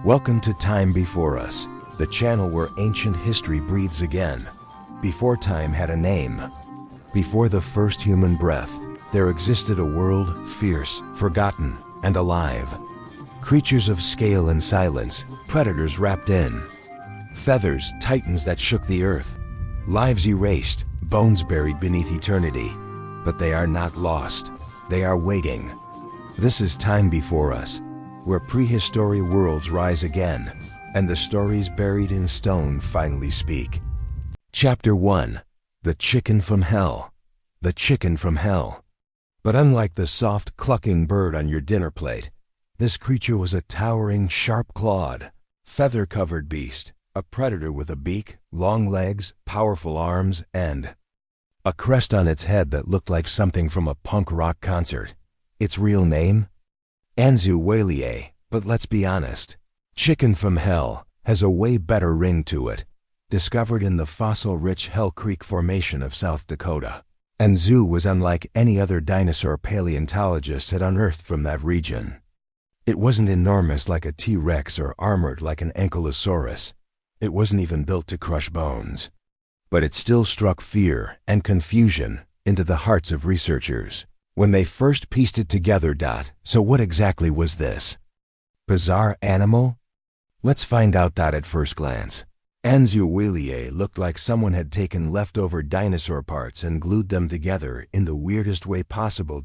Welcome to Time Before Us, the channel where ancient history breathes again. Before time had a name, before the first human breath, there existed a world fierce, forgotten, and alive. Creatures of scale and silence, predators wrapped in. Feathers, titans that shook the earth. Lives erased, bones buried beneath eternity. But they are not lost. They are waiting. This is Time Before Us, where prehistory worlds rise again, and the stories buried in stone finally speak. Chapter 1. The Chicken from Hell. The Chicken from Hell. But unlike the soft, clucking bird on your dinner plate, this creature was a towering, sharp-clawed, feather-covered beast, a predator with a beak, long legs, powerful arms, and a crest on its head that looked like something from a punk rock concert. Its real name? Anzu Whaley, but let's be honest, Chicken from Hell has a way better ring to it. Discovered in the fossil-rich Hell Creek Formation of South Dakota, Anzu was unlike any other dinosaur paleontologists had unearthed from that region. It wasn't enormous like a T-Rex or armored like an Ankylosaurus. It wasn't even built to crush bones. But it still struck fear and confusion into the hearts of researchers when they first pieced it together. So what exactly was this bizarre animal? Let's find out. At first glance, Anzu Whaley looked like someone had taken leftover dinosaur parts and glued them together in the weirdest way possible.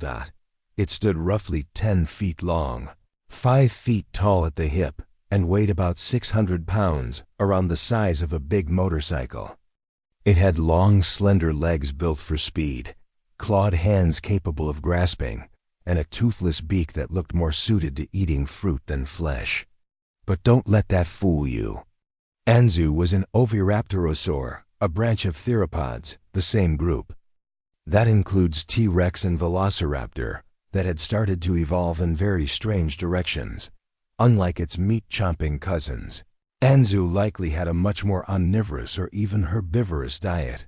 It stood roughly 10 feet long, 5 feet tall at the hip, and weighed about 600 pounds, around the size of a big motorcycle. It had long, slender legs built for speed, clawed hands capable of grasping, and a toothless beak that looked more suited to eating fruit than flesh. But don't let that fool you. Anzu was an oviraptorosaur, a branch of theropods, the same group. That includes T-Rex and Velociraptor, that had started to evolve in very strange directions. Unlike its meat-chomping cousins, Anzu likely had a much more omnivorous or even herbivorous diet.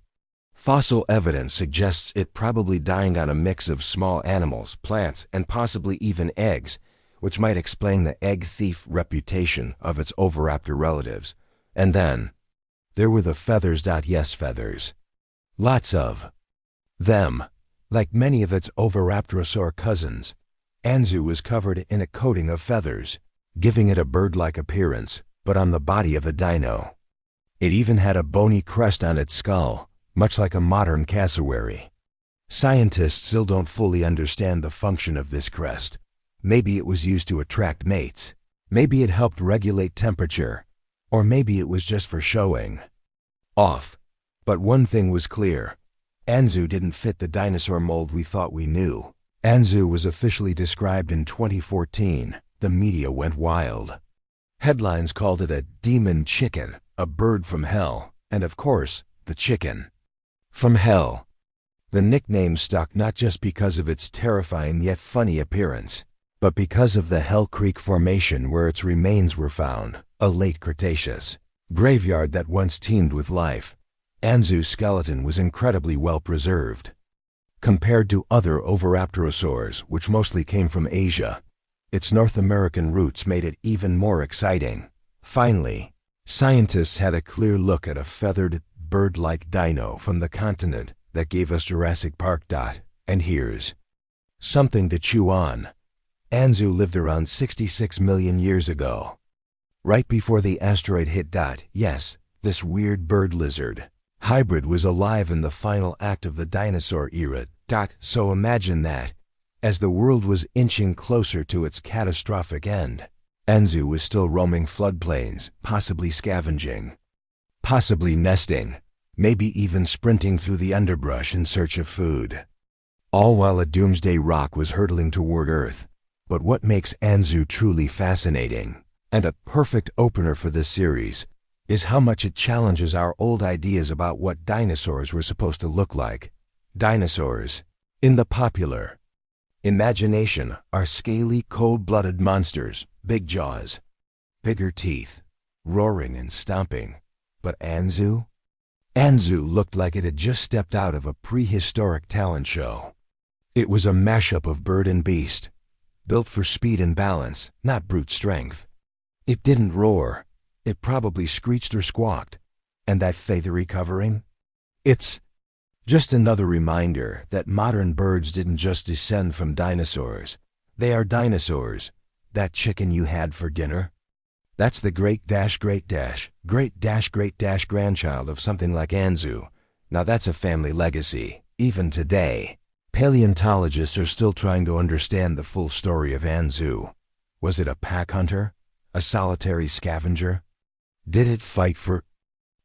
Fossil evidence suggests it probably dying on a mix of small animals, plants, and possibly even eggs, which might explain the egg thief reputation of its oviraptor relatives. And then, there were the feathers. Yes, feathers. Lots of them. Like many of its oviraptorosaur cousins, Anzu was covered in a coating of feathers, giving it a bird-like appearance, but on the body of a dino. It even had a bony crest on its skull, much like a modern cassowary. Scientists still don't fully understand the function of this crest. Maybe it was used to attract mates. Maybe it helped regulate temperature. Or maybe it was just for showing off. But one thing was clear. Anzu didn't fit the dinosaur mold we thought we knew. Anzu was officially described in 2014. The media went wild. Headlines called it a demon chicken, a bird from hell, and of course, the chicken from hell. The nickname stuck not just because of its terrifying yet funny appearance, but because of the Hell Creek Formation where its remains were found, a late Cretaceous graveyard that once teemed with life. Anzu's skeleton was incredibly well preserved. Compared to other oviraptorosaurs, which mostly came from Asia, its North American roots made it even more exciting. Finally, scientists had a clear look at a feathered, bird-like dino from the continent that gave us Jurassic Park. And here's something to chew on. Anzu lived around 66 million years ago, right before the asteroid hit. Yes, this weird bird lizard hybrid was alive in the final act of the dinosaur era. So imagine that, as the world was inching closer to its catastrophic end, Anzu was still roaming floodplains, possibly scavenging, possibly nesting, maybe even sprinting through the underbrush in search of food. All while a doomsday rock was hurtling toward Earth. But what makes Anzu truly fascinating, and a perfect opener for this series, is how much it challenges our old ideas about what dinosaurs were supposed to look like. Dinosaurs, in the popular imagination, are scaly, cold-blooded monsters, big jaws, bigger teeth, roaring and stomping. But Anzu? Anzu looked like it had just stepped out of a prehistoric talent show. It was a mashup of bird and beast, built for speed and balance, not brute strength. It didn't roar. It probably screeched or squawked. And that feathery covering? It's just another reminder that modern birds didn't just descend from dinosaurs. They are dinosaurs. That chicken you had for dinner? That's the great-grandchild of something like Anzu. Now that's a family legacy. Even today, paleontologists are still trying to understand the full story of Anzu. Was it a pack hunter? A solitary scavenger? Did it fight for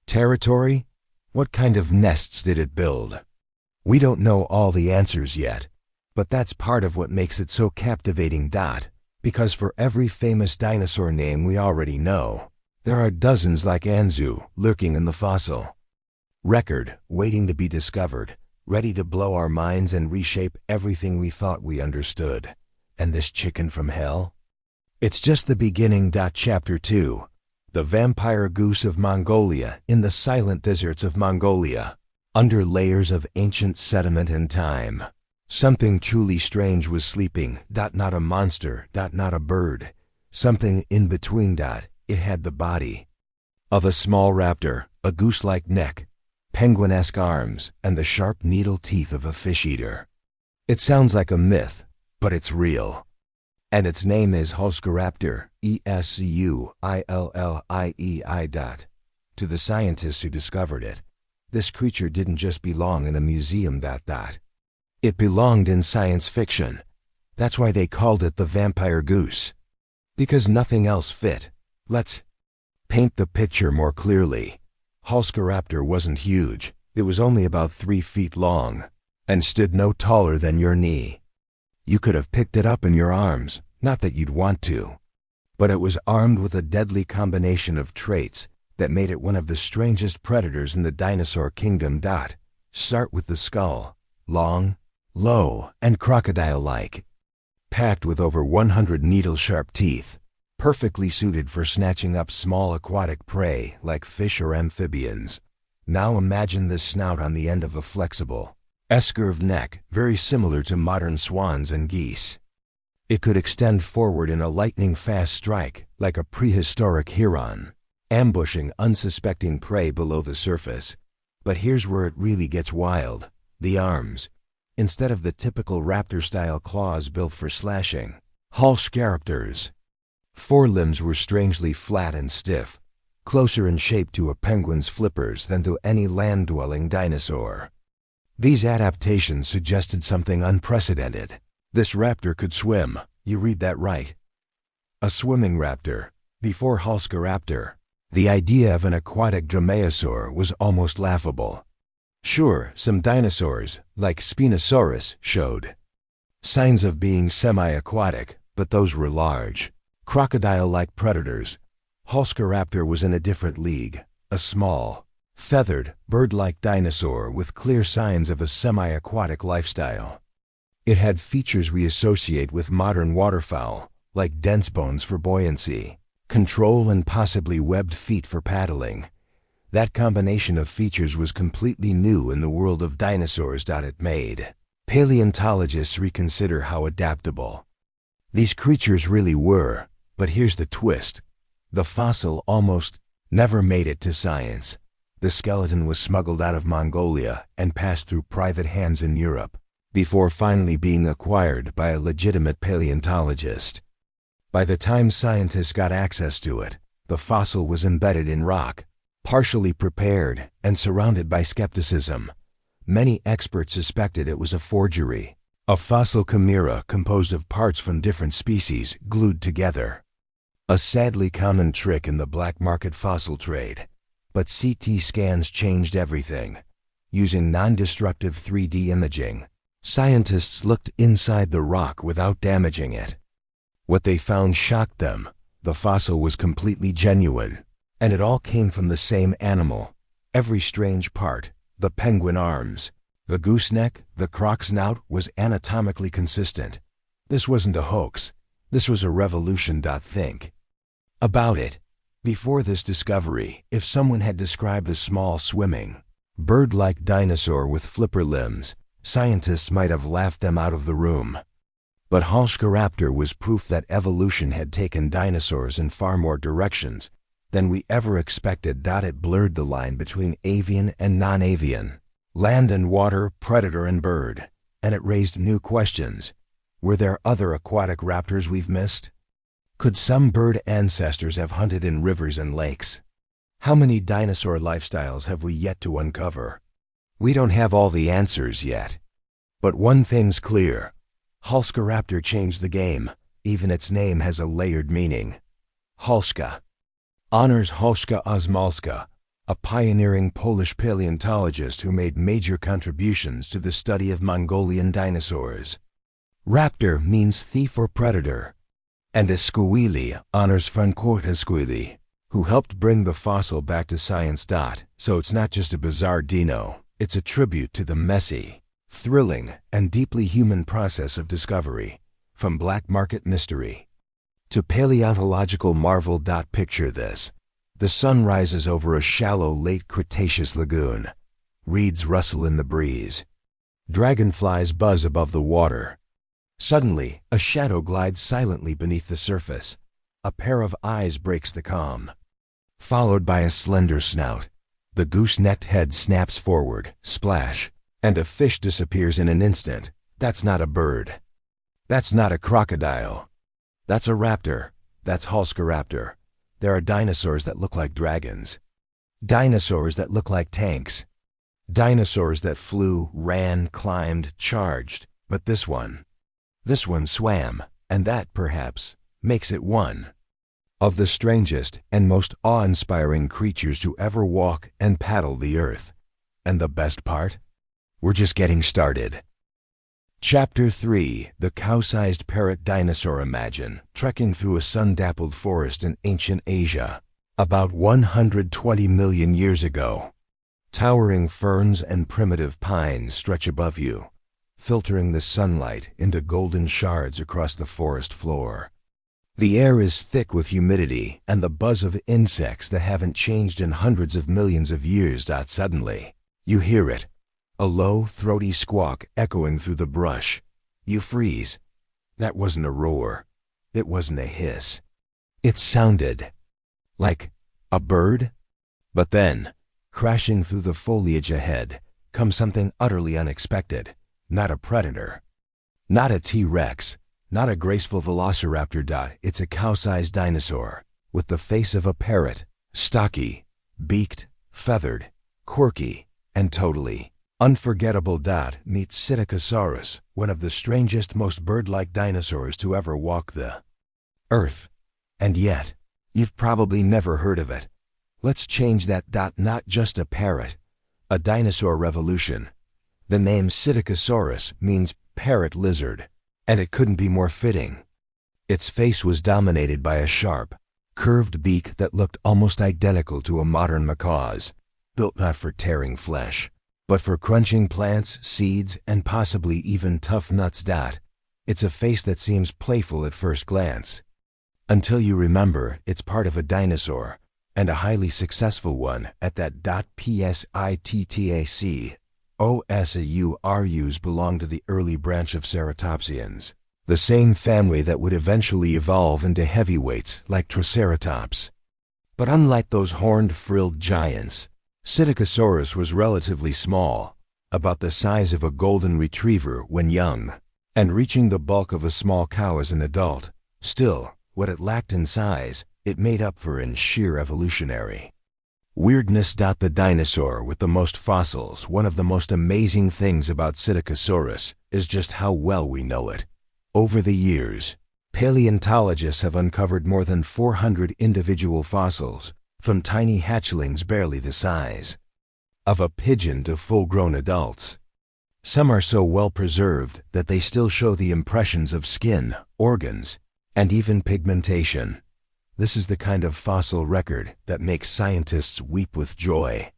territory? What kind of nests did it build? We don't know all the answers yet, but that's part of what makes it so captivating. Because for every famous dinosaur name we already know, there are dozens like Anzu lurking in the fossil record, waiting to be discovered, ready to blow our minds and reshape everything we thought we understood. And this chicken from hell? It's just the beginning. Chapter 2. The vampire goose of Mongolia in the silent deserts of Mongolia. Under layers of ancient sediment and time, something truly strange was sleeping. Not a monster. Not a bird. Something in between. It had the body of a small raptor, a goose-like neck, penguin-esque arms, and the sharp needle teeth of a fish-eater. It sounds like a myth, but it's real. And its name is Huscaraptor, Escuilii. To the scientists who discovered it, this creature didn't just belong in a museum. It belonged in science fiction. That's why they called it the vampire goose. Because nothing else fit. Let's paint the picture more clearly. Huscaraptor wasn't huge. It was only about 3 feet long and stood no taller than your knee. You could have picked it up in your arms, not that you'd want to. But it was armed with a deadly combination of traits that made it one of the strangest predators in the dinosaur kingdom. Start with the skull. Long, low, and crocodile-like. Packed with over 100 needle-sharp teeth. Perfectly suited for snatching up small aquatic prey like fish or amphibians. Now imagine this snout on the end of a flexible, S-curved neck, very similar to modern swans and geese. It could extend forward in a lightning-fast strike, like a prehistoric heron, ambushing unsuspecting prey below the surface. But here's where it really gets wild. The arms. Instead of the typical raptor-style claws built for slashing, Huscaraptor's forelimbs were strangely flat and stiff, closer in shape to a penguin's flippers than to any land-dwelling dinosaur. These adaptations suggested something unprecedented. This raptor could swim. You read that right. A swimming raptor. Before Huscaraptor, the idea of an aquatic dromaeosaur was almost laughable. Sure, some dinosaurs, like Spinosaurus, showed signs of being semi-aquatic, but those were large, crocodile-like predators. Huscaraptor was in a different league, a small, feathered, bird-like dinosaur with clear signs of a semi-aquatic lifestyle. It had features we associate with modern waterfowl, like dense bones for buoyancy, control, and possibly webbed feet for paddling. That combination of features was completely new in the world of dinosaurs. It made paleontologists reconsider how adaptable these creatures really were. But here's the twist. The fossil almost never made it to science. The skeleton was smuggled out of Mongolia and passed through private hands in Europe, before finally being acquired by a legitimate paleontologist. By the time scientists got access to it, the fossil was embedded in rock, partially prepared and surrounded by skepticism. Many experts suspected it was a forgery, a fossil chimera composed of parts from different species glued together. A sadly common trick in the black market fossil trade. But CT scans changed everything. Using non-destructive 3D imaging, scientists looked inside the rock without damaging it. What they found shocked them. The fossil was completely genuine, and it all came from the same animal. Every strange part, the penguin arms, the gooseneck, the croc snout, was anatomically consistent. This wasn't a hoax. This was a revolution. Think about it. Before this discovery, if someone had described a small swimming, bird-like dinosaur with flipper limbs, scientists might have laughed them out of the room. But Halskaraptor was proof that evolution had taken dinosaurs in far more directions than we ever expected. It blurred the line between avian and non-avian, land and water, predator and bird, and it raised new questions. Were there other aquatic raptors we've missed? Could some bird ancestors have hunted in rivers and lakes? How many dinosaur lifestyles have we yet to uncover? We don't have all the answers yet. But one thing's clear. Halskaraptor changed the game. Even its name has a layered meaning. Halska honors Halska Osmalska, a pioneering Polish paleontologist who made major contributions to the study of Mongolian dinosaurs. Raptor means thief or predator. And Esquili honors Francois Esquili, who helped bring the fossil back to science. So it's not just a bizarre dino, it's a tribute to the messy, thrilling, and deeply human process of discovery, from black market mystery to paleontological marvel. Picture this. The sun rises over a shallow late Cretaceous lagoon. Reeds rustle in the breeze. Dragonflies buzz above the water. Suddenly, a shadow glides silently beneath the surface. A pair of eyes breaks the calm. Followed by a slender snout. The goose-necked head snaps forward, splash, and a fish disappears in an instant. That's not a bird. That's not a crocodile. That's a raptor. That's Halskaraptor. There are dinosaurs that look like dragons. Dinosaurs that look like tanks. Dinosaurs that flew, ran, climbed, charged. But this one swam, and that, perhaps, makes it one of the strangest and most awe-inspiring creatures to ever walk and paddle the earth. And the best part? We're just getting started. Chapter 3. The Cow-Sized Parrot Dinosaur. Imagine trekking through a sun-dappled forest in ancient Asia, about 120 million years ago. Towering ferns and primitive pines stretch above you, filtering the sunlight into golden shards across the forest floor. The air is thick with humidity and the buzz of insects that haven't changed in hundreds of millions of years. Suddenly, you hear it. A low, throaty squawk echoing through the brush. You freeze. That wasn't a roar. It wasn't a hiss. It sounded like a bird. But then, crashing through the foliage ahead, comes something utterly unexpected. Not a predator. Not a T-Rex. Not a graceful velociraptor. It's a cow-sized dinosaur, with the face of a parrot, stocky, beaked, feathered, quirky, and totally unforgettable. Meet Psittacosaurus, one of the strangest, most bird-like dinosaurs to ever walk the earth. And yet, you've probably never heard of it. Let's change that. Not just a parrot, a dinosaur revolution. The name Psittacosaurus means parrot lizard, and it couldn't be more fitting. Its face was dominated by a sharp, curved beak that looked almost identical to a modern macaw's, built not for tearing flesh, but for crunching plants, seeds, and possibly even tough nuts. It's a face that seems playful at first glance, until you remember it's part of a dinosaur, and a highly successful one at that. Psittacosaurus belong to the early branch of ceratopsians, the same family that would eventually evolve into heavyweights like Triceratops. But unlike those horned, frilled giants, Psittacosaurus was relatively small, about the size of a golden retriever when young, and reaching the bulk of a small cow as an adult. Still, what it lacked in size, it made up for in sheer evolutionary weirdness. The dinosaur with the most fossils. One of the most amazing things about Psittacosaurus is just how well we know it. Over the years, paleontologists have uncovered more than 400 individual fossils, from tiny hatchlings barely the size of a pigeon to full-grown adults. Some are so well preserved that they still show the impressions of skin, organs, and even pigmentation. This is the kind of fossil record that makes scientists weep with joy.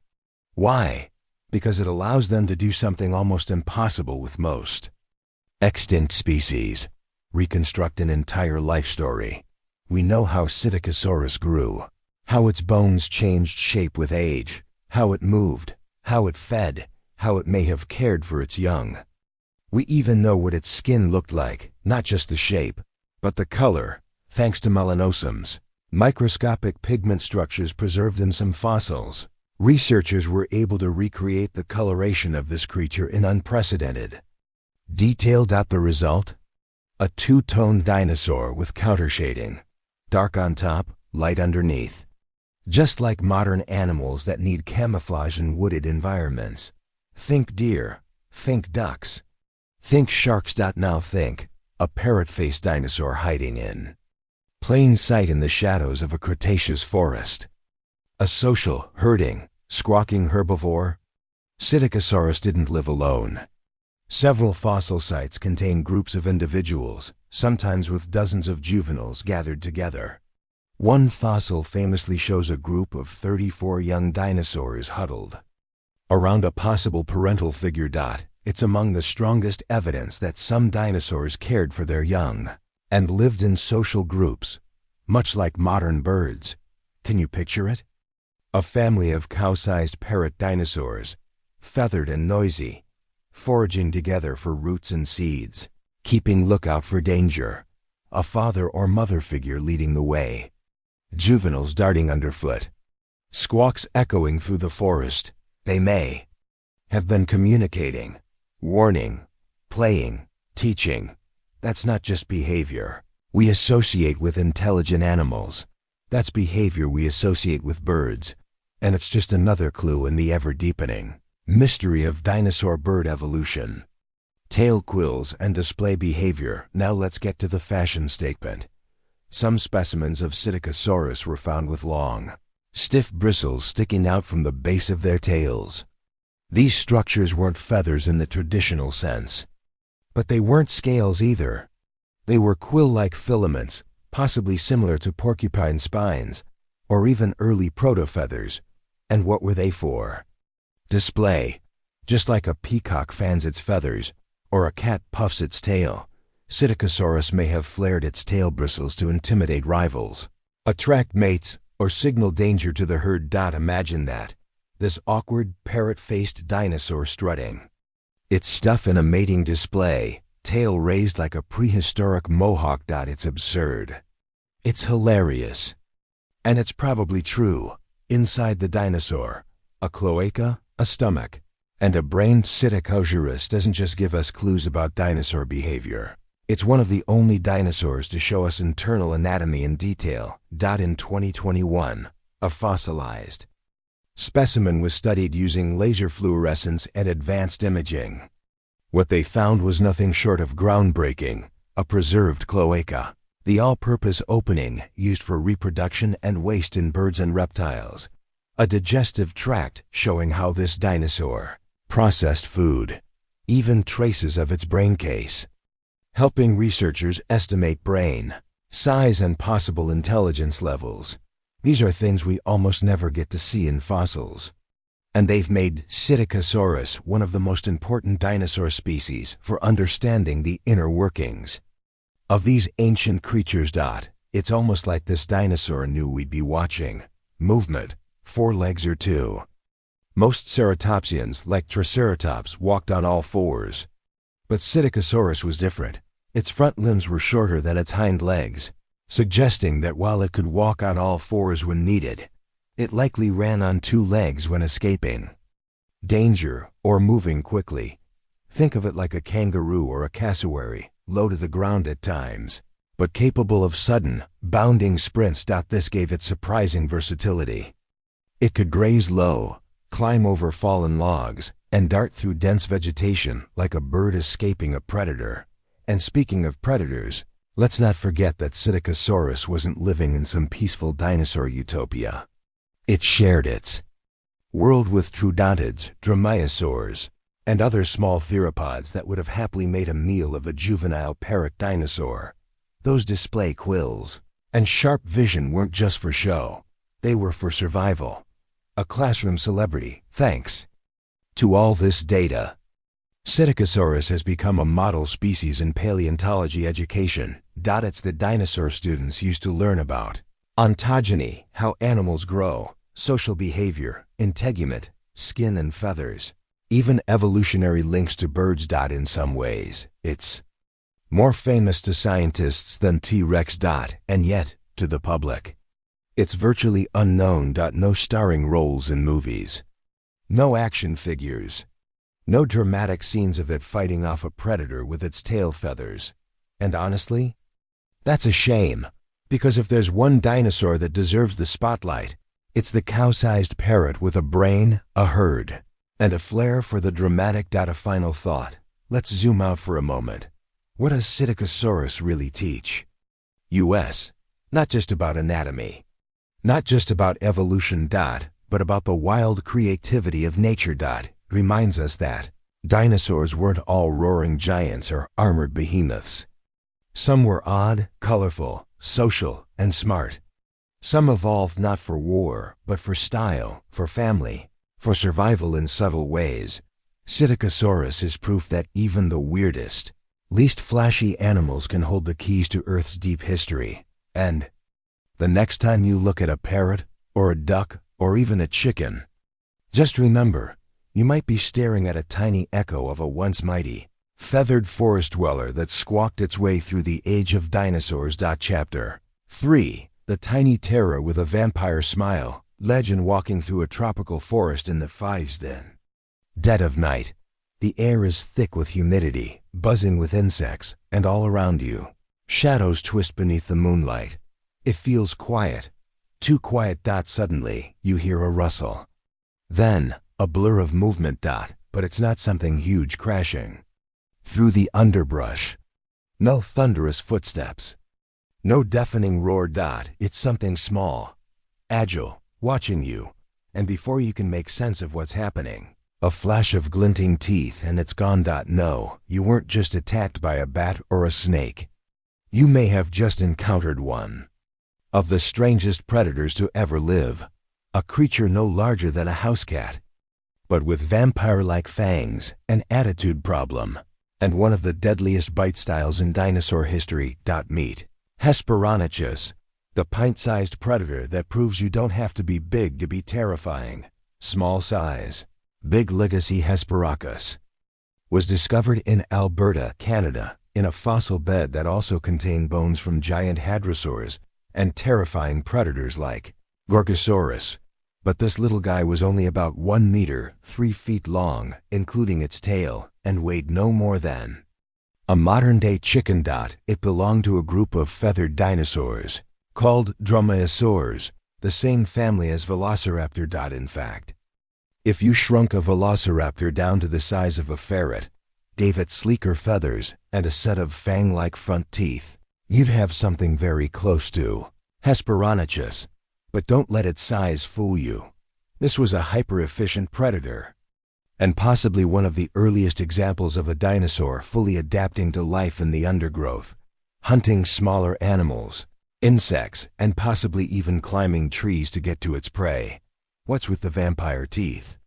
Why? Because it allows them to do something almost impossible with most extinct species: reconstruct an entire life story. We know how Psittacosaurus grew, how its bones changed shape with age, how it moved, how it fed, how it may have cared for its young. We even know what its skin looked like, not just the shape, but the color, thanks to melanosums, microscopic pigment structures preserved in some fossils. Researchers were able to recreate the coloration of this creature in unprecedented detail. The result? A two-toned dinosaur with countershading, dark on top, light underneath. Just like modern animals that need camouflage in wooded environments. Think deer, think ducks, think sharks. Now think a parrot-faced dinosaur hiding in plain sight in the shadows of a Cretaceous forest. A social, herding, squawking herbivore. Psittacosaurus didn't live alone. Several fossil sites contain groups of individuals, sometimes with dozens of juveniles gathered together. One fossil famously shows a group of 34 young dinosaurs huddled around a possible parental figure. It's among the strongest evidence that some dinosaurs cared for their young and lived in social groups, much like modern birds. Can you picture it? A family of cow-sized parrot dinosaurs, feathered and noisy, foraging together for roots and seeds, keeping lookout for danger. A father or mother figure leading the way. Juveniles darting underfoot. Squawks echoing through the forest. They may have been communicating, warning, playing, teaching. That's not just behavior we associate with intelligent animals. That's behavior we associate with birds. And it's just another clue in the ever-deepening mystery of dinosaur bird evolution. Tail quills and display behavior. Now let's get to the fashion statement. Some specimens of Psittacosaurus were found with long, stiff bristles sticking out from the base of their tails. These structures weren't feathers in the traditional sense. But they weren't scales either. They were quill-like filaments, possibly similar to porcupine spines, or even early proto-feathers. And what were they for? Display. Just like a peacock fans its feathers, or a cat puffs its tail, Psittacosaurus may have flared its tail bristles to intimidate rivals, attract mates, or signal danger to the herd. Imagine that. This awkward, parrot-faced dinosaur strutting its stuff in a mating display, tail raised like a prehistoric mohawk. It's absurd. It's hilarious. And it's probably true. Inside the dinosaur, a cloaca, a stomach, and a brain. Psittacosaurus doesn't just give us clues about dinosaur behavior. It's one of the only dinosaurs to show us internal anatomy in detail. In 2021, a fossilized specimen was studied using laser fluorescence and advanced imaging. What they found was nothing short of groundbreaking: a preserved cloaca, the all-purpose opening used for reproduction and waste in birds and reptiles. A digestive tract showing how this dinosaur processed food, even traces of its brain case, helping researchers estimate brain size and possible intelligence levels. These are things we almost never get to see in fossils. And they've made Psittacosaurus one of the most important dinosaur species for understanding the inner workings of these ancient creatures. It's almost like this dinosaur knew we'd be watching. Movement, 4 legs or 2. Most ceratopsians, like Triceratops, walked on all fours. But Psittacosaurus was different. Its front limbs were shorter than its hind legs, suggesting that while it could walk on all fours when needed, it likely ran on 2 legs when escaping danger or moving quickly. Think of it like a kangaroo or a cassowary, low to the ground at times, but capable of sudden, bounding sprints. This gave it surprising versatility. It could graze low, climb over fallen logs, and dart through dense vegetation like a bird escaping a predator. And speaking of predators, let's not forget that Psittacosaurus wasn't living in some peaceful dinosaur utopia. It shared its world with troodontids, dromaeosaurs, and other small theropods that would have happily made a meal of a juvenile parrot dinosaur. Those display quills and sharp vision weren't just for show. They were for survival. A classroom celebrity, thanks to all this data. Psittacosaurus has become a model species in paleontology education. It's the dinosaur students used to learn about ontogeny, how animals grow, social behavior, integument, skin and feathers. even evolutionary links to birds. In some ways, it's more famous to scientists than T-Rex. And yet, to the public, it's virtually unknown. No starring roles in movies, no action figures, no dramatic scenes of it fighting off a predator with its tail feathers. And honestly, that's a shame, because if there's one dinosaur that deserves the spotlight, it's the cow-sized parrot with a brain, a herd, and a flair for the dramatic. A final thought. Let's zoom out for a moment. What does Psittacosaurus really teach us? Not just about anatomy, not just about evolution. But about the wild creativity of nature. Reminds us that dinosaurs weren't all roaring giants or armored behemoths. Some were odd, colorful, social, and smart. Some evolved not for war, but for style, for family, for survival in subtle ways. Psittacosaurus is proof that even the weirdest, least flashy animals can hold the keys to Earth's deep history. And the next time you look at a parrot, or a duck, or even a chicken, just remember, you might be staring at a tiny echo of a once mighty, feathered forest dweller that squawked its way through the age of dinosaurs. Chapter 3. The tiny terror with a vampire smile. Legend walking through a tropical forest in the fives. Dead of night. The air is thick with humidity, buzzing with insects, and all around you, shadows twist beneath the moonlight. It feels quiet. Too quiet. Suddenly, you hear a rustle. Then, a blur of movement. But it's not something huge crashing through the underbrush. No thunderous footsteps. No deafening roar. It's something small, agile, watching you, and before you can make sense of what's happening, a flash of glinting teeth and it's gone. No, you weren't just attacked by a bat or a snake. You may have just encountered one of the strangest predators to ever live, a creature no larger than a house cat, but with vampire-like fangs, an attitude problem, and one of the deadliest bite styles in dinosaur history. Meet Hesperonychus, the pint-sized predator that proves you don't have to be big to be terrifying. Small size, big legacy. Hesperonychus was discovered in Alberta, Canada, in a fossil bed that also contained bones from giant hadrosaurs and terrifying predators like Gorgosaurus. But this little guy was only about 1 meter, 3 feet long, including its tail, and weighed no more than a modern-day chicken. It belonged to a group of feathered dinosaurs called dromaeosaurs, the same family as Velociraptor. In fact, if you shrunk a velociraptor down to the size of a ferret, gave it sleeker feathers, and a set of fang-like front teeth, you'd have something very close to Hesperonychus. But don't let its size fool you. This was a hyper-efficient predator, and possibly one of the earliest examples of a dinosaur fully adapting to life in the undergrowth, hunting smaller animals, insects, and possibly even climbing trees to get to its prey. What's with the vampire teeth?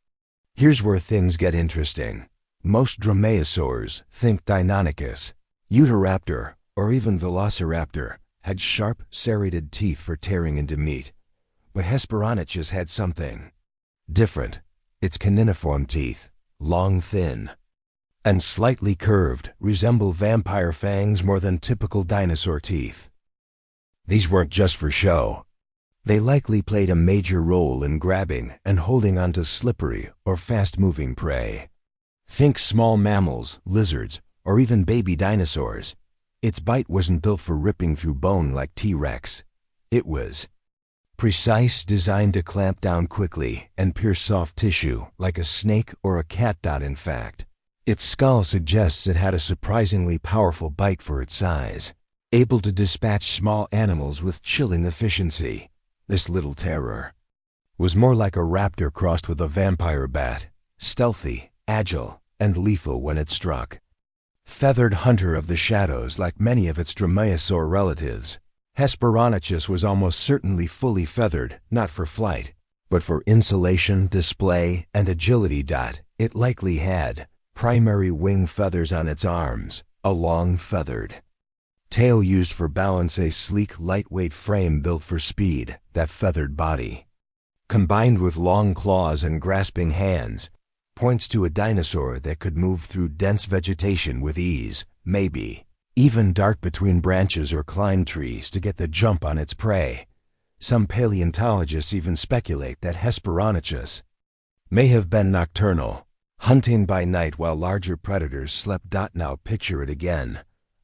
Here's where things get interesting. Most dromaeosaurs, think Deinonychus, Utahraptor, or even Velociraptor, had sharp, serrated teeth for tearing into meat. But Hesperonychus had something different. Its caniniform teeth, long, thin, and slightly curved, resemble vampire fangs more than typical dinosaur teeth. These weren't just for show. They likely played a major role in grabbing and holding onto slippery or fast-moving prey. Think small mammals, lizards, or even baby dinosaurs. Its bite wasn't built for ripping through bone like T-Rex. It was precise, designed to clamp down quickly and pierce soft tissue like a snake or a cat. In fact, its skull suggests it had a surprisingly powerful bite for its size, able to dispatch small animals with chilling efficiency. This little terror was more like a raptor crossed with a vampire bat, stealthy, agile, and lethal when it struck. Feathered hunter of the shadows like many of its dromaeosaur relatives, Hesperonychus was almost certainly fully feathered, not for flight, but for insulation, display, and agility. It likely had primary wing feathers on its arms, a long feathered tail used for balance, a sleek, lightweight frame built for speed. That feathered body, combined with long claws and grasping hands, points to a dinosaur that could move through dense vegetation with ease, maybe even dart between branches or climb trees to get the jump on its prey. Some paleontologists even speculate that Hesperonychus may have been nocturnal, hunting by night while larger predators slept. Now picture it again,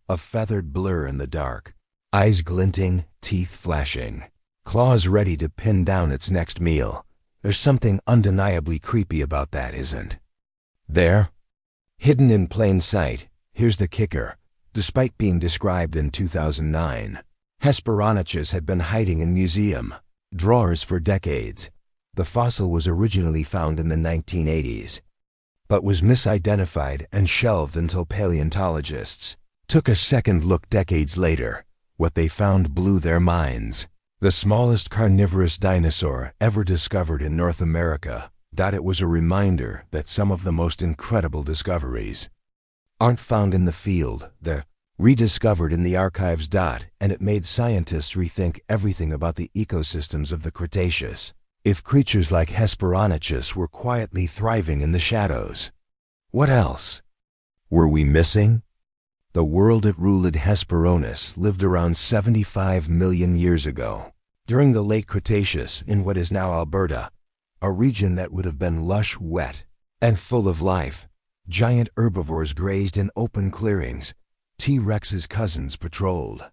a feathered blur in the dark, eyes glinting, teeth flashing, claws ready to pin down its next meal. There's something undeniably creepy about that, isn't there? Hidden in plain sight. Here's the kicker. Despite being described in 2009, Hesperonychus had been hiding in museum drawers for decades. The fossil was originally found in the 1980s, but was misidentified and shelved until paleontologists took a second look decades later. What they found blew their minds. The smallest carnivorous dinosaur ever discovered in North America. It was a reminder that some of the most incredible discoveries aren't found in the field, they're rediscovered in the archives. And it made scientists rethink everything about the ecosystems of the Cretaceous. If creatures like Hesperonychus were quietly thriving in the shadows, what else were we missing? The world it ruled. Hesperonychus lived around 75 million years ago, during the late Cretaceous in what is now Alberta, a region that would have been lush, wet, and full of life. Giant herbivores grazed in open clearings. T-Rex's cousins patrolled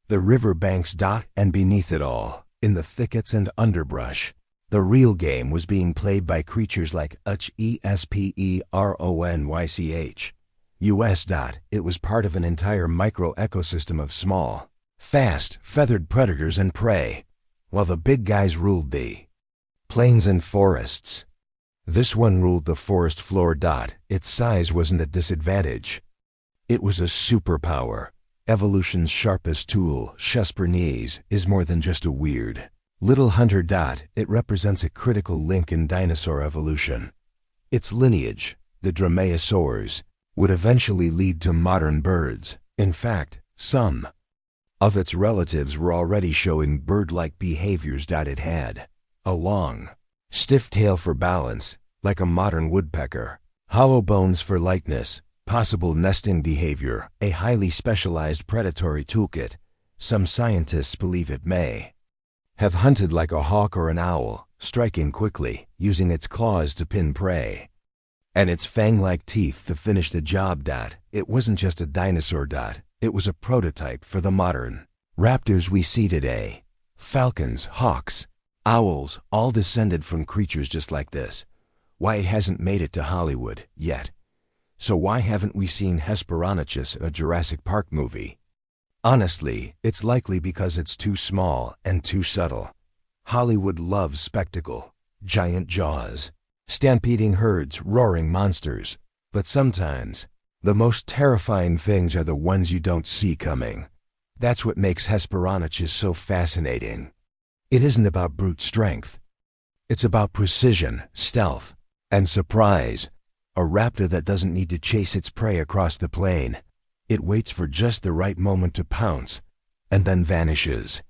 the river banks. And beneath it all, in the thickets and underbrush, the real game was being played by creatures like Hesperonychus. It was part of an entire micro-ecosystem of small, fast, feathered predators and prey, while the big guys ruled the plains and forests. This one ruled the forest floor. Its size wasn't a disadvantage. It was a superpower. Evolution's sharpest tool. Hesperonychus is more than just a weird little hunter. It represents a critical link in dinosaur evolution. Its lineage, the dromaeosaurs, would eventually lead to modern birds. In fact, some of its relatives were already showing bird-like behaviors. It had a long, stiff tail for balance, like a modern woodpecker, hollow bones for lightness, possible nesting behavior, a highly specialized predatory toolkit. Some scientists believe it may have hunted like a hawk or an owl, striking quickly, using its claws to pin prey, and its fang-like teeth to finish the job. It wasn't just a dinosaur. It was a prototype for the modern raptors we see today. Falcons, hawks, owls, all descended from creatures just like this. Why it hasn't made it to Hollywood yet? So why haven't we seen Hesperonychus in a Jurassic Park movie? Honestly, it's likely because it's too small and too subtle. Hollywood loves spectacle, giant jaws, stampeding herds, roaring monsters. But sometimes, the most terrifying things are the ones you don't see coming. That's what makes Hesperonychus so fascinating. It isn't about brute strength. It's about precision, stealth, and surprise. A raptor that doesn't need to chase its prey across the plain. It waits for just the right moment to pounce, and then vanishes.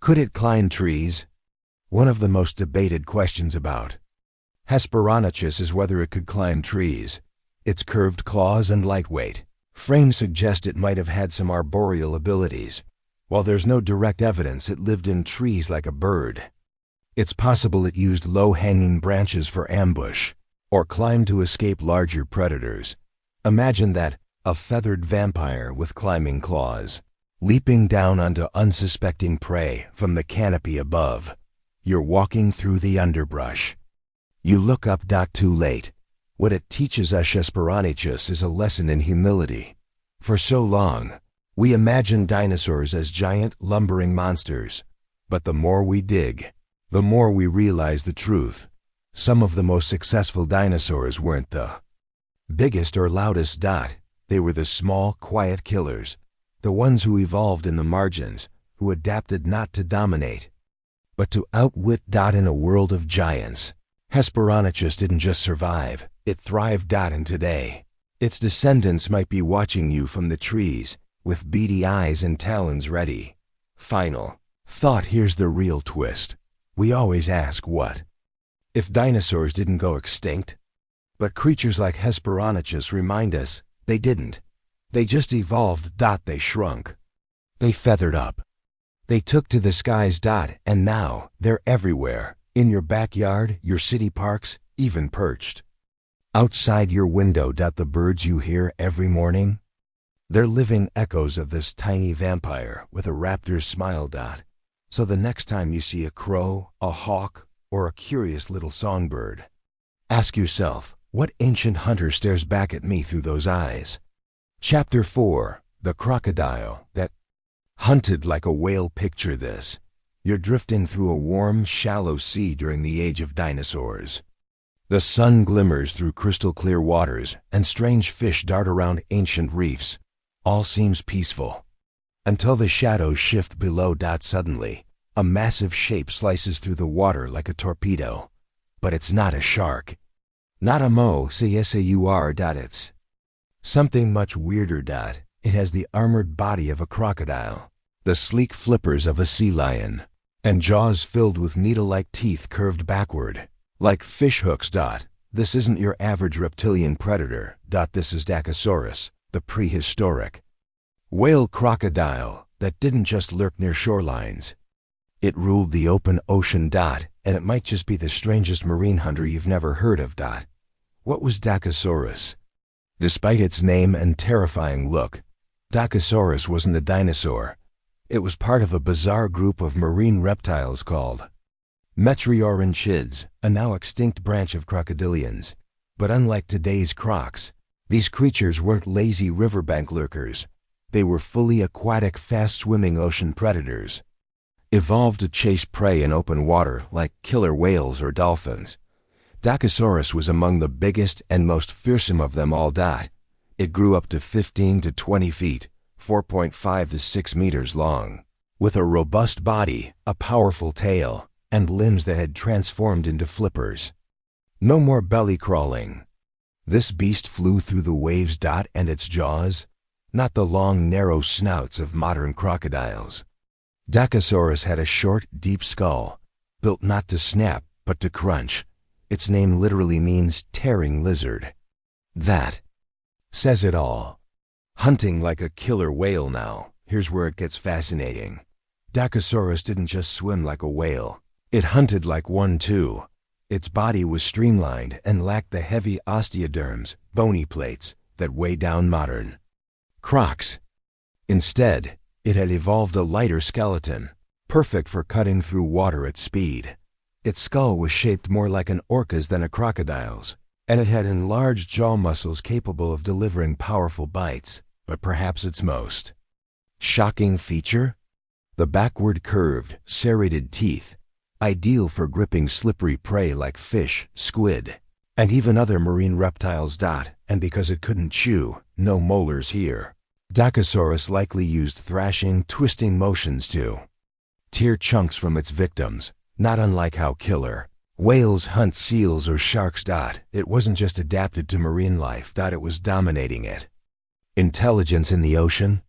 Could it climb trees? One of the most debated questions about Hesperonychus is whether it could climb trees. Its curved claws and lightweight frame suggest it might have had some arboreal abilities. While there's no direct evidence it lived in trees like a bird, it's possible it used low-hanging branches for ambush, or climbed to escape larger predators. Imagine that, a feathered vampire with climbing claws, leaping down onto unsuspecting prey from the canopy above. You're walking through the underbrush. You look up. Too late. What it teaches us Hesperonychus is a lesson in humility. For so long, we imagined dinosaurs as giant, lumbering monsters. But the more we dig, the more we realize the truth. Some of the most successful dinosaurs weren't the biggest or loudest. They were the small, quiet killers, the ones who evolved in the margins, who adapted not to dominate, but to outwit. In a world of giants, Hesperonychus didn't just survive, it thrived. And today, its descendants might be watching you from the trees, with beady eyes and talons ready. Final thought. Here's the real twist. We always ask, what if dinosaurs didn't go extinct? But creatures like Hesperonychus remind us they didn't. They just evolved. They shrunk. They feathered up. They took to the skies. And now they're everywhere. In your backyard, your city parks, even perched outside your window. The birds you hear every morning, they're living echoes of this tiny vampire with a raptor's smile. So the next time you see a crow, a hawk, or a curious little songbird, ask yourself, what ancient hunter stares back at me through those eyes? Chapter 4. The crocodile that hunted like a whale. Picture this. You're drifting through a warm, shallow sea during the age of dinosaurs. The sun glimmers through crystal clear waters, and strange fish dart around ancient reefs. All seems peaceful, until the shadows shift below. Suddenly, a massive shape slices through the water like a torpedo. But it's not a shark. Not a mosaur. It's something much weirder. It has the armored body of a crocodile, the sleek flippers of a sea lion, and jaws filled with needle-like teeth curved backward, like fish hooks. This isn't your average reptilian predator. This is Dinosaurs, the prehistoric whale crocodile that didn't just lurk near shorelines. It ruled the open ocean. And it might just be the strangest marine hunter you've never heard of. What was Dinosaurus? Despite its name and terrifying look, Dinosaurus wasn't a dinosaur. It was part of a bizarre group of marine reptiles called metrioranchids, a now extinct branch of crocodilians. But unlike today's crocs, these creatures weren't lazy riverbank lurkers. They were fully aquatic, fast-swimming ocean predators, evolved to chase prey in open water like killer whales or dolphins. Dinosaurus was among the biggest and most fearsome of them all. It grew up to 15 to 20 feet, 4.5 to 6 meters long, with a robust body, a powerful tail, and limbs that had transformed into flippers. No more belly crawling. This beast flew through the waves. And its jaws? Not the long, narrow snouts of modern crocodiles. Dinosaurus had a short, deep skull, built not to snap, but to crunch. Its name literally means tearing lizard. That says it all. Hunting like a killer whale. Now, here's where it gets fascinating. Dinosaurus didn't just swim like a whale. It hunted like one too. Its body was streamlined and lacked the heavy osteoderms, bony plates, that weigh down modern crocs. Instead, it had evolved a lighter skeleton, perfect for cutting through water at speed. Its skull was shaped more like an orca's than a crocodile's, and it had enlarged jaw muscles capable of delivering powerful bites. But perhaps its most shocking feature? The backward curved, serrated teeth, ideal for gripping slippery prey like fish, squid, and even other marine reptiles. And because it couldn't chew, no molars here. Dinosaurus likely used thrashing, twisting motions to tear chunks from its victims, not unlike how killer whales hunt seals or sharks. It wasn't just adapted to marine life. It was dominating it. Intelligence in the ocean?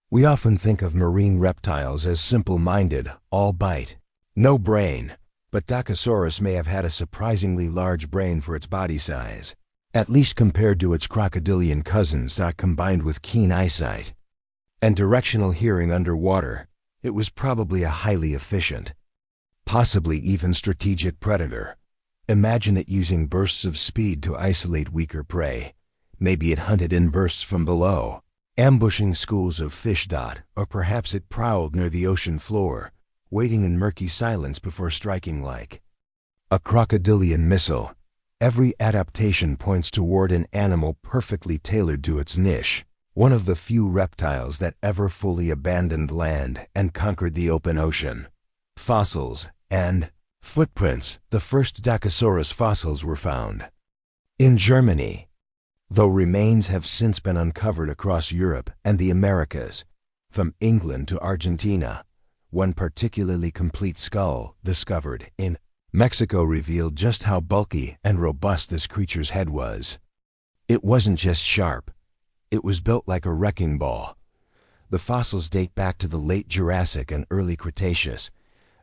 We often think of marine reptiles as simple-minded, all bite, no brain. But Dinosaurus may have had a surprisingly large brain for its body size, at least compared to its crocodilian cousins. Combined with keen eyesight and directional hearing underwater, it was probably a highly efficient, possibly even strategic predator. Imagine it using bursts of speed to isolate weaker prey. Maybe it hunted in bursts from below, ambushing schools of fish. Or perhaps it prowled near the ocean floor, waiting in murky silence before striking like a crocodilian missile. Every adaptation points toward an animal perfectly tailored to its niche, one of the few reptiles that ever fully abandoned land and conquered the open ocean. Fossils and footprints. The first Dinosaurus fossils were found in Germany, though remains have since been uncovered across Europe and the Americas, from England to Argentina. One particularly complete skull, discovered in Mexico, revealed just how bulky and robust this creature's head was. It wasn't just sharp, it was built like a wrecking ball. The fossils date back to the late Jurassic and early Cretaceous,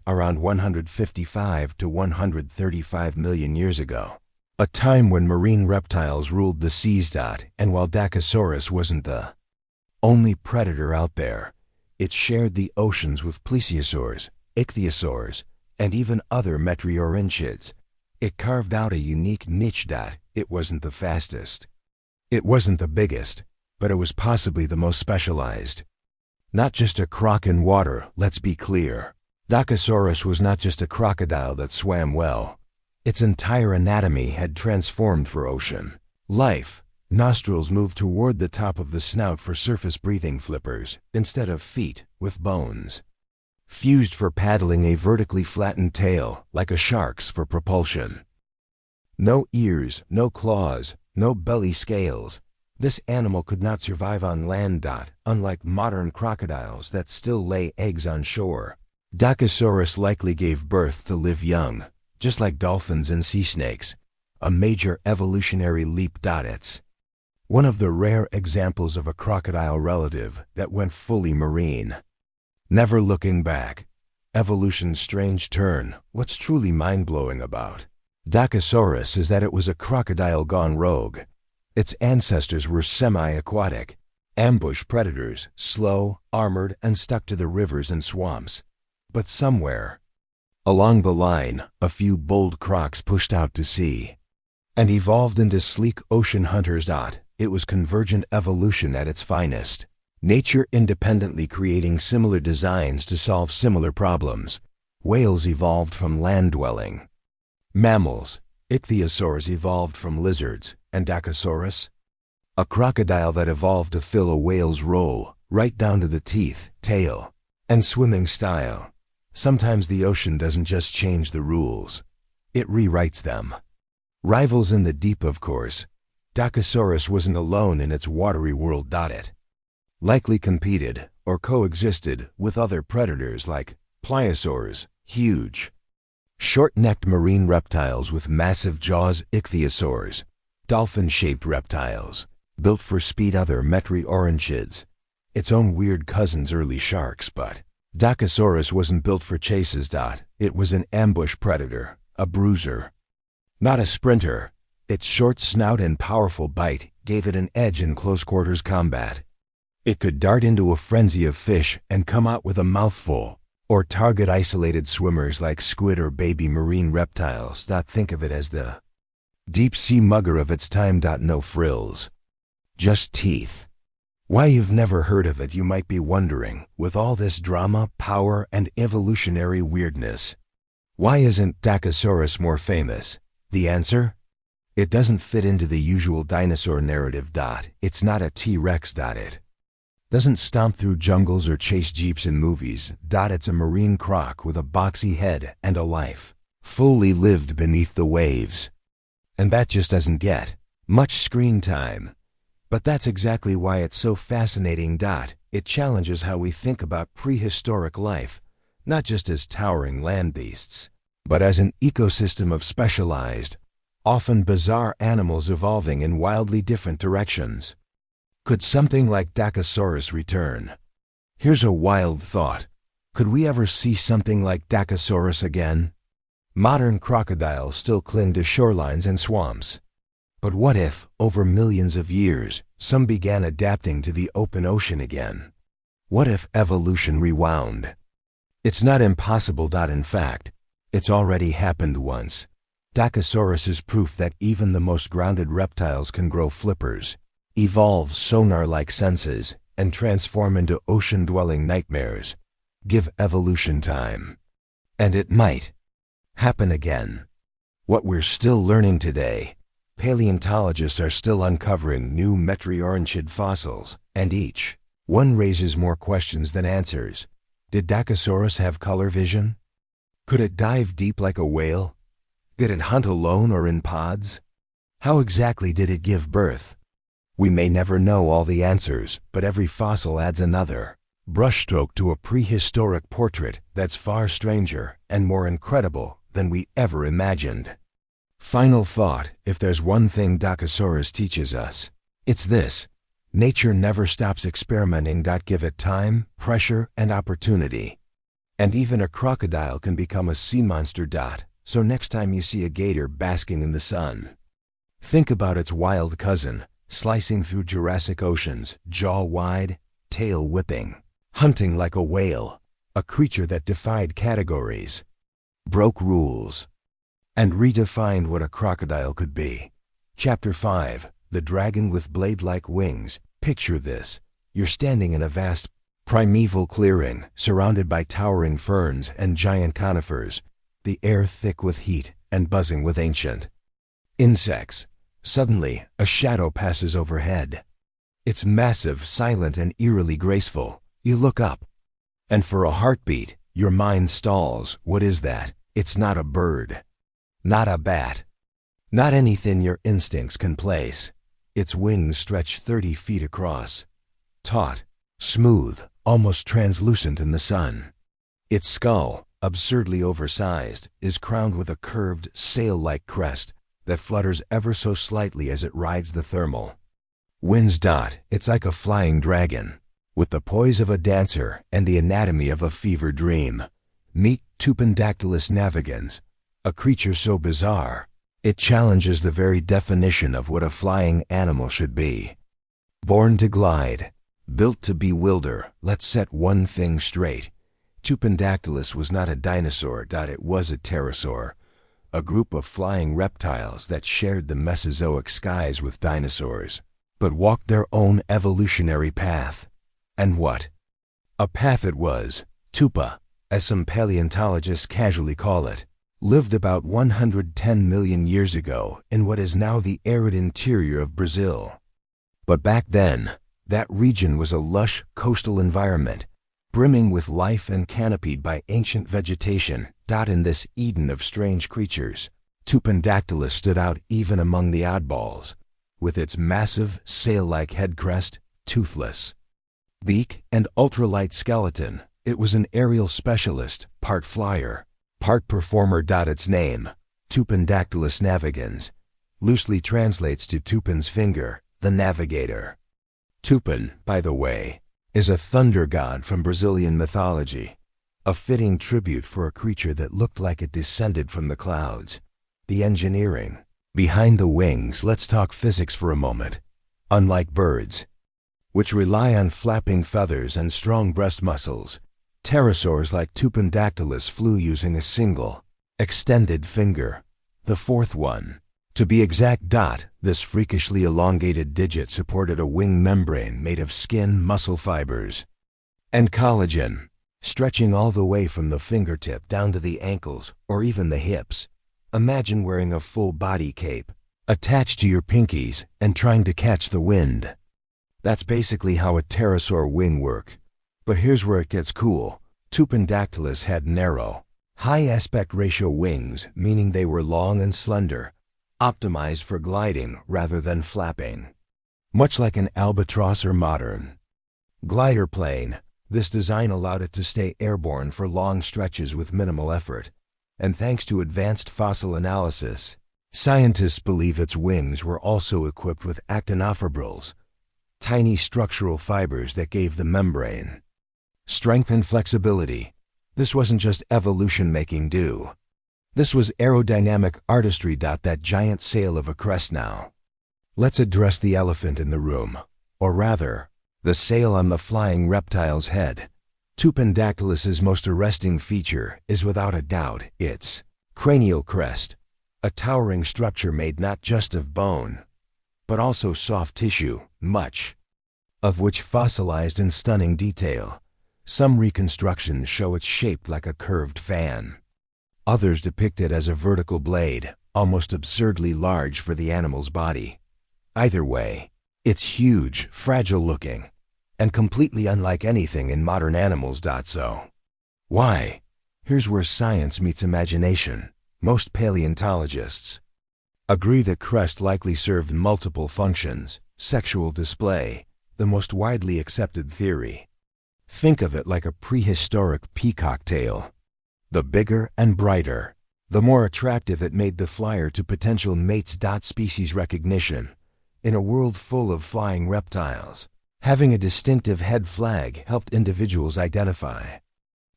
around 155 to 135 million years ago. A time when marine reptiles ruled the seas. And while Dacosaurus wasn't the only predator out there, it shared the oceans with plesiosaurs, ichthyosaurs, and even other metriorhynchids. It carved out a unique niche. It wasn't the fastest. It wasn't the biggest, but it was possibly the most specialized. Not just a croc in water, let's be clear. Dacosaurus was not just a crocodile that swam well. Its entire anatomy had transformed for ocean life. Nostrils moved toward the top of the snout for surface breathing flippers, instead of feet with bones. Fused for paddling, a vertically flattened tail, like a shark's, for propulsion. No ears, no claws, no belly scales. This animal could not survive on land. Unlike modern crocodiles that still lay eggs on shore, Dacosaurus likely gave birth to live young, just like dolphins and sea snakes. A major evolutionary leap. It's one of the rare examples of a crocodile relative that went fully marine. Never looking back. Evolution's strange turn. What's truly mind-blowing about Dacosaurus is that it was a crocodile gone rogue. Its ancestors were semi-aquatic, ambush predators, slow, armored, and stuck to the rivers and swamps. But somewhere along the line, a few bold crocs pushed out to sea and evolved into sleek ocean hunters. It was convergent evolution at its finest. Nature independently creating similar designs to solve similar problems. Whales evolved from land-dwelling mammals. Ichthyosaurs evolved from lizards. And Dacosaurus? A crocodile that evolved to fill a whale's role, right down to the teeth, tail, and swimming style. Sometimes the ocean doesn't just change the rules, it rewrites them. Rivals in the deep, of course. Dacosaurus wasn't alone in its watery world. It likely competed or coexisted with other predators like pliosaurs, huge, short-necked marine reptiles with massive jaws, ichthyosaurs, dolphin-shaped reptiles, built for speed, other metriorhynchids, its own weird cousins, early sharks. But Dacosaurus wasn't built for chases. It was an ambush predator, a bruiser, not a sprinter. Its short snout and powerful bite gave it an edge in close-quarters combat. It could dart into a frenzy of fish and come out with a mouthful, or target isolated swimmers like squid or baby marine reptiles. Think of it as the deep-sea mugger of its time. No frills, just teeth. Why you've never heard of it, you might be wondering, with all this drama, power, and evolutionary weirdness. Why isn't Dacosaurus more famous? The answer? It doesn't fit into the usual dinosaur narrative. It's not a T-Rex. It doesn't stomp through jungles or chase jeeps in movies. It's a marine croc with a boxy head and a life fully lived beneath the waves. And that just doesn't get much screen time. But that's exactly why it's so fascinating. It challenges how we think about prehistoric life, not just as towering land beasts, but as an ecosystem of specialized, often bizarre animals evolving in wildly different directions. Could something like Dacosaurus return? Here's a wild thought. Could we ever see something like Dacosaurus again? Modern crocodiles still cling to shorelines and swamps. But what if, over millions of years, some began adapting to the open ocean again? What if evolution rewound? It's not impossible. In fact, it's already happened once. Dacosaurus is proof that even the most grounded reptiles can grow flippers, evolve sonar-like senses, and transform into ocean-dwelling nightmares. Give evolution time. And it might happen again. What we're still learning today, paleontologists are still uncovering new metriorhynchid fossils, and each one raises more questions than answers. Did Dacosaurus have color vision? Could it dive deep like a whale? Did it hunt alone or in pods? How exactly did it give birth? We may never know all the answers, but every fossil adds another brushstroke to a prehistoric portrait that's far stranger and more incredible than we ever imagined. Final thought, if there's one thing Dacosaurus teaches us, it's this: nature never stops experimenting. Give it time, pressure, and opportunity. And even a crocodile can become a sea monster. So next time you see a gator basking in the sun, Think about its wild cousin, slicing through Jurassic oceans, jaw wide, tail whipping, hunting like a whale, a creature that defied categories, broke rules, and redefined what a crocodile could be. Chapter 5, The Dragon with Blade-like Wings. Picture this. You're standing in a vast, primeval clearing, surrounded by towering ferns and giant conifers, the air thick with heat and buzzing with ancient insects. Suddenly, a shadow passes overhead. It's massive, silent, and eerily graceful. You look up, and for a heartbeat, your mind stalls. What is that? It's not a bird, not a bat, not anything your instincts can place. Its wings stretch 30 feet across, taut, smooth, almost translucent in the sun. Its skull, absurdly oversized, is crowned with a curved, sail-like crest that flutters ever so slightly as it rides the thermal winds. It's like a flying dragon, with the poise of a dancer and the anatomy of a fever dream. Meet Tupandactylus navigans, a creature so bizarre, it challenges the very definition of what a flying animal should be. Born to glide, built to bewilder. Let's set one thing straight. Tupandactylus was not a dinosaur. It was a pterosaur, a group of flying reptiles that shared the Mesozoic skies with dinosaurs, but walked their own evolutionary path. And what a path it was! Tupa, as some paleontologists casually call it, lived about 110 million years ago in what is now the arid interior of Brazil. But back then, that region was a lush coastal environment, brimming with life and canopied by ancient vegetation. In this Eden of strange creatures, Tupandactylus stood out even among the oddballs, with its massive, sail-like head crest, toothless beak, and ultralight skeleton. It was an aerial specialist, part flyer, part performer. Its name, Tupandactylus navigans, loosely translates to Tupan's finger, the navigator. Tupan, by the way, is a thunder god from Brazilian mythology, a fitting tribute for a creature that looked like it descended from the clouds. The engineering behind the wings. Let's talk physics for a moment. Unlike birds, which rely on flapping feathers and strong breast muscles, pterosaurs like Tupandactylus flew using a single, extended finger, the fourth one, to be exact. This freakishly elongated digit supported a wing membrane made of skin, muscle fibers, and collagen, stretching all the way from the fingertip down to the ankles or even the hips. Imagine wearing a full body cape, attached to your pinkies and trying to catch the wind. That's basically how a pterosaur wing worked. But here's where it gets cool. Tupandactylus had narrow, high aspect ratio wings, meaning they were long and slender, optimized for gliding rather than flapping. Much like an albatross or modern glider plane, this design allowed it to stay airborne for long stretches with minimal effort. And thanks to advanced fossil analysis, scientists believe its wings were also equipped with actinofibrils, tiny structural fibers that gave the membrane strength and flexibility. This wasn't just evolution making do. This was aerodynamic artistry. That giant sail of a crest now. Let's address the elephant in the room, or rather, the sail on the flying reptile's head. Tupandactylus's most arresting feature is without a doubt its cranial crest, a towering structure made not just of bone, but also soft tissue, much of which fossilized in stunning detail. Some reconstructions show it shaped like a curved fan. Others depict it as a vertical blade, almost absurdly large for the animal's body. Either way, it's huge, fragile-looking, and completely unlike anything in modern animals. So, why? Here's where science meets imagination. Most paleontologists agree the crest likely served multiple functions. Sexual display, the most widely accepted theory. Think of it like a prehistoric peacock tail. The bigger and brighter, the more attractive it made the flyer to potential mates. Species recognition. In a world full of flying reptiles, having a distinctive head flag helped individuals identify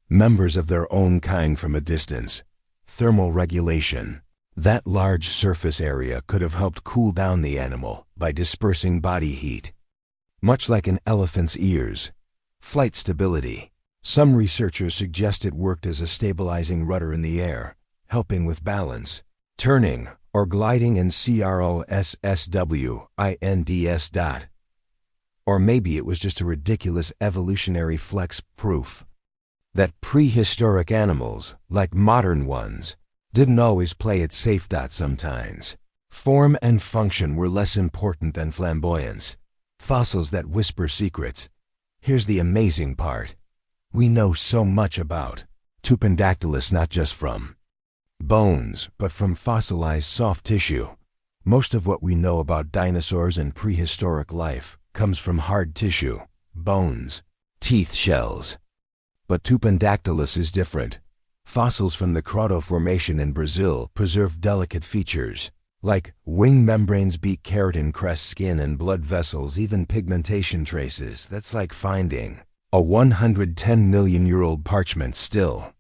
members of their own kind from a distance. Thermal regulation. That large surface area could have helped cool down the animal by dispersing body heat. Much like an elephant's ears. Flight stability. Some researchers suggest it worked as a stabilizing rudder in the air, helping with balance, turning, or gliding in crosswinds. Or maybe it was just a ridiculous evolutionary flex proof that prehistoric animals, like modern ones, didn't always play it safe. Sometimes form and function were less important than flamboyance. Fossils that whisper secrets. Here's the amazing part. We know so much about Tupandactylus, not just from bones, but from fossilized soft tissue. Most of what we know about dinosaurs and prehistoric life comes from hard tissue, bones, teeth, shells. But Tupandactylus is different. Fossils from the Crotto Formation in Brazil preserve delicate features, like wing membranes, beak, keratin, crest, skin, and blood vessels, even pigmentation traces. That's like finding a 110-million-year-old parchment still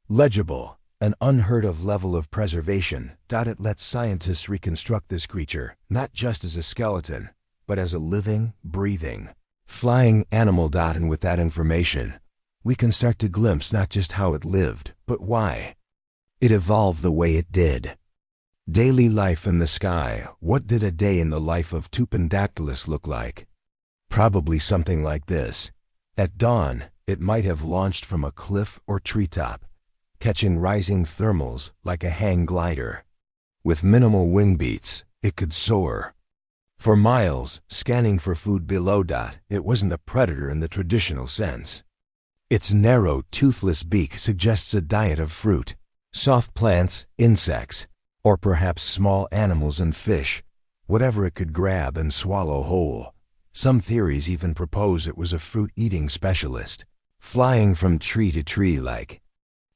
legible, an unheard-of level of preservation. It lets scientists reconstruct this creature, not just as a skeleton, but as a living, breathing, flying animal. And with that information, we can start to glimpse not just how it lived, but why it evolved the way it did. Daily life in the sky. What did a day in the life of Tupandactylus look like? Probably something like this. At dawn, it might have launched from a cliff or treetop, catching rising thermals like a hang glider. With minimal wing beats, it could soar for miles, scanning for food below. It wasn't a predator in the traditional sense. Its narrow, toothless beak suggests a diet of fruit, soft plants, insects, or perhaps small animals and fish, whatever it could grab and swallow whole. Some theories even propose it was a fruit-eating specialist, flying from tree to tree like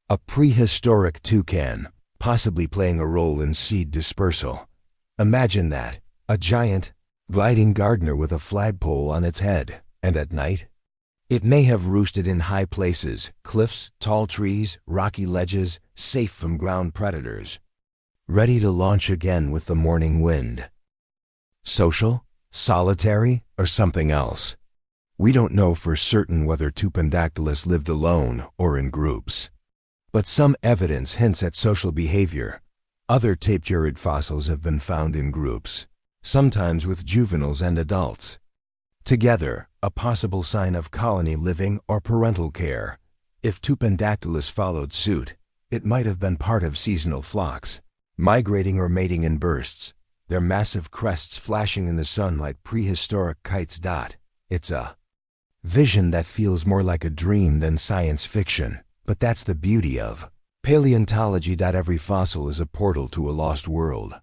a prehistoric toucan, possibly playing a role in seed dispersal. Imagine that, a giant, gliding gardener with a flagpole on its head, and at night, it may have roosted in high places, cliffs, tall trees, rocky ledges, safe from ground predators, ready to launch again with the morning wind. Social, solitary, or something else? We don't know for certain whether Tupandactylus lived alone or in groups. But some evidence hints at social behavior. Other tapeturid fossils have been found in groups, sometimes with juveniles and adults together, a possible sign of colony living or parental care. If Tupandactylus followed suit, it might have been part of seasonal flocks, migrating or mating in bursts, their massive crests flashing in the sun like prehistoric kites. It's a vision that feels more like a dream than science fiction, but that's the beauty of paleontology. Every fossil is a portal to a lost world.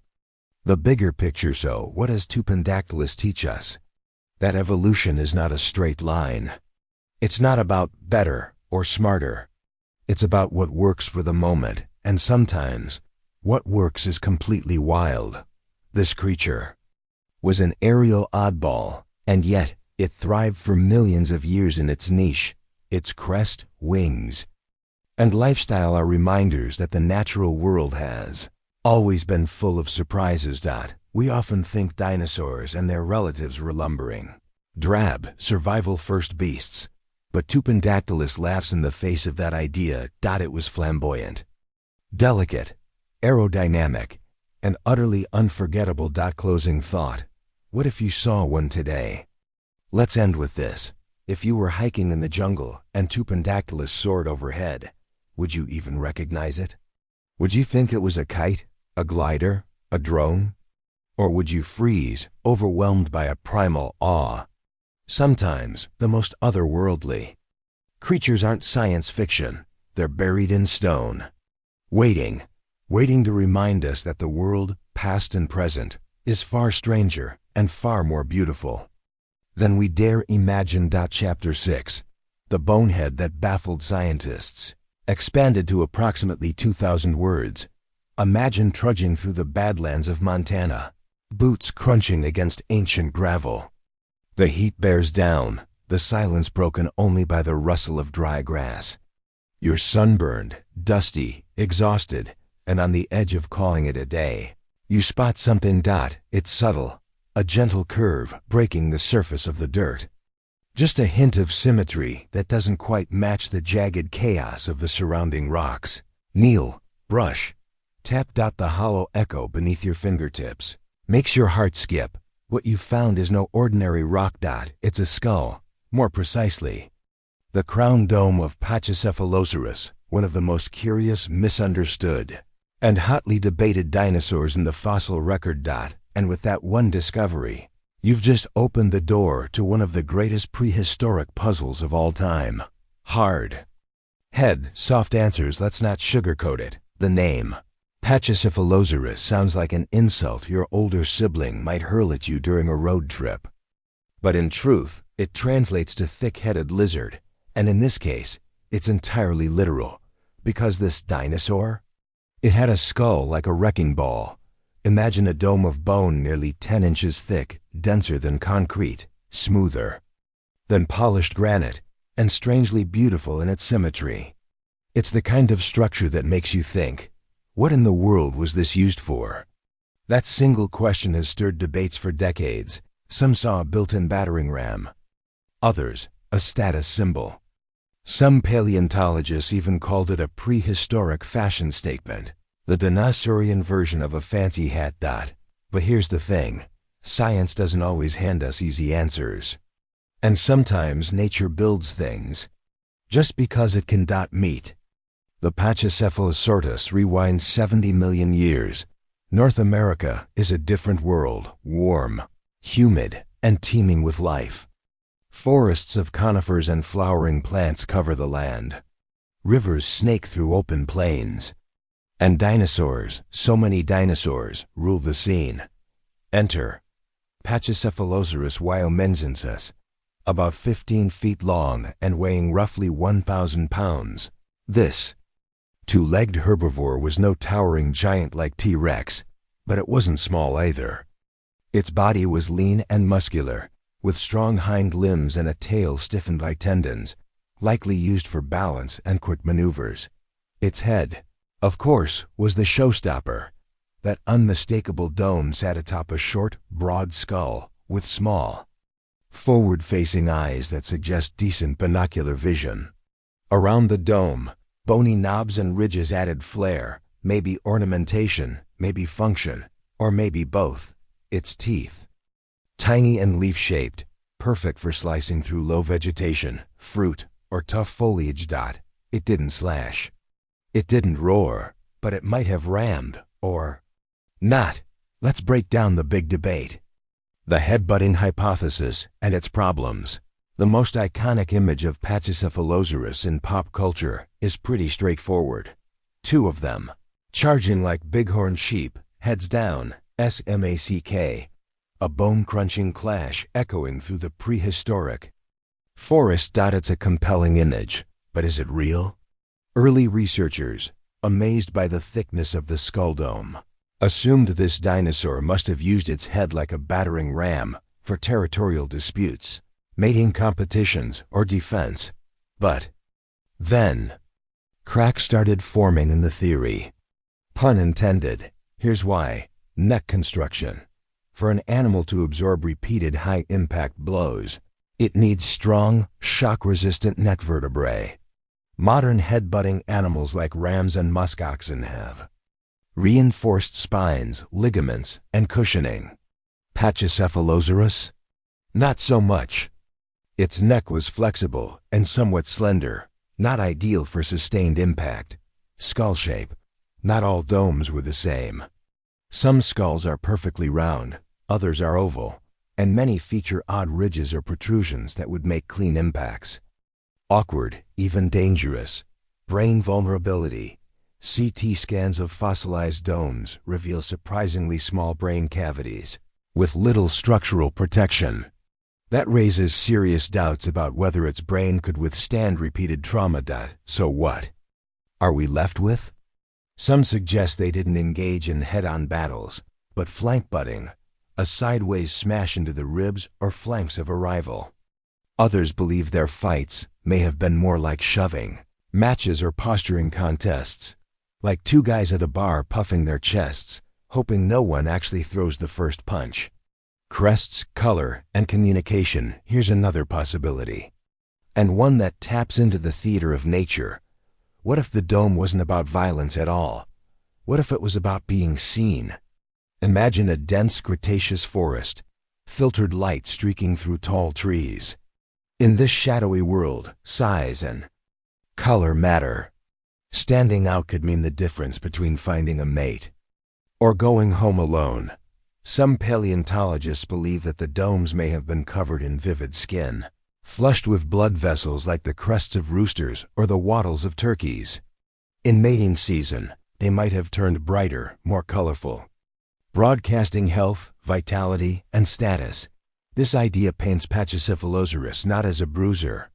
The bigger picture. So, what does Tupandactylus teach us? That evolution is not a straight line. It's not about better or smarter. It's about what works for the moment, and sometimes what works is completely wild. This creature was an aerial oddball, and yet it thrived for millions of years in its niche. Its crest, wings, and lifestyle are reminders that the natural world has always been full of surprises. We often think dinosaurs and their relatives were lumbering, drab, survival-first beasts, but Tupandactylus laughs in the face of that idea. It was flamboyant, delicate, aerodynamic, and utterly unforgettable. Closing thought. What if you saw one today? Let's end with this. If you were hiking in the jungle and Tupandactylus soared overhead, would you even recognize it? Would you think it was a kite, a glider, a drone? Or would you freeze, overwhelmed by a primal awe? Sometimes, the most otherworldly creatures aren't science fiction. They're buried in stone, waiting to remind us that the world, past and present, is far stranger and far more beautiful than we dare imagine. Chapter 6. The bonehead that baffled scientists. Expanded to approximately 2,000 words. Imagine trudging through the badlands of Montana, boots crunching against ancient gravel. The heat bears down, the silence broken only by the rustle of dry grass. You're sunburned, dusty, exhausted, and on the edge of calling it a day, you spot something. It's subtle, a gentle curve breaking the surface of the dirt. Just a hint of symmetry that doesn't quite match the jagged chaos of the surrounding rocks. Kneel, brush, tap. The hollow echo beneath your fingertips makes your heart skip. What you found is no ordinary rock. It's a skull, more precisely, the crown dome of Pachycephalosaurus, one of the most curious, misunderstood, and hotly debated dinosaurs in the fossil record. And with that one discovery, you've just opened the door to one of the greatest prehistoric puzzles of all time. Hard head, soft answers. Let's not sugarcoat it. The name Pachycephalosaurus sounds like an insult your older sibling might hurl at you during a road trip. But in truth, it translates to thick-headed lizard, and in this case, it's entirely literal, because this dinosaur, it had a skull like a wrecking ball. Imagine a dome of bone nearly 10 inches thick, denser than concrete, smoother than polished granite, and strangely beautiful in its symmetry. It's the kind of structure that makes you think, what in the world was this used for? That single question has stirred debates for decades. Some saw a built-in battering ram, others a status symbol. Some paleontologists even called it a prehistoric fashion statement, the dinosaurian version of a fancy hat. But here's the thing, science doesn't always hand us easy answers. And sometimes nature builds things just because it can. Meet the Pachycephalosaurus. Rewind 70 million years. North America is a different world, warm, humid, and teeming with life. Forests of conifers and flowering plants cover the land. Rivers snake through open plains. And dinosaurs, so many dinosaurs, rule the scene. Enter Pachycephalosaurus wyomengensis, about 15 feet long and weighing roughly 1,000 pounds. This two-legged herbivore was no towering giant like T-Rex, but it wasn't small either. Its body was lean and muscular, with strong hind limbs and a tail stiffened by tendons, likely used for balance and quick maneuvers. Its head, of course, was the showstopper. That unmistakable dome sat atop a short, broad skull with small, forward-facing eyes that suggest decent binocular vision. Around the dome, bony knobs and ridges added flair, maybe ornamentation, maybe function, or maybe both. Its teeth, tiny and leaf-shaped, perfect for slicing through low vegetation, fruit, or tough foliage. It didn't slash. It didn't roar, but it might have rammed, or not. Let's break down the big debate. The headbutting hypothesis and its problems. The most iconic image of Pachycephalosaurus in pop culture is pretty straightforward. Two of them, charging like bighorn sheep, heads down, SMACK, a bone-crunching clash echoing through the prehistoric forest. It's a compelling image, but is it real? Early researchers, amazed by the thickness of the skull dome, assumed this dinosaur must have used its head like a battering ram for territorial disputes, mating competitions, or defense. But then, cracks started forming in the theory. Pun intended. Here's why. Neck construction. For an animal to absorb repeated high-impact blows, it needs strong, shock-resistant neck vertebrae. Modern head-butting animals like rams and musk oxen have reinforced spines, ligaments, and cushioning. Pachycephalosaurus? Not so much. Its neck was flexible and somewhat slender, not ideal for sustained impact. Skull shape. Not all domes were the same. Some skulls are perfectly round, others are oval, and many feature odd ridges or protrusions that would make clean impacts. Awkward, even dangerous. Brain vulnerability. CT scans of fossilized domes reveal surprisingly small brain cavities, with little structural protection. That raises serious doubts about whether its brain could withstand repeated trauma. So what are we left with? Some suggest they didn't engage in head-on battles, but flank butting, a sideways smash into the ribs or flanks of a rival. Others believe their fights may have been more like shoving matches or posturing contests. Like two guys at a bar puffing their chests, hoping no one actually throws the first punch. Crests, color, and communication, here's another possibility. And one that taps into the theater of nature. What if the dome wasn't about violence at all? What if it was about being seen? Imagine a dense Cretaceous forest, filtered light streaking through tall trees. In this shadowy world, size and color matter. Standing out could mean the difference between finding a mate or going home alone. Some paleontologists believe that the domes may have been covered in vivid skin, flushed with blood vessels like the crests of roosters or the wattles of turkeys. In mating season, they might have turned brighter, more colorful, broadcasting health, vitality, and status. This idea paints Pachycephalosaurus not as a bruiser,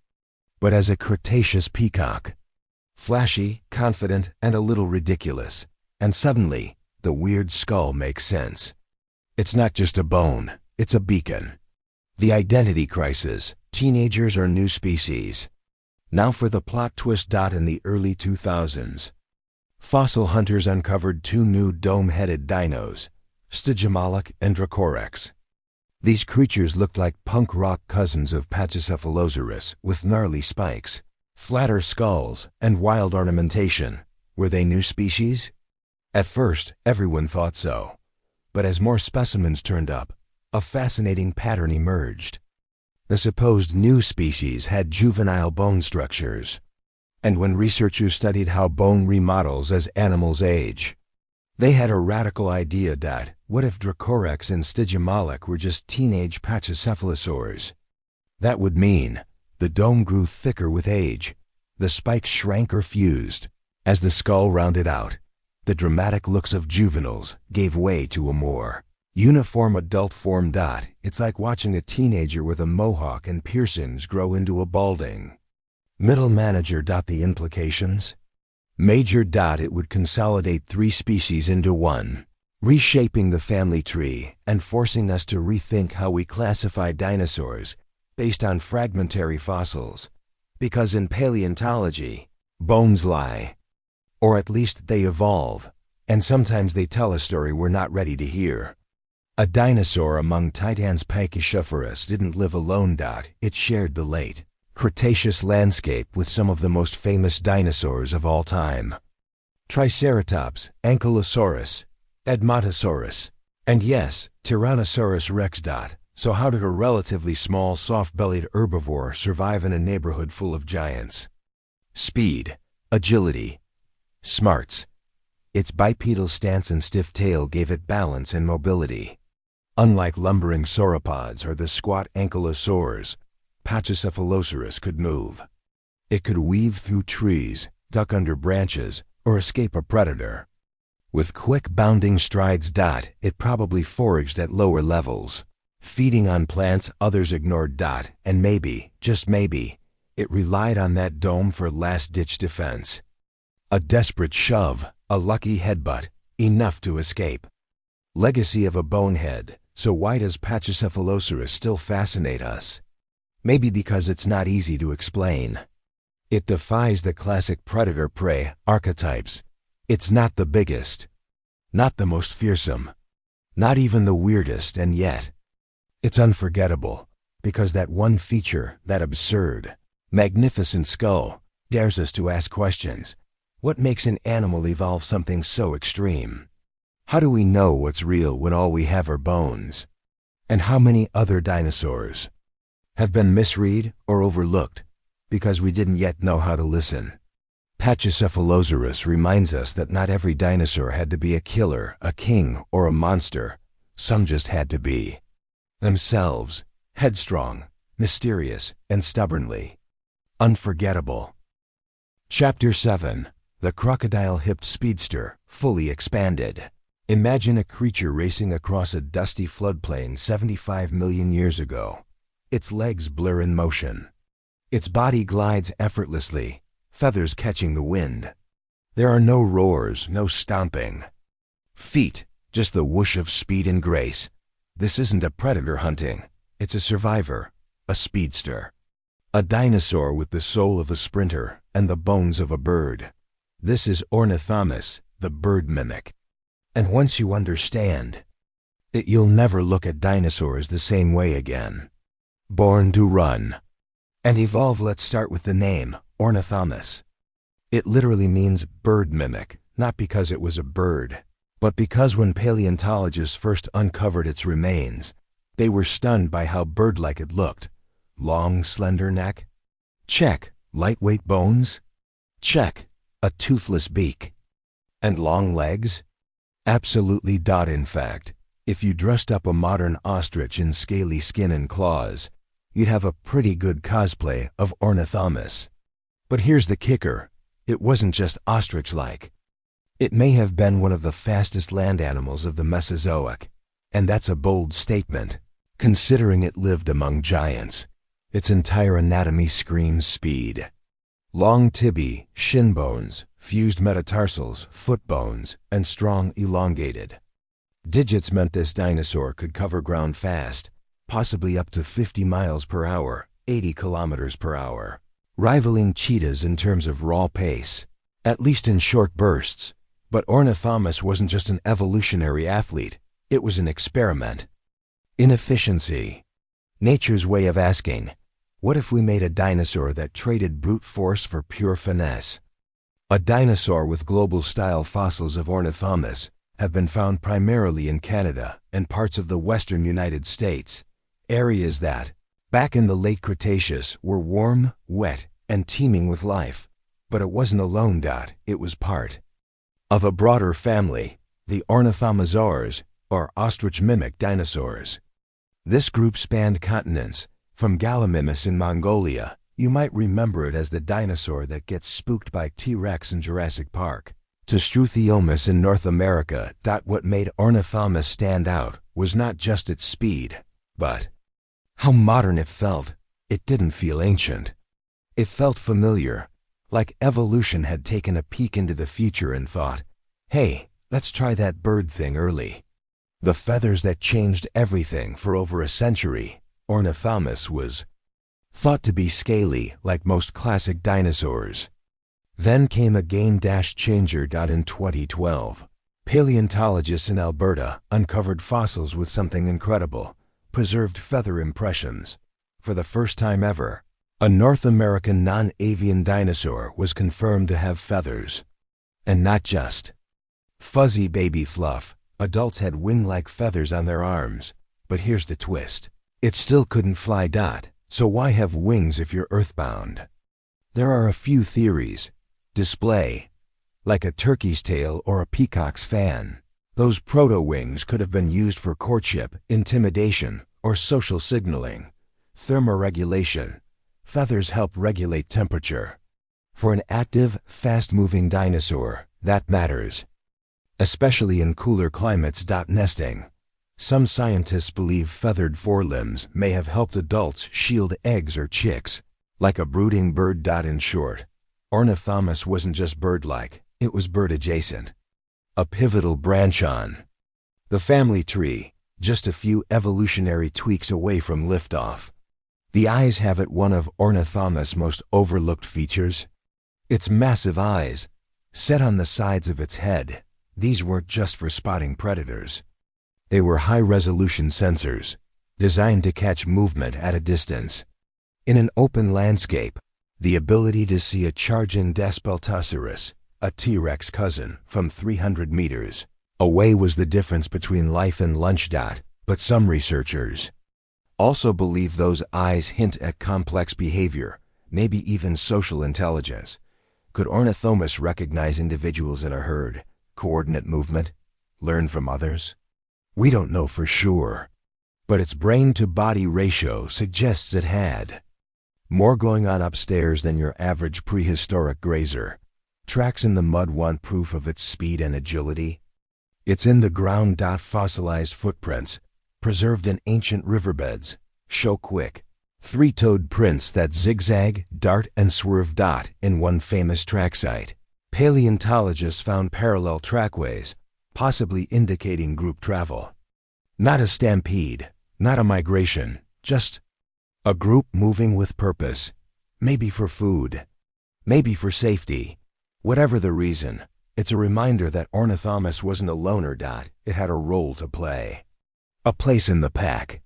but as a Cretaceous peacock. Flashy, confident, and a little ridiculous. And suddenly, the weird skull makes sense. It's not just a bone, it's a beacon. The identity crisis, teenagers or new species. Now for the plot twist. In the early 2000s, fossil hunters uncovered two new dome-headed dinos, Stygimoloch and Dracorex. These creatures looked like punk rock cousins of Pachycephalosaurus with gnarly spikes, flatter skulls, and wild ornamentation. Were they new species? At first, everyone thought so. But as more specimens turned up, a fascinating pattern emerged. The supposed new species had juvenile bone structures. And when researchers studied how bone remodels as animals age, they had a radical idea. What if Dracorex and Stygimoloch were just teenage Pachycephalosaurs? That would mean the dome grew thicker with age, the spikes shrank or fused. As the skull rounded out, the dramatic looks of juveniles gave way to a more uniform adult form. It's like watching a teenager with a mohawk and piercings grow into a balding middle manager. The implications? Major. It would consolidate three species into one, reshaping the family tree and forcing us to rethink how we classify dinosaurs based on fragmentary fossils. Because in paleontology, bones lie. Or at least they evolve, and sometimes they tell a story we're not ready to hear. A dinosaur among titans Pachycephalosaurus didn't live alone. It shared the late Cretaceous landscape with some of the most famous dinosaurs of all time. Triceratops, Ankylosaurus, Edmontosaurus, and yes, Tyrannosaurus rex. So how did a relatively small, soft-bellied herbivore survive in a neighborhood full of giants? Speed, agility, smarts. Its bipedal stance and stiff tail gave it balance and mobility. Unlike lumbering sauropods or the squat ankylosaurs, Pachycephalosaurus could move. It could weave through trees, duck under branches, or escape a predator. With quick bounding strides. It probably foraged at lower levels, feeding on plants others ignored. And maybe, just maybe, it relied on that dome for last-ditch defense. A desperate shove, a lucky headbutt, enough to escape. Legacy of a bonehead. So why does Pachycephalosaurus still fascinate us? Maybe because it's not easy to explain. It defies the classic predator-prey archetypes. It's not the biggest, not the most fearsome, not even the weirdest, and yet it's unforgettable because that one feature, that absurd, magnificent skull, dares us to ask questions. What makes an animal evolve something so extreme? How do we know what's real when all we have are bones? And how many other dinosaurs have been misread or overlooked because we didn't yet know how to listen? Pachycephalosaurus reminds us that not every dinosaur had to be a killer, a king, or a monster. Some just had to be themselves, headstrong, mysterious, and stubbornly unforgettable. Chapter 7. The crocodile-hipped speedster, fully expanded. Imagine a creature racing across a dusty floodplain 75 million years ago. Its legs blur in motion. Its body glides effortlessly, feathers catching the wind. There are no roars, no stomping feet, just the whoosh of speed and grace. This isn't a predator hunting. It's a survivor, a speedster. A dinosaur with the soul of a sprinter and the bones of a bird. This is Ornithomimus, the bird mimic. And once you understand it, you'll never look at dinosaurs the same way again. Born to run and evolve. Let's start with the name, Ornithomimus. It literally means bird mimic, not because it was a bird, but because when paleontologists first uncovered its remains, they were stunned by how bird-like it looked. Long, slender neck? Check. Lightweight bones? Check. A toothless beak. And long legs? Absolutely. In fact, if you dressed up a modern ostrich in scaly skin and claws, you'd have a pretty good cosplay of Ornithomimus. But here's the kicker. It wasn't just ostrich-like. It may have been one of the fastest land animals of the Mesozoic, and that's a bold statement, considering it lived among giants. Its entire anatomy screams speed. Long tibiae, shin bones, fused metatarsals, foot bones, and strong elongated digits meant this dinosaur could cover ground fast, possibly up to 50 miles per hour, 80 kilometers per hour, rivaling cheetahs in terms of raw pace, at least in short bursts. But Ornithomimus wasn't just an evolutionary athlete, it was an experiment. Inefficiency. Nature's way of asking, what if we made a dinosaur that traded brute force for pure finesse? A dinosaur with global-style fossils of Ornithomimus have been found primarily in Canada and parts of the western United States, areas that, back in the late Cretaceous, were warm, wet, and teeming with life. But it wasn't alone. It was part of a broader family, the Ornithomisaurs, or ostrich-mimic dinosaurs. This group spanned continents. From Gallimimus in Mongolia, you might remember it as the dinosaur that gets spooked by T-Rex in Jurassic Park, to Struthiomimus in North America. What made Ornithomimus stand out was not just its speed, but how modern it felt. It didn't feel ancient. It felt familiar, like evolution had taken a peek into the future and thought, hey, let's try that bird thing early. The feathers that changed everything. For over a century, Ornithomimus was thought to be scaly like most classic dinosaurs. Then came a game-changer. In 2012, paleontologists in Alberta uncovered fossils with something incredible: preserved feather impressions. For the first time ever, a North American non-avian dinosaur was confirmed to have feathers. And not just fuzzy baby fluff. Adults had wing-like feathers on their arms. But here's the twist. It still couldn't fly. So why have wings if you're earthbound? There are a few theories. Display, like a turkey's tail or a peacock's fan. Those proto-wings could have been used for courtship, intimidation, or social signaling. Thermoregulation. Feathers help regulate temperature. For an active, fast-moving dinosaur, that matters, especially in cooler climates. Nesting. Some scientists believe feathered forelimbs may have helped adults shield eggs or chicks, like a brooding bird. In short, Ornithomimus wasn't just bird-like, it was bird-adjacent. A pivotal branch on the family tree, just a few evolutionary tweaks away from liftoff. The eyes have it one of Ornithomimus' most overlooked features. Its massive eyes, set on the sides of its head. These weren't just for spotting predators. They were high-resolution sensors, designed to catch movement at a distance. In an open landscape, the ability to see a charging Daspletosaurus, a T-Rex cousin, from 300 meters away was the difference between life and lunch. But some researchers also believe those eyes hint at complex behavior, maybe even social intelligence. Could Ornithomimus recognize individuals in a herd, coordinate movement, learn from others? We don't know for sure, but its brain-to-body ratio suggests it had more going on upstairs than your average prehistoric grazer. Tracks in the mud want proof of its speed and agility. It's in the ground. Fossilized footprints, preserved in ancient riverbeds, show quick, three-toed prints that zigzag, dart, and swerve. In one famous track site, paleontologists found parallel trackways, possibly indicating group travel. Not a stampede, not a migration, just a group moving with purpose, maybe for food, maybe for safety, Whatever the reason, it's a reminder that Ornithomimus wasn't a loner. It had a role to play. A place in the pack.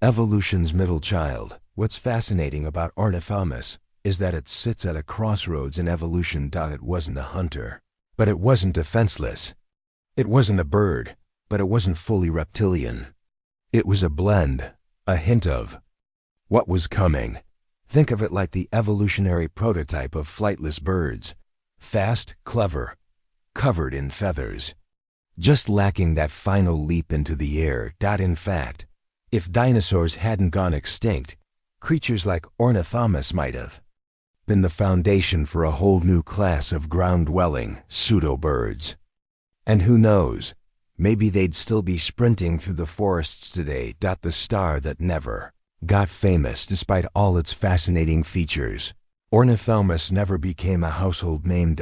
Evolution's middle child. What's fascinating about Ornithomimus is that it sits at a crossroads in evolution. It wasn't a hunter, but it wasn't defenseless. It wasn't a bird, but it wasn't fully reptilian. It was a blend, a hint of what was coming. Think of it like the evolutionary prototype of flightless birds. Fast, clever, covered in feathers. Just lacking that final leap into the air. In fact, if dinosaurs hadn't gone extinct, creatures like Ornithomimus might have been the foundation for a whole new class of ground-dwelling pseudo-birds. And who knows, maybe they'd still be sprinting through the forests today. The star that never got famous despite all its fascinating features. Ornithomimus never became a household name.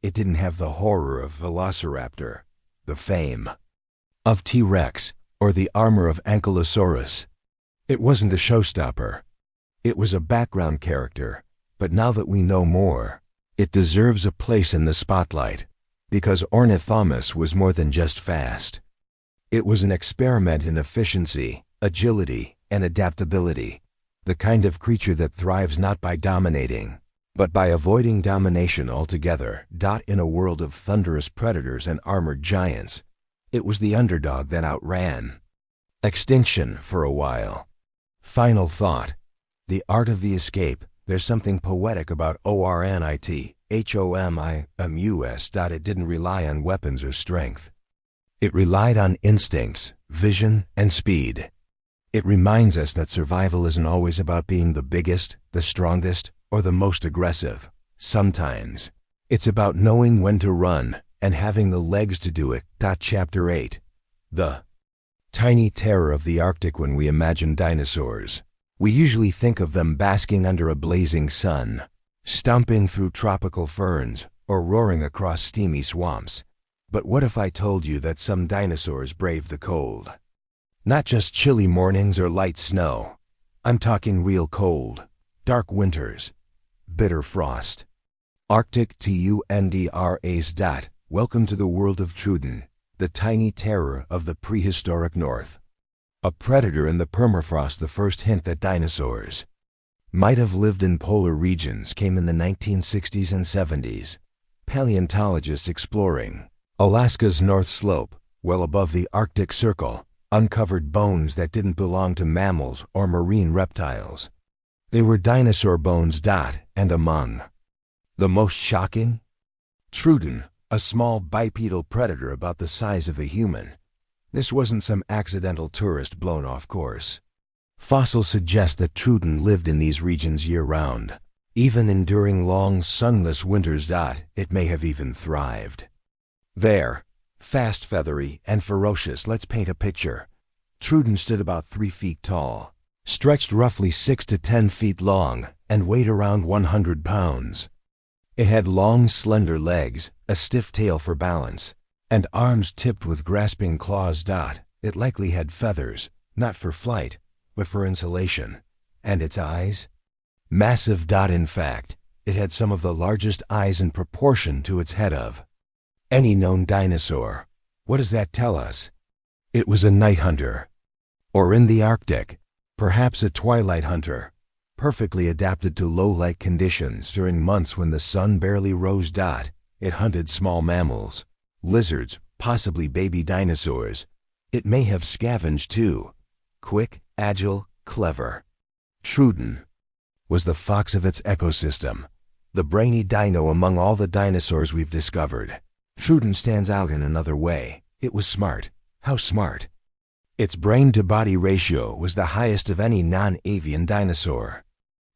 It didn't have the horror of Velociraptor, the fame of T-Rex, or the armor of Ankylosaurus. It wasn't a showstopper. It was a background character, but now that we know more, it deserves a place in the spotlight, because Ornithomimus was more than just fast. It was an experiment in efficiency, agility, and adaptability, the kind of creature that thrives not by dominating, but by avoiding domination altogether. In a world of thunderous predators and armored giants, it was the underdog that outran extinction for a while. Final thought. The art of the escape. There's something poetic about Ornithomimus. It didn't rely on weapons or strength. It relied on instincts, vision, and speed. It reminds us that survival isn't always about being the biggest, the strongest, or the most aggressive. Sometimes, it's about knowing when to run and having the legs to do it. Chapter 8. The tiny terror of the Arctic. When we imagine dinosaurs, we usually think of them basking under a blazing sun, stomping through tropical ferns, or roaring across steamy swamps. But what if I told you that some dinosaurs braved the cold? Not just chilly mornings or light snow. I'm talking real cold, dark winters, bitter frost. Arctic Tundras. Welcome to the world of Truden, the tiny terror of the prehistoric North. A predator in the permafrost. The first hint that dinosaurs might have lived in polar regions came in the 1960s and 70s. Paleontologists exploring Alaska's North Slope, well above the Arctic Circle, uncovered bones that didn't belong to mammals or marine reptiles. They were dinosaur bones. And among the most shocking, Truden, a small bipedal predator about the size of a human. This wasn't some accidental tourist blown off course. Fossils suggest that Truden lived in these regions year-round, even enduring long, sunless winters. It may have even thrived there. Fast, feathery, and ferocious. Let's paint a picture. Truden stood about 3 feet tall, stretched roughly 6 to 10 feet long, and weighed around 100 pounds. It had long, slender legs, a stiff tail for balance, and arms tipped with grasping claws. It likely had feathers, not for flight, but for insulation. And its eyes? Massive. In fact, it had some of the largest eyes in proportion to its head of any known dinosaur. What does that tell us? It was a night hunter. Or in the Arctic, perhaps a twilight hunter, perfectly adapted to low-light conditions during months when the sun barely rose. It hunted small mammals, lizards, possibly baby dinosaurs. It may have scavenged too. Quick, agile, clever. Truden was the fox of its ecosystem, the brainy dino among all the dinosaurs we've discovered. Truden stands out in another way. It was smart. How smart? Its brain-to-body ratio was the highest of any non-avian dinosaur.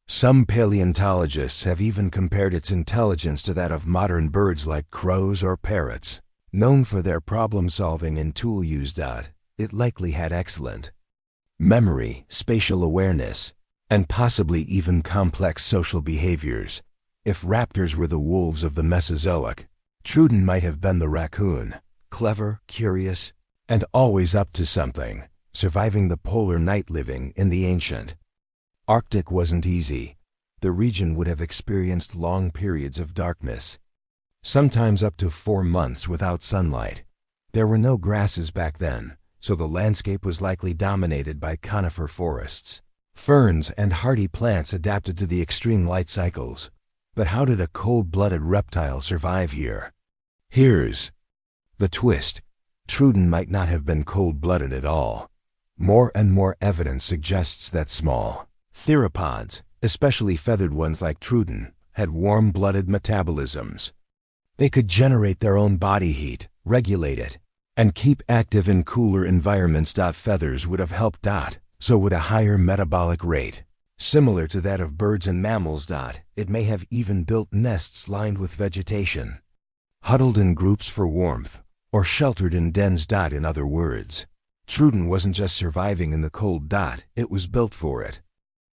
Some paleontologists have even compared its intelligence to that of modern birds like crows or parrots. Known for their problem-solving and tool use. It likely had excellent memory, spatial awareness, and possibly even complex social behaviors. If raptors were the wolves of the Mesozoic, Truden might have been the raccoon, clever, curious, and always up to something, surviving the polar night. Living in the ancient Arctic wasn't easy. The region would have experienced long periods of darkness. sometimes up to 4 months without sunlight. There were no grasses back then, so the landscape was likely dominated by conifer forests. Ferns and hardy plants adapted to the extreme light cycles. But how did a cold-blooded reptile survive here? Here's the twist. Truden might not have been cold-blooded at all. More and more evidence suggests that small theropods, especially feathered ones like Truden, had warm-blooded metabolisms. They could generate their own body heat, regulate it, and keep active in cooler environments. Feathers would have helped. So would a higher metabolic rate. Similar to that of birds and mammals. It may have even built nests lined with vegetation, huddled in groups for warmth, or sheltered in dens. In other words, Truden wasn't just surviving in the cold. It was built for it.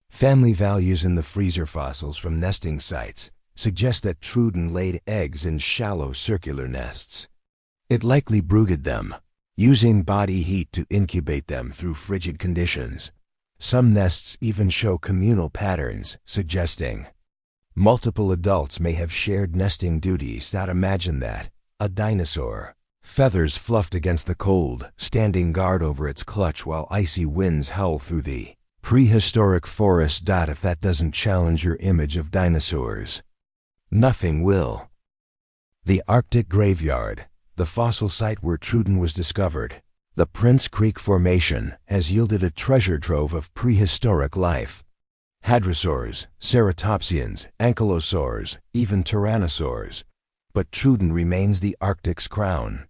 Family values in the freezer fossils from nesting sites suggest that Truden laid eggs in shallow circular nests. It likely brooded them, using body heat to incubate them through frigid conditions. Some nests even show communal patterns, suggesting multiple adults may have shared nesting duties. Imagine that. A dinosaur, feathers fluffed against the cold, standing guard over its clutch while icy winds howl through the prehistoric forest. If that doesn't challenge your image of dinosaurs, nothing will. The Arctic Graveyard, the fossil site where Truden was discovered, the Prince Creek Formation, has yielded a treasure trove of prehistoric life. Hadrosaurs, ceratopsians, ankylosaurs, even tyrannosaurs. But Truden remains the Arctic's crown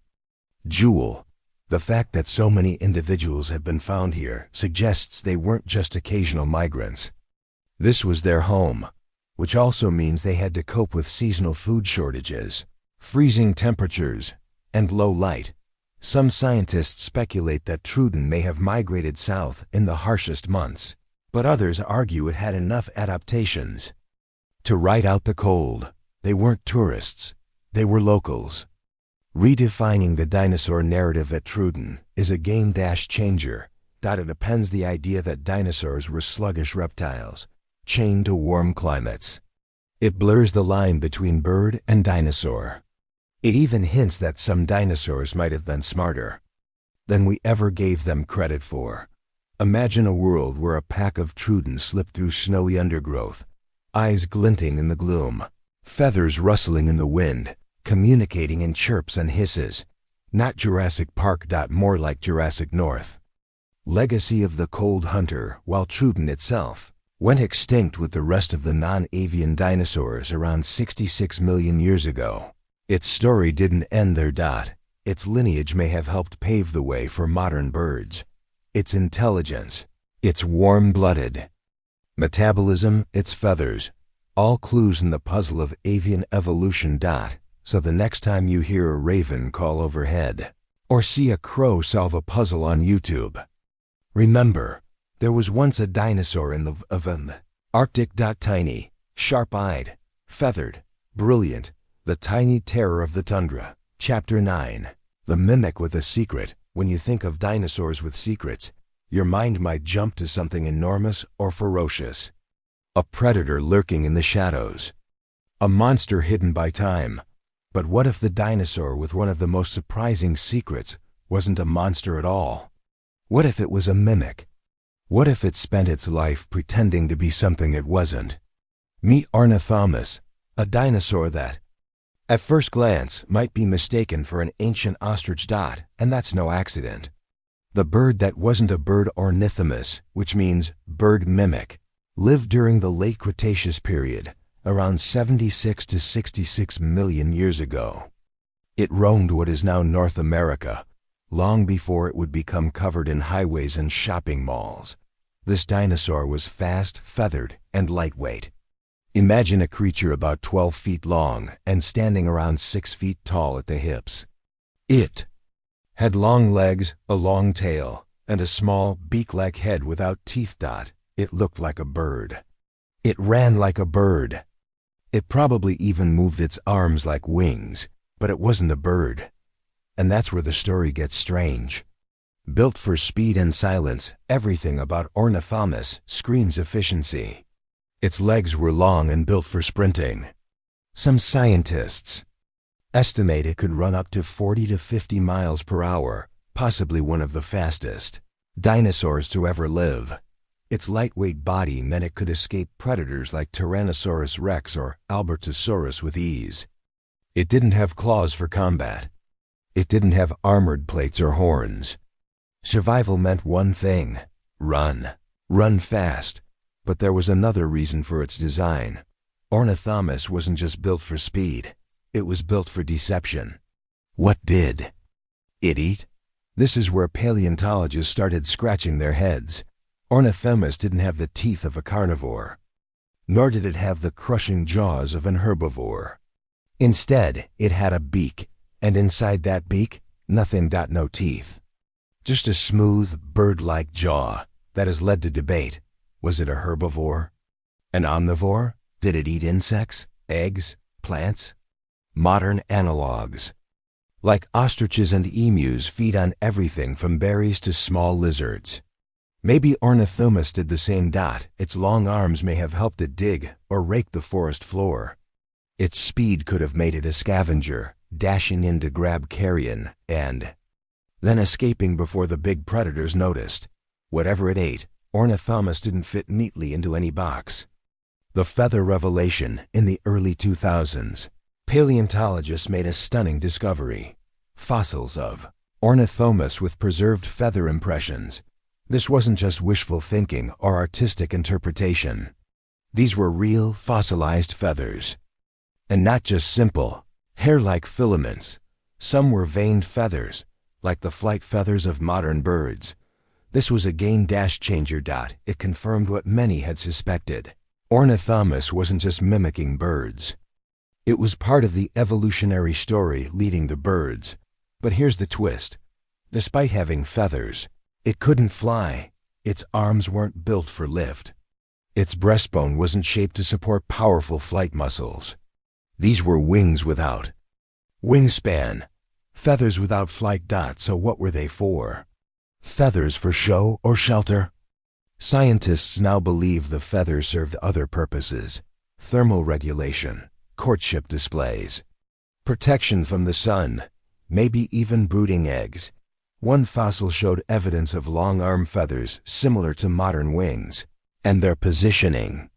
jewel. The fact that so many individuals have been found here suggests they weren't just occasional migrants. This was their home, which also means they had to cope with seasonal food shortages, freezing temperatures, and low light. Some scientists speculate that Truden may have migrated south in the harshest months, but others argue it had enough adaptations to ride out the cold. They weren't tourists, they were locals. Redefining the dinosaur narrative at Truden is a game-changer. It appends the idea that dinosaurs were sluggish reptiles, chained to warm climates. It blurs the line between bird and dinosaur. It even hints that some dinosaurs might have been smarter than we ever gave them credit for. Imagine a world where a pack of Truden slipped through snowy undergrowth, eyes glinting in the gloom, feathers rustling in the wind, communicating in chirps and hisses. Not Jurassic Park. More like Jurassic North. Legacy of the cold hunter. While Truden itself went extinct with the rest of the non-avian dinosaurs around 66 million years ago, its story didn't end there. Its lineage may have helped pave the way for modern birds. Its intelligence, its warm-blooded metabolism, its feathers, all clues in the puzzle of avian evolution. So the next time you hear a raven call overhead, or see a crow solve a puzzle on YouTube, remember, there was once a dinosaur in the Arctic. Tiny, sharp-eyed, feathered, brilliant, the tiny terror of the tundra. Chapter 9. The mimic with a secret. When you think of dinosaurs with secrets, your mind might jump to something enormous or ferocious. A predator lurking in the shadows. A monster hidden by time. But what if the dinosaur with one of the most surprising secrets wasn't a monster at all? What if it was a mimic? What if it spent its life pretending to be something it wasn't? Meet Ornithomimus, a dinosaur that, at first glance, might be mistaken for an ancient ostrich. And that's no accident. The bird that wasn't a bird, Ornithomimus, which means bird mimic, lived during the late Cretaceous period, around 76 to 66 million years ago. It roamed what is now North America, long before it would become covered in highways and shopping malls. This dinosaur was fast, feathered, and lightweight. Imagine a creature about 12 feet long and standing around 6 feet tall at the hips. It had long legs, a long tail, and a small, beak-like head without teeth. It looked like a bird. It ran like a bird. It probably even moved its arms like wings, but it wasn't a bird. And that's where the story gets strange. Built for speed and silence, everything about Ornithomimus screams efficiency. Its legs were long and built for sprinting. Some scientists Estimate it could run up to 40 to 50 miles per hour, possibly one of the fastest dinosaurs to ever live. Its lightweight body meant it could escape predators like Tyrannosaurus rex or Albertosaurus with ease. It didn't have claws for combat. It didn't have armored plates or horns. Survival meant one thing: run. Run fast. But there was another reason for its design. Ornithomimus wasn't just built for speed. It was built for deception. What did it eat? This is where paleontologists started scratching their heads. Ornithomimus didn't have the teeth of a carnivore, nor did it have the crushing jaws of an herbivore. Instead, it had a beak, and inside that beak, nothing. No teeth. Just a smooth, bird-like jaw that has led to debate. Was it a herbivore? An omnivore? Did it eat insects, eggs, plants? Modern analogs, like ostriches and emus, feed on everything from berries to small lizards. Maybe Ornithomimus did the same. Its long arms may have helped it dig or rake the forest floor. Its speed could have made it a scavenger, dashing in to grab carrion and then escaping before the big predators noticed. Whatever it ate, Ornithomimus didn't fit neatly into any box. The feather revelation in the early 2000s. Paleontologists made a stunning discovery: fossils of Ornithomimus with preserved feather impressions. This wasn't just wishful thinking or artistic interpretation. These were real fossilized feathers. And not just simple, hair-like filaments. Some were veined feathers, like the flight feathers of modern birds. This was a game-changer. It confirmed what many had suspected. Ornithomimus wasn't just mimicking birds. It was part of the evolutionary story leading to birds. But here's the twist. Despite having feathers, it couldn't fly. Its arms weren't built for lift. Its breastbone wasn't shaped to support powerful flight muscles. These were wings without wingspan. Feathers without flight. So what were they for? Feathers for show or shelter? Scientists now believe the feathers served other purposes: thermal regulation, courtship displays, protection from the sun, maybe even brooding eggs. One fossil showed evidence of long arm feathers similar to modern wings, and their positioning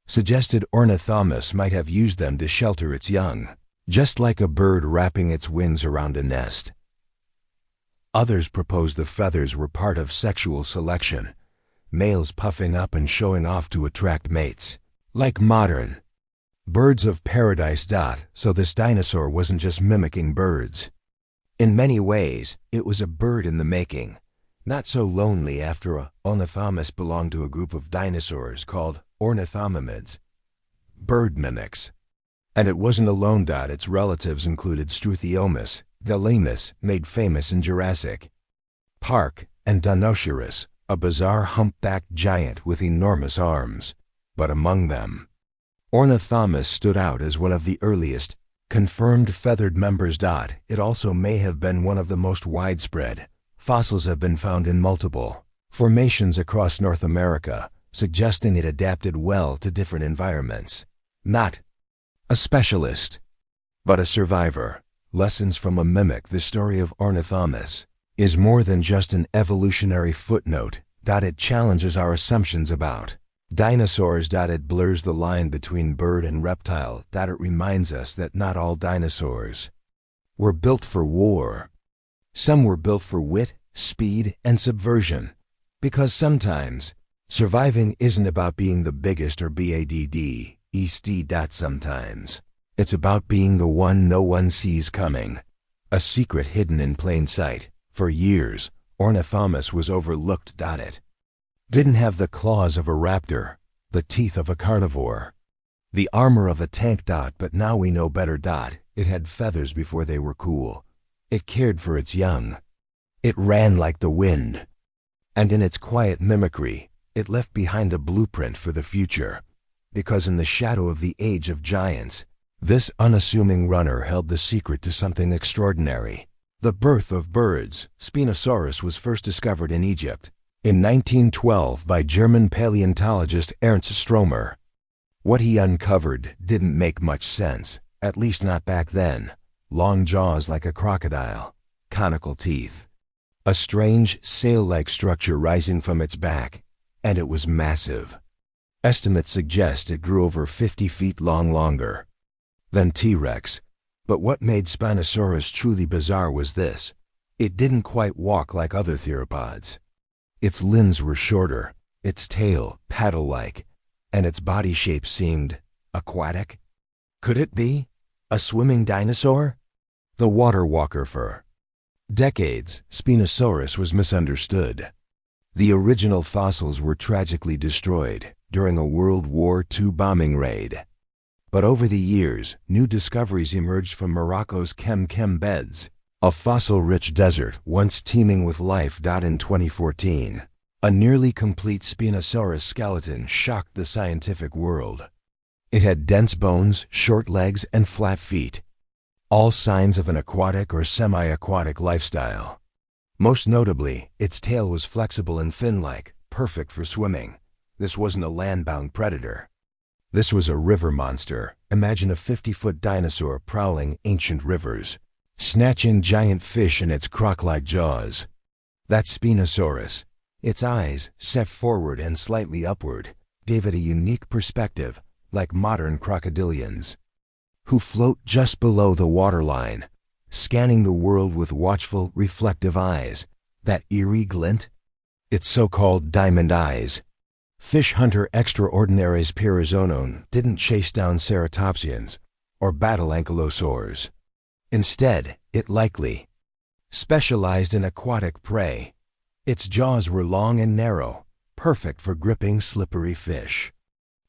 suggested Ornithomimus might have used them to shelter its young, just like a bird wrapping its wings around a nest. Others proposed the feathers were part of sexual selection, males puffing up and showing off to attract mates, like modern birds of paradise. So this dinosaur wasn't just mimicking birds. In many ways, it was a bird in the making. Not so lonely after Ornithomimus belonged to a group of dinosaurs called ornithomimids, bird mimics. And it wasn't alone. Its relatives included Struthiomimus, Galemus, made famous in Jurassic Park, and Dinosaurs, a bizarre humpbacked giant with enormous arms. But among them, Ornithomimus stood out as one of the earliest confirmed feathered members. It also may have been one of the most widespread. Fossils have been found in multiple formations across North America, suggesting it adapted well to different environments. Not a specialist, but a survivor. Lessons from a mimic. The story of Ornithomimus is more than just an evolutionary footnote. It challenges our assumptions about dinosaurs. It blurs the line between bird and reptile. It reminds us that not all dinosaurs were built for war. Some were built for wit, speed, and subversion. Because sometimes surviving isn't about being the biggest or baddest. Sometimes it's about being the one no one sees coming. A secret hidden in plain sight. For years, Ornithomimus was overlooked. It didn't have the claws of a raptor, the teeth of a carnivore, the armor of a tank. But now we know better. It had feathers before they were cool. It cared for its young. It ran like the wind. And in its quiet mimicry, it left behind a blueprint for the future. Because in the shadow of the age of giants, this unassuming runner held the secret to something extraordinary. The birth of birds. Spinosaurus was first discovered in Egypt in 1912 by German paleontologist Ernst Stromer. What he uncovered didn't make much sense, at least not back then. long jaws like a crocodile, conical teeth, a strange sail-like structure rising from its back, and it was massive. Estimates suggest it grew over 50 feet long longer than T-Rex. But what made Spinosaurus truly bizarre was this. It didn't quite walk like other theropods. Its limbs were shorter, its tail paddle-like, and its body shape seemed aquatic. Could it be a swimming dinosaur? The water walker for decades, Spinosaurus was misunderstood. The original fossils were tragically destroyed during a World War II bombing raid. But over the years, new discoveries emerged from Morocco's Kem beds, a fossil-rich desert once teeming with life. In 2014, a nearly complete Spinosaurus skeleton shocked the scientific world. It had dense bones, short legs, and flat feet, all signs of an aquatic or semi-aquatic lifestyle. Most notably, its tail was flexible and fin-like, perfect for swimming. This wasn't a land-bound predator. This was a river monster. Imagine a 50-foot dinosaur prowling ancient rivers, snatching giant fish in its croc-like jaws. That's Spinosaurus. Its eyes, set forward and slightly upward, gave it a unique perspective, like modern crocodilians, who float just below the waterline, scanning the world with watchful, reflective eyes. That eerie glint? Its so-called diamond eyes. Fish hunter extraordinaries Pirizonon didn't chase down ceratopsians or battle ankylosaurs. Instead, it likely specialized in aquatic prey. Its jaws were long and narrow, perfect for gripping slippery fish.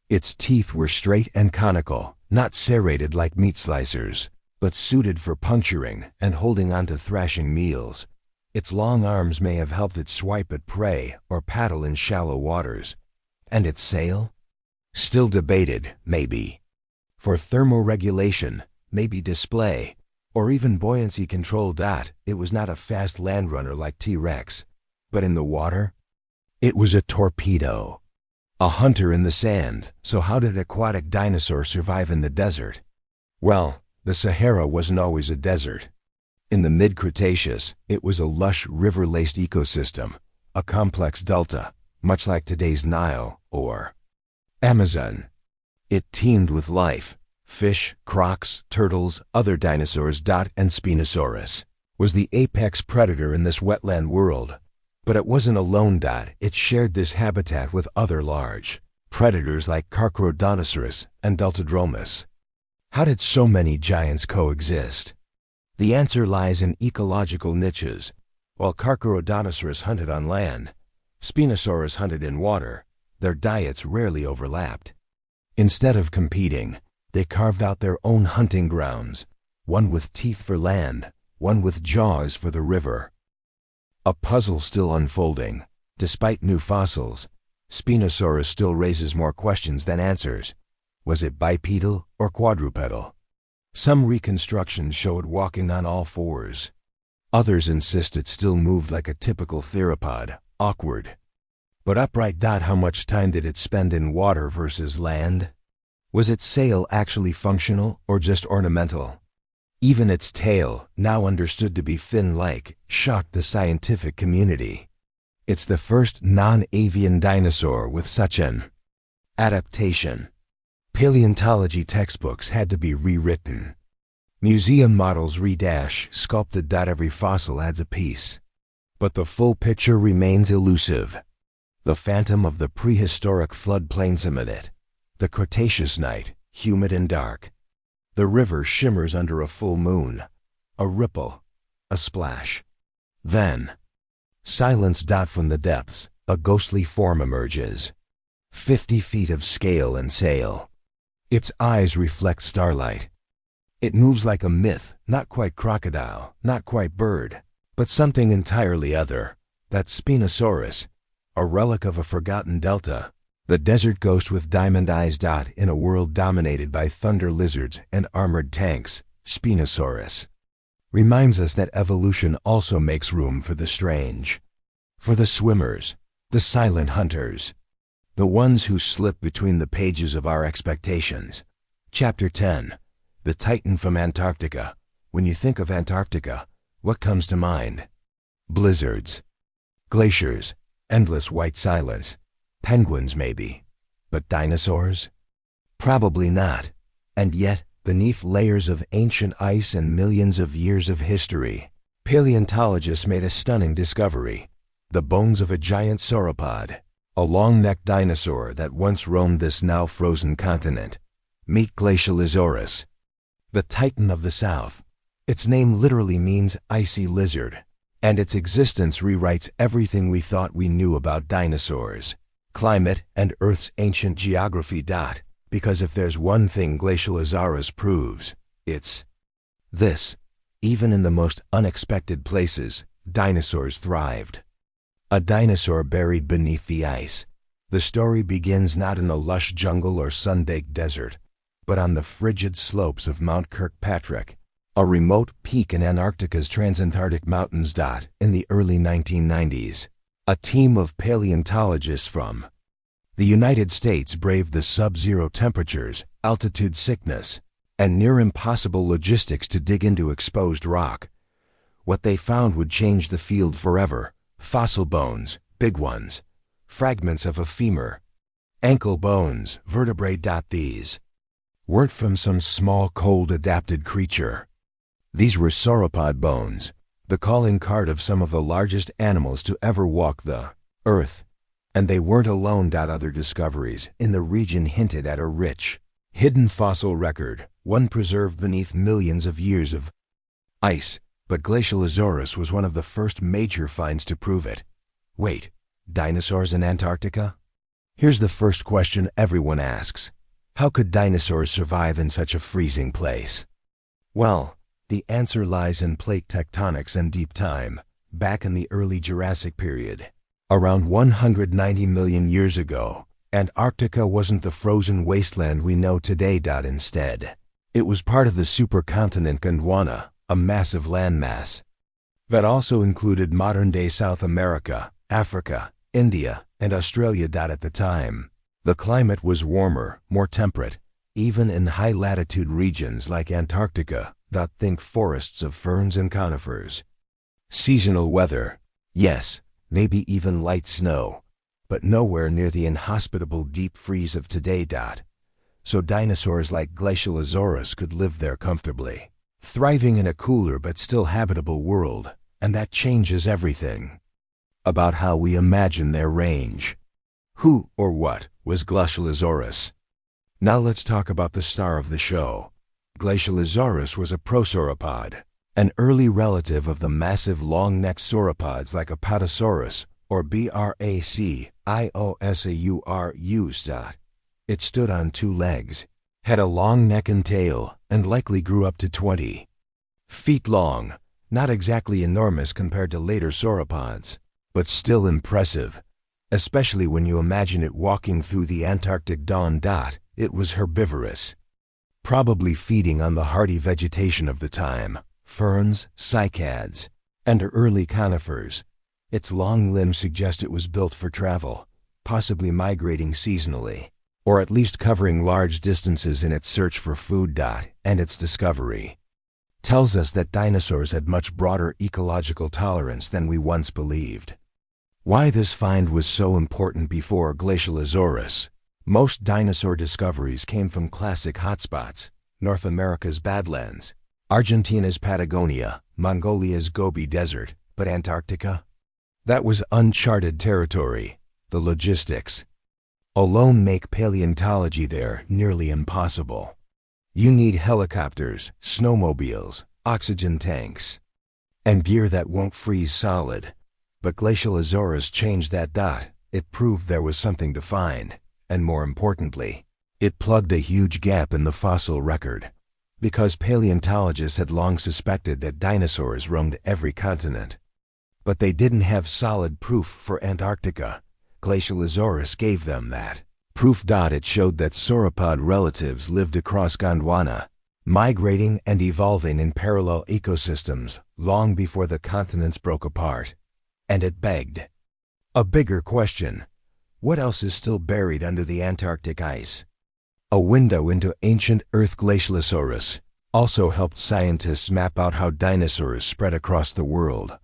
Its teeth were straight and conical, not serrated like meat slicers, but suited for puncturing and holding onto thrashing meals. Its long arms may have helped it swipe at prey or paddle in shallow waters. And its sail? Still debated, maybe. For thermoregulation, maybe display, or even buoyancy control. It was not a fast land runner like T-Rex, but in the water? It was a torpedo. A hunter in the sand. So how did aquatic dinosaurs survive in the desert? Well, the Sahara wasn't always a desert. In the mid-Cretaceous, it was a lush river-laced ecosystem, a complex delta, much like today's Nile or Amazon. It teemed with life: fish, crocs, turtles, other dinosaurs. And Spinosaurus was the apex predator in this wetland world. But it wasn't alone. It shared this habitat with other large predators like Carcharodontosaurus and Deltadromus. How did so many giants coexist? The answer lies in ecological niches. While Carcharodontosaurus hunted on land, Spinosaurus hunted in water. Their diets rarely overlapped. Instead of competing, they carved out their own hunting grounds, one with teeth for land, one with jaws for the river. A puzzle still unfolding. Despite new fossils, Spinosaurus still raises more questions than answers. Was it bipedal or quadrupedal? Some reconstructions show it walking on all fours. Others insist it still moved like a typical theropod, awkward but upright. How much time did it spend in water versus land? Was its sail actually functional or just ornamental? Even its tail, now understood to be fin-like, shocked the scientific community. It's the first non-avian dinosaur with such an adaptation. Paleontology textbooks had to be rewritten. Museum models sculpted. Every fossil adds a piece. But the full picture remains elusive. The phantom of the prehistoric floodplains amid it. The Cretaceous night, humid and dark. The river shimmers under a full moon. A ripple, a splash. Then, silence. From the depths, a ghostly form emerges. 50 feet of scale and sail. Its eyes reflect starlight. It moves like a myth, not quite crocodile, not quite bird, but something entirely other. That's Spinosaurus, a relic of a forgotten delta, the desert ghost with diamond eyes. In a world dominated by thunder lizards and armored tanks, Spinosaurus reminds us that evolution also makes room for the strange. For the swimmers, the silent hunters, the ones who slip between the pages of our expectations. Chapter 10. The Titan from Antarctica. When you think of Antarctica, what comes to mind? Blizzards, glaciers, endless white silence, penguins maybe. But dinosaurs? Probably not. And yet, beneath layers of ancient ice and millions of years of history, paleontologists made a stunning discovery: the bones of a giant sauropod, a long-necked dinosaur that once roamed this now frozen continent. Meet Glacialisaurus, the titan of the South. Its name literally means icy lizard, and its existence rewrites everything we thought we knew about dinosaurs, climate, and Earth's ancient geography. Because if there's one thing Glacialisaurus proves, it's this: even in the most unexpected places, dinosaurs thrived. A dinosaur buried beneath the ice. The story begins not in a lush jungle or sun-baked desert, but on the frigid slopes of Mount Kirkpatrick, a remote peak in Antarctica's transantarctic mountains. In the early 1990s, a team of paleontologists from the United States braved the sub-zero temperatures, altitude sickness, and near-impossible logistics to dig into exposed rock. What they found would change the field forever: fossil bones, big ones, fragments of a femur, ankle bones, vertebrae. These weren't from some small, cold-adapted creature. These were sauropod bones, the calling card of some of the largest animals to ever walk the Earth. And they weren't alone. Other discoveries in the region hinted at a rich, hidden fossil record, one preserved beneath millions of years of ice. But Glacialisaurus was one of the first major finds to prove it. Wait, dinosaurs in Antarctica? Here's the first question everyone asks: how could dinosaurs survive in such a freezing place? Well, the answer lies in plate tectonics and deep time. Back in the early Jurassic period, around 190 million years ago, Antarctica wasn't the frozen wasteland we know today. Instead, it was part of the supercontinent Gondwana, a massive landmass that also included modern-day South America, Africa, India, and Australia. At the time, the climate was warmer, more temperate, even in high-latitude regions like Antarctica. Think forests of ferns and conifers. Seasonal weather, yes, maybe even light snow, but nowhere near the inhospitable deep freeze of today. So dinosaurs like Glacialisaurus could live there comfortably, thriving in a cooler but still habitable world, and that changes everything about how we imagine their range. Who or what was Glacialisaurus? Now let's talk about the star of the show. Glacialisaurus was a prosauropod, an early relative of the massive long-necked sauropods like Apatosaurus or Brachiosaurus. It stood on two legs, had a long neck and tail, and likely grew up to 20 feet long. Not exactly enormous compared to later sauropods, but still impressive, especially when you imagine it walking through the Antarctic dawn. It was herbivorous, probably feeding on the hardy vegetation of the time: ferns, cycads, and early conifers. Its long limbs suggest it was built for travel, possibly migrating seasonally, or at least covering large distances in its search for food. And its discovery tells us that dinosaurs had much broader ecological tolerance than we once believed. Why this find was so important before Glacialisaurus? Most dinosaur discoveries came from classic hotspots: North America's Badlands, Argentina's Patagonia, Mongolia's Gobi Desert. But Antarctica? That was uncharted territory. The logistics alone make paleontology there nearly impossible. You need helicopters, snowmobiles, oxygen tanks, and gear that won't freeze solid. But Glacialisaurus changed that. It proved there was something to find, and more importantly, it plugged a huge gap in the fossil record. Because paleontologists had long suspected that dinosaurs roamed every continent, but they didn't have solid proof for Antarctica. Glacialisaurus gave them that proof. It showed that sauropod relatives lived across Gondwana, migrating and evolving in parallel ecosystems long before the continents broke apart. And it begged a bigger question: what else is still buried under the Antarctic ice? A window into ancient Earth. Glacialisaurus, also helped scientists map out how dinosaurs spread across the world.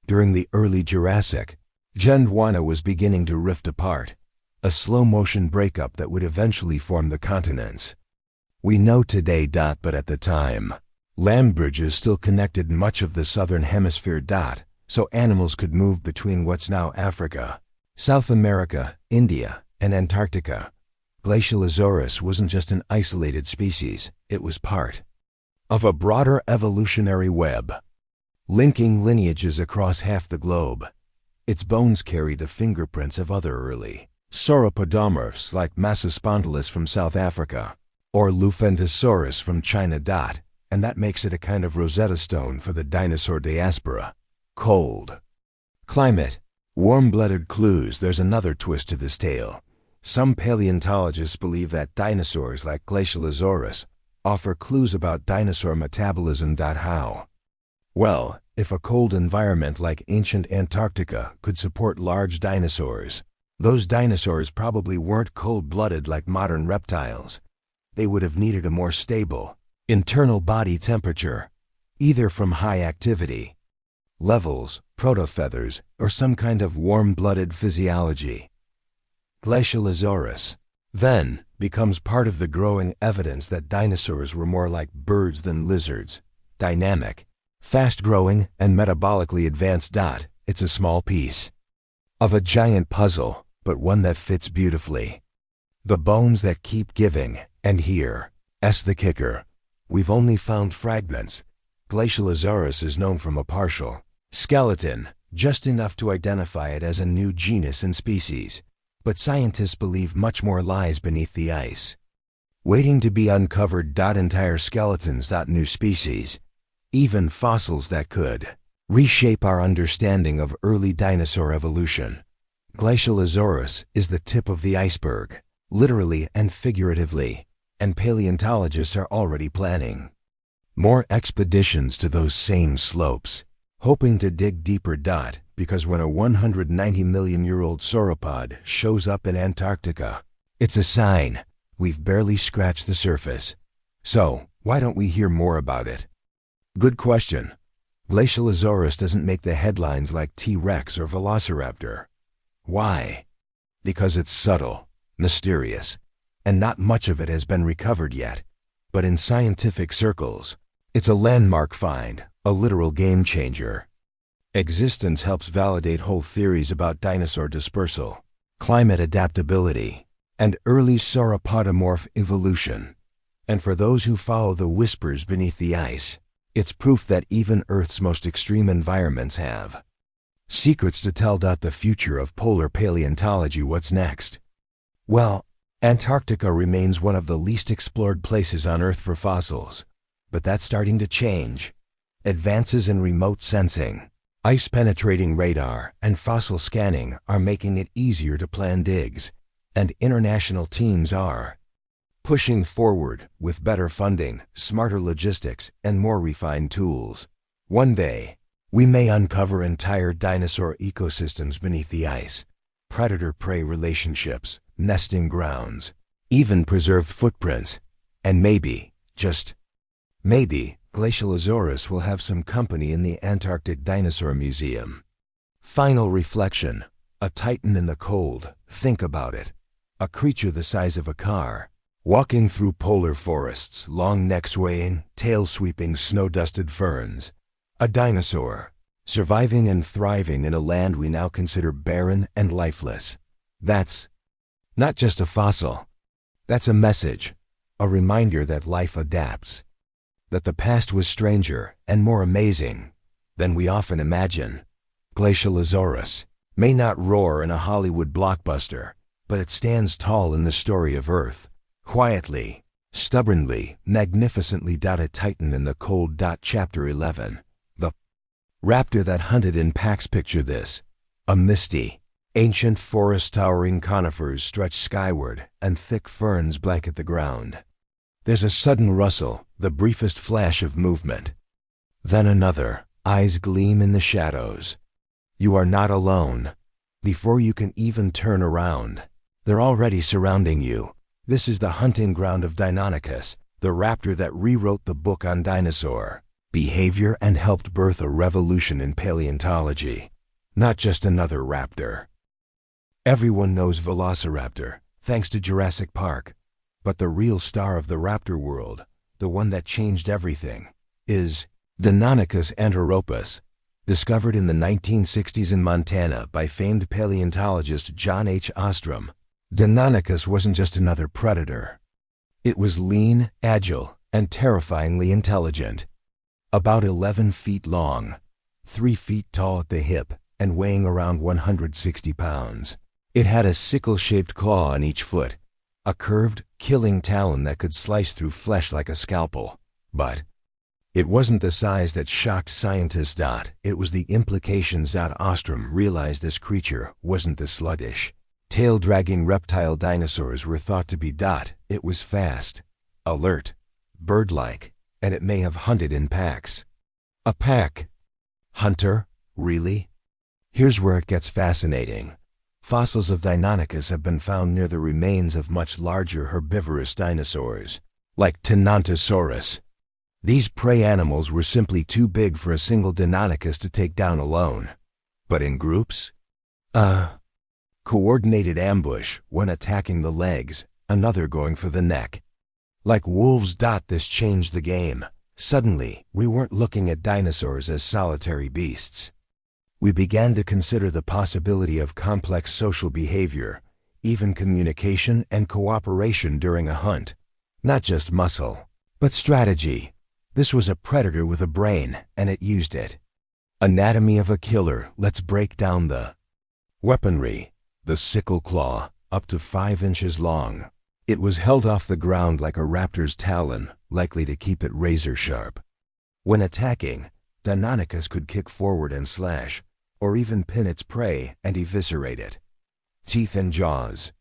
During the early Jurassic, Gondwana was beginning to rift apart, a slow-motion breakup that would eventually form the continents. We know today, but at the time, land bridges still connected much of the southern hemisphere, so animals could move between what's now Africa, South America, India, and Antarctica. Glacialosaurus wasn't just an isolated species, it was part of a broader evolutionary web, linking lineages across half the globe. Its bones carry the fingerprints of other early sauropodomorphs like Massospondylus from South Africa or Lufentosaurus from China. And that makes it a kind of Rosetta Stone for the dinosaur diaspora. Cold climate, warm-blooded clues. There's another twist to this tale. Some paleontologists believe that dinosaurs like Glacialosaurus offer clues about dinosaur metabolism. How? Well, if a cold environment like ancient Antarctica could support large dinosaurs, those dinosaurs probably weren't cold-blooded like modern reptiles. They would have needed a more stable internal body temperature, either from high activity levels, protofeathers, or some kind of warm-blooded physiology. Glacialosaurus, then, becomes part of the growing evidence that dinosaurs were more like birds than lizards, dynamic, fast-growing, and metabolically advanced. It's a small piece of a giant puzzle, but one that fits beautifully. The bones that keep giving, and here's the kicker. We've only found fragments. Glacialosaurus is known from a partial skeleton, just enough to identify it as a new genus and species. But scientists believe much more lies beneath the ice, waiting to be uncovered. Entire skeletons, new species, even fossils that could reshape our understanding of early dinosaur evolution. Glacialosaurus is the tip of the iceberg, literally and figuratively, and paleontologists are already planning more expeditions to those same slopes, hoping to dig deeper. Because when a 190-million-year-old sauropod shows up in Antarctica, it's a sign we've barely scratched the surface. So, why don't we hear more about it? Good question. Glacialosaurus doesn't make the headlines like T-Rex or Velociraptor. Why? Because it's subtle, mysterious, and not much of it has been recovered yet. But in scientific circles, it's a landmark find, a literal game changer. Existence helps validate whole theories about dinosaur dispersal, climate adaptability, and early sauropodomorph evolution. And for those who follow the whispers beneath the ice, it's proof that even Earth's most extreme environments have secrets to tell. The future of polar paleontology. What's next? Well, Antarctica remains one of the least explored places on Earth for fossils. But that's starting to change. Advances in remote sensing, ice-penetrating radar, and fossil scanning are making it easier to plan digs, and international teams are pushing forward with better funding, smarter logistics, and more refined tools. One day, we may uncover entire dinosaur ecosystems beneath the ice, predator-prey relationships, nesting grounds, even preserved footprints, and maybe, just maybe, Glacialosaurus will have some company in the Antarctic Dinosaur Museum. Final reflection. A titan in the cold. Think about it. A creature the size of a car, walking through polar forests, long neck swaying, tail sweeping snow-dusted ferns. A dinosaur, surviving and thriving in a land we now consider barren and lifeless. That's not just a fossil. That's a message, a reminder that life adapts, that the past was stranger and more amazing than we often imagine. Glacialosaurus may not roar in a Hollywood blockbuster, but it stands tall in the story of Earth, quietly, stubbornly, magnificently. A titan in the cold. Chapter 11. The raptor that hunted in packs. Picture this. A misty, ancient forest. Towering conifers stretch skyward, and thick ferns blanket the ground. There's a sudden rustle, the briefest flash of movement. Then another. Eyes gleam in the shadows. You are not alone. Before you can even turn around, they're already surrounding you. This is the hunting ground of Deinonychus, the raptor that rewrote the book on dinosaur behavior and helped birth a revolution in paleontology. Not just another raptor. Everyone knows Velociraptor, thanks to Jurassic Park. But the real star of the raptor world, the one that changed everything, is Deinonychus anteropus, discovered in the 1960s in Montana by famed paleontologist John H. Ostrom. Deinonychus wasn't just another predator. It was lean, agile, and terrifyingly intelligent. About 11 feet long, 3 feet tall at the hip, and weighing around 160 pounds. It had a sickle-shaped claw on each foot, a curved, killing talon that could slice through flesh like a scalpel. But it wasn't the size that shocked scientists. It was the implications. Ostrom realized this creature wasn't the sluggish, tail-dragging reptile dinosaurs were thought to be. It was fast, alert, bird-like, and it may have hunted in packs. A pack? Hunter? Really? Here's where it gets fascinating. Fossils of Deinonychus have been found near the remains of much larger herbivorous dinosaurs, like Tyrannosaurus. These prey animals were simply too big for a single Deinonychus to take down alone. But in groups? Coordinated ambush, one attacking the legs, another going for the neck. Like wolves. This changed the game. Suddenly, we weren't looking at dinosaurs as solitary beasts. We began to consider the possibility of complex social behavior, even communication and cooperation during a hunt. Not just muscle, but strategy. This was a predator with a brain, and it used it. Anatomy of a killer. Let's break down the weaponry. The sickle claw, up to 5 inches long. It was held off the ground like a raptor's talon, likely to keep it razor sharp. When attacking, Deinonychus could kick forward and slash, or even pin its prey and eviscerate it. Teeth and jaws.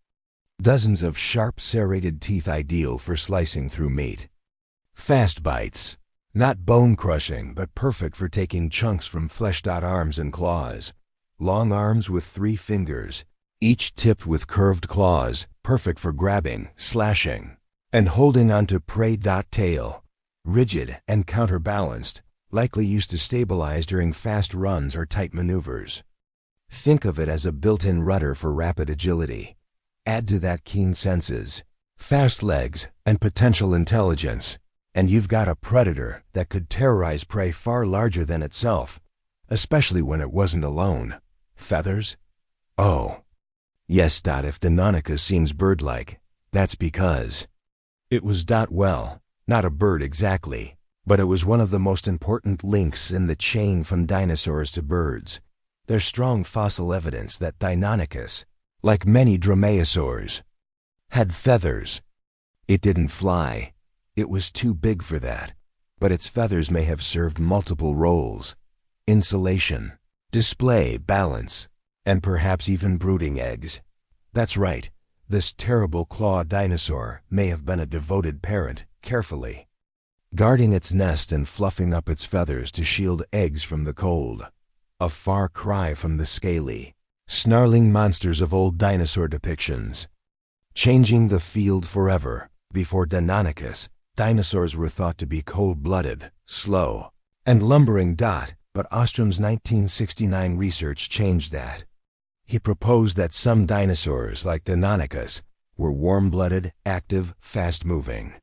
Dozens of sharp serrated teeth, ideal for slicing through meat. Fast bites. Not bone-crushing, but perfect for taking chunks from flesh. Arms and claws. Long arms with 3 fingers, each tipped with curved claws, perfect for grabbing, slashing, and holding onto prey. Tail. Rigid and counterbalanced, likely used to stabilize during fast runs or tight maneuvers. Think of it as a built-in rudder for rapid agility. Add to that keen senses, fast legs, and potential intelligence, and you've got a predator that could terrorize prey far larger than itself, especially when it wasn't alone. Feathers? Oh. Yes. If Deinonychus seems bird-like, that's because it was. Well, not a bird exactly, but it was one of the most important links in the chain from dinosaurs to birds. There's strong fossil evidence that Deinonychus, like many dromaeosaurs, had feathers. It didn't fly. It was too big for that, but its feathers may have served multiple roles: insulation, display, balance, and perhaps even brooding eggs. That's right, this terrible claw dinosaur may have been a devoted parent, carefully guarding its nest and fluffing up its feathers to shield eggs from the cold. A far cry from the scaly, snarling monsters of old dinosaur depictions. Changing the field forever. Before Deinonychus, dinosaurs were thought to be cold-blooded, slow, and lumbering. But Ostrom's 1969 research changed that. He proposed that some dinosaurs, like Deinonychus, were warm-blooded, active, fast-moving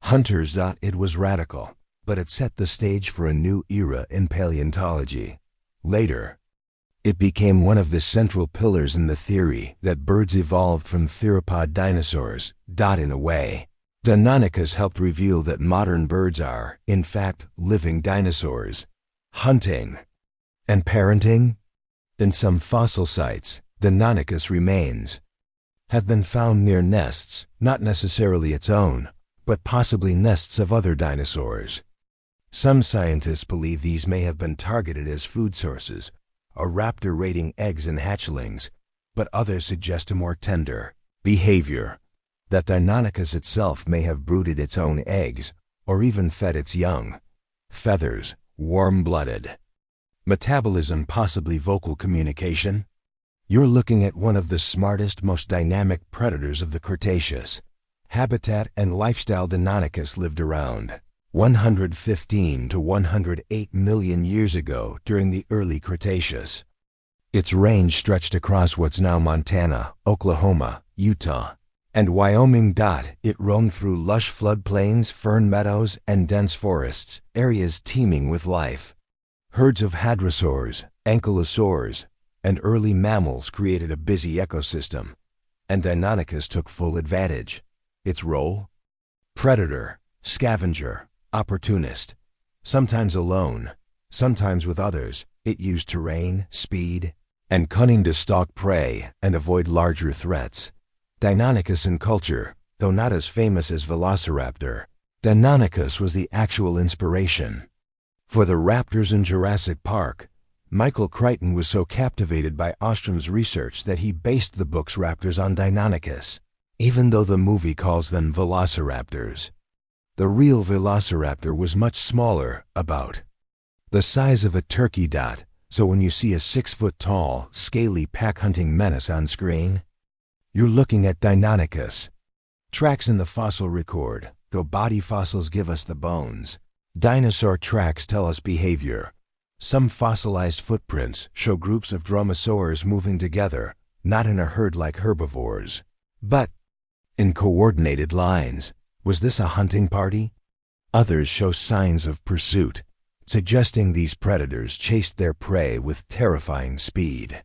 hunters. It was radical, but it set the stage for a new era in paleontology. Later, it became one of the central pillars in the theory that birds evolved from theropod dinosaurs. In a way, Deinonychus helped reveal that modern birds are, in fact, living dinosaurs. Hunting and parenting. In some fossil sites, Deinonychus remains have been found near nests, not necessarily its own, but possibly nests of other dinosaurs. Some scientists believe these may have been targeted as food sources, a raptor raiding eggs and hatchlings, but others suggest a more tender behavior, that Deinonychus itself may have brooded its own eggs, or even fed its young. Feathers, warm-blooded. Metabolism, possibly vocal communication. You're looking at one of the smartest, most dynamic predators of the Cretaceous. habitat and lifestyle. Deinonychus lived around 115 to 108 million years ago during the early Cretaceous. Its range stretched across what's now Montana, Oklahoma, Utah, and Wyoming. It roamed through lush floodplains, fern meadows, and dense forests, areas teeming with life. Herds of hadrosaurs, ankylosaurs, and early mammals created a busy ecosystem, and Deinonychus took full advantage. Its role? Predator, scavenger, opportunist. Sometimes alone, sometimes with others, it used terrain, speed, and cunning to stalk prey and avoid larger threats. Deinonychus in culture, though not as famous as Velociraptor, Deinonychus was the actual inspiration. For the raptors in Jurassic Park, Michael Crichton was so captivated by Ostrom's research that he based the book's raptors on Deinonychus, even though the movie calls them velociraptors. The real velociraptor was much smaller, about the size of a turkey. So when you see a 6-foot-tall, scaly pack-hunting menace on screen, you're looking at Deinonychus. Tracks in the fossil record, though body fossils give us the bones. Dinosaur tracks tell us behavior. Some fossilized footprints show groups of dromaeosaurs moving together, not in a herd like herbivores, but in coordinated lines. Was this a hunting party? Others show signs of pursuit, suggesting these predators chased their prey with terrifying speed.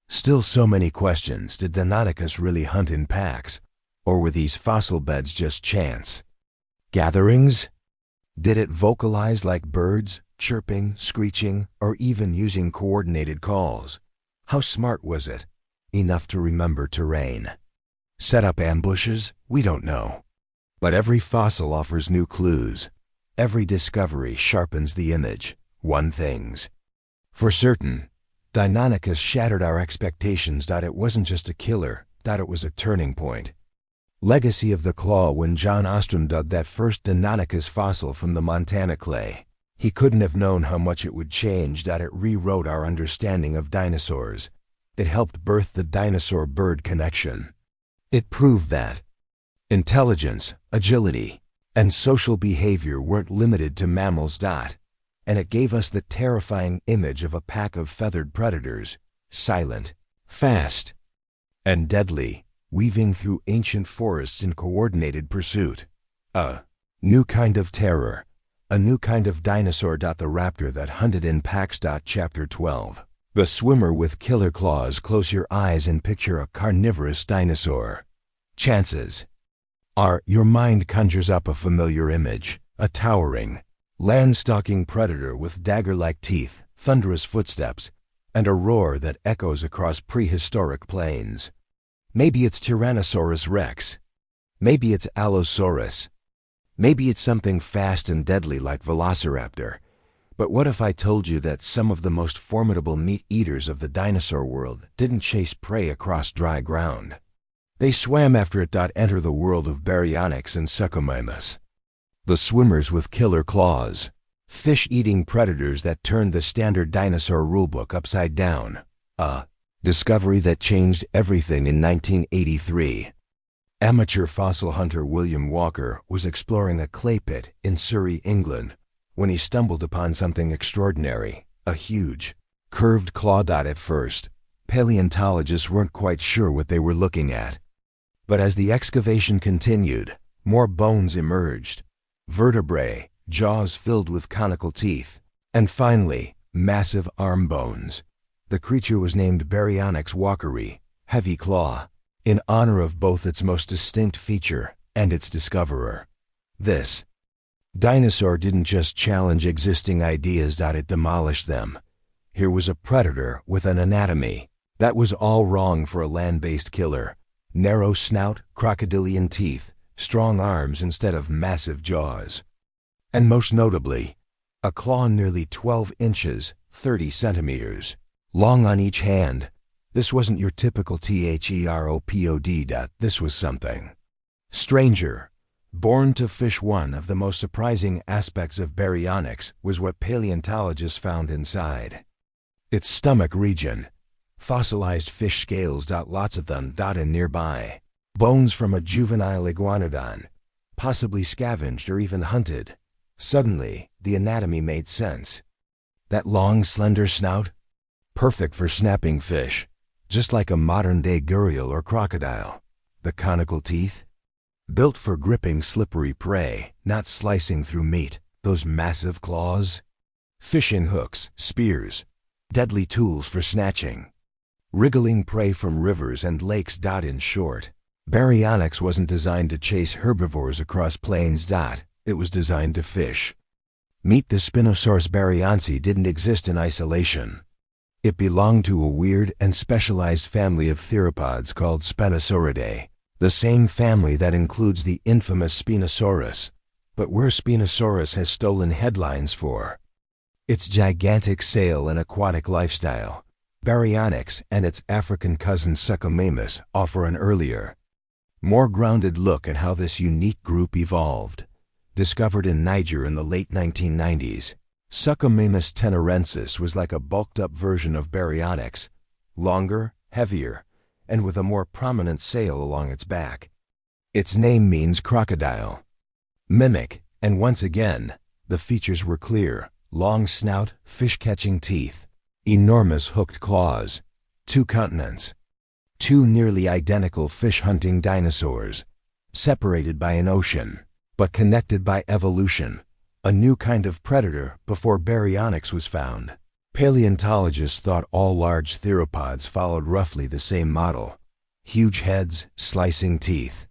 Still so many questions. Did Deinonychus really hunt in packs, or were these fossil beds just chance gatherings? Did it vocalize like birds, chirping, screeching, or even using coordinated calls? How smart was it? Enough to remember terrain. Set up ambushes? We don't know. But every fossil offers new clues. Every discovery sharpens the image. One thing's for certain, Deinonychus shattered our expectations. It wasn't just a killer, it was a turning point. Legacy of the claw. When John Ostrom dug that first Deinonychus fossil from the Montana clay, he couldn't have known how much it would change. It rewrote our understanding of dinosaurs. It helped birth the dinosaur-bird connection. It proved that intelligence, agility, and social behavior weren't limited to mammals. And it gave us the terrifying image of a pack of feathered predators, silent, fast, and deadly, weaving through ancient forests in coordinated pursuit. A new kind of terror, a new kind of dinosaur. The raptor that hunted in packs. Chapter 12. The swimmer with killer claws. Close your eyes and picture a carnivorous dinosaur. Chances are your mind conjures up a familiar image, a towering, land-stalking predator with dagger-like teeth, thunderous footsteps, and a roar that echoes across prehistoric plains. Maybe it's Tyrannosaurus rex. Maybe it's Allosaurus. Maybe it's something fast and deadly like Velociraptor. But what if I told you that some of the most formidable meat-eaters of the dinosaur world didn't chase prey across dry ground? They swam after it. Enter the world of baryonyx and suchomimus. The swimmers with killer claws. Fish-eating predators that turned the standard dinosaur rulebook upside down. A discovery that changed everything in 1983. Amateur fossil hunter William Walker was exploring a clay pit in Surrey, England, when he stumbled upon something extraordinary, a huge, curved claw. At first, paleontologists weren't quite sure what they were looking at. But as the excavation continued, more bones emerged, vertebrae, jaws filled with conical teeth, and finally, massive arm bones. The creature was named Baryonyx walkeri, heavy claw, in honor of both its most distinct feature and its discoverer. This dinosaur didn't just challenge existing ideas. It demolished them. Here was a predator with an anatomy that was all wrong for a land-based killer. Narrow snout, crocodilian teeth, strong arms instead of massive jaws. And most notably, a claw nearly 12 inches, 30 centimeters, long on each hand. This wasn't your typical theropod. This was something stranger. Born to fish. One of the most surprising aspects of baryonyx was what paleontologists found inside its stomach region. Fossilized fish scales. Lots of them. And nearby, Bones from a juvenile iguanodon, possibly scavenged or even hunted. Suddenly, the anatomy made sense. That long, slender snout? Perfect for snapping fish, just like a modern-day gharial or crocodile. The conical teeth? Built for gripping slippery prey, not slicing through meat. Those massive claws? Fishing hooks, spears, deadly tools for snatching. Wriggling prey from rivers and lakes. In short, Baryonyx wasn't designed to chase herbivores across plains. It was designed to fish. Meet the Spinosaurus baryonce didn't exist in isolation. It belonged to a weird and specialized family of theropods called Spinosauridae, the same family that includes the infamous Spinosaurus. But where Spinosaurus has stolen headlines for its gigantic sail and aquatic lifestyle, Baryonyx and its African cousin Suchomimus offer an earlier, more grounded look at how this unique group evolved. Discovered in Niger in the late 1990s, Suchomimus tenerensis was like a bulked-up version of Baryonyx, longer, heavier, and with a more prominent sail along its back. Its name means crocodile. Mimic, and once again, the features were clear: long snout, fish-catching teeth, enormous hooked claws, 2 continents, 2 nearly identical fish-hunting dinosaurs, separated by an ocean, but connected by evolution, a new kind of predator before Baryonyx was found. Paleontologists thought all large theropods followed roughly the same model: huge heads, slicing teeth,